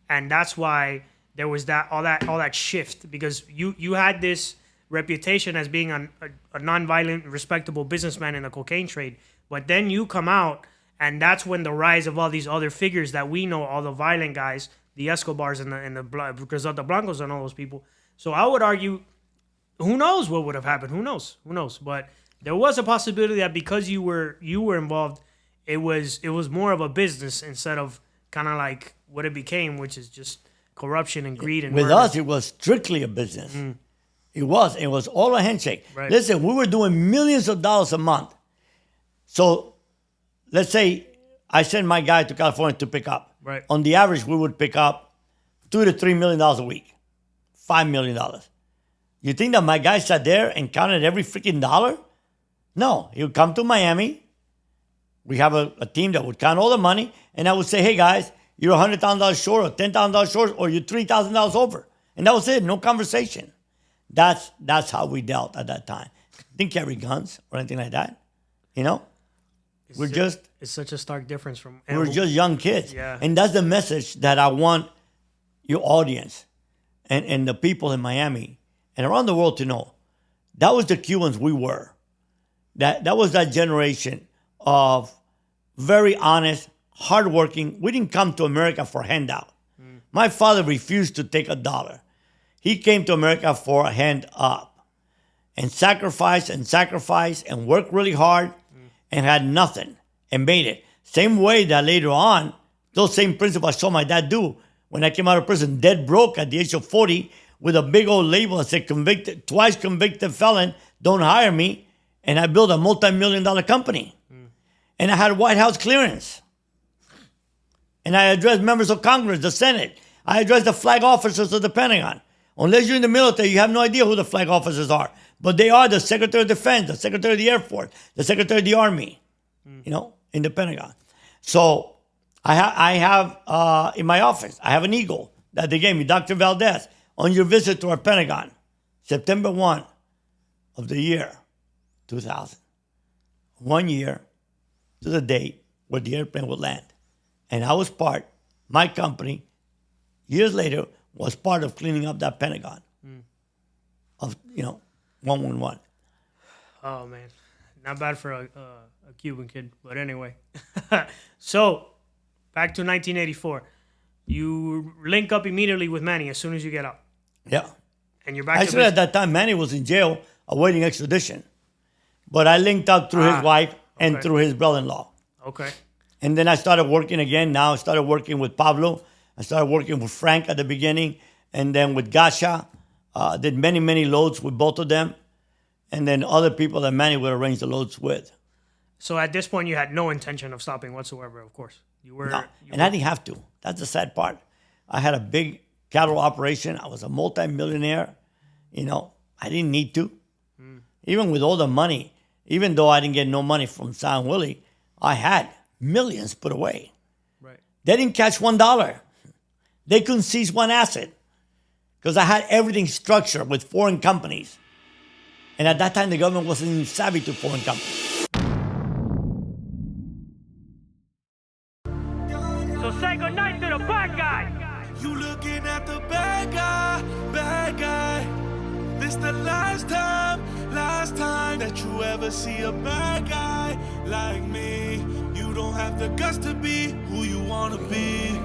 and that's why there was all that shift, because you had this reputation as being a nonviolent, respectable businessman in the cocaine trade, but then you come out, and that's when the rise of all these other figures that we know, all the violent guys, the Escobars and the Griselda Blancos and all those people. So I would argue, who knows what would have happened? Who knows? But there was a possibility that because you were involved, it was more of a business instead of kind of like what it became, which is just corruption and greed and with murder. us, it was strictly a business. It was all a handshake. Right. Listen, we were doing millions of dollars a month. So let's say I sent my guy to California to pick up. Right. On the average, we would pick up $2 to $3 million a week, $5 million. You think that my guy sat there and counted every freaking dollar? No, he would come to Miami. We have a team that would count all the money, and I would say, hey guys, you're $100,000 short or $10,000 short, or you're $3,000 over. And that was it, no conversation. That's how we dealt at that time. Didn't carry guns or anything like that, you know? It's such a stark difference from... We're just young kids. Yeah. And that's the message that I want your audience and the people in Miami and around the world to know. That was the Cubans we were. That was that generation of very honest, hardworking. We didn't come to America for a handout. My father refused to take $1. He came to America for a hand up and sacrificed and worked really hard and had nothing and made it. Same way that later on, those same principles I saw my dad do when I came out of prison, dead broke at the age of 40 with a big old label that said twice convicted felon, don't hire me. And I built a multi-million-dollar company. And I had White House clearance. And I addressed members of Congress, the Senate. I addressed the flag officers of the Pentagon. Unless you're in the military, you have no idea who the flag officers are. But they are the Secretary of Defense, the Secretary of the Air Force, the Secretary of the Army, in the Pentagon. So I have in my office, I have an eagle that they gave me, Dr. Valdes, on your visit to our Pentagon, September 1 of the year 2000. 1 year to the date where the airplane would land. And I was my company, years later, was part of cleaning up that Pentagon of, 111. Oh, man. Not bad for a Cuban kid. But anyway. So, back to 1984. You link up immediately with Manny as soon as you get out. Yeah. And you're back Actually, at that time, Manny was in jail awaiting extradition. But I linked up through his wife and through his brother-in-law. Okay. And then I started working again. Now I started working with Pablo. I started working with Frank at the beginning. And then with Gasha. Did many, many loads with both of them. And then other people that Manny would arrange the loads with. So at this point, you had no intention of stopping whatsoever, of course. I didn't have to. That's the sad part. I had a big cattle operation. I was a multi-millionaire. I didn't need to. Even with all the money, even though I didn't get no money from San Willy, I had millions put away. Right. They didn't catch $1. They couldn't seize one asset because I had everything structured with foreign companies. And at that time, the government wasn't even savvy to foreign companies. So say goodnight to the bad guy. You looking at the bad guy, bad guy. This the last time that you ever see a bad guy like me. You don't have the guts to be who you wanna be.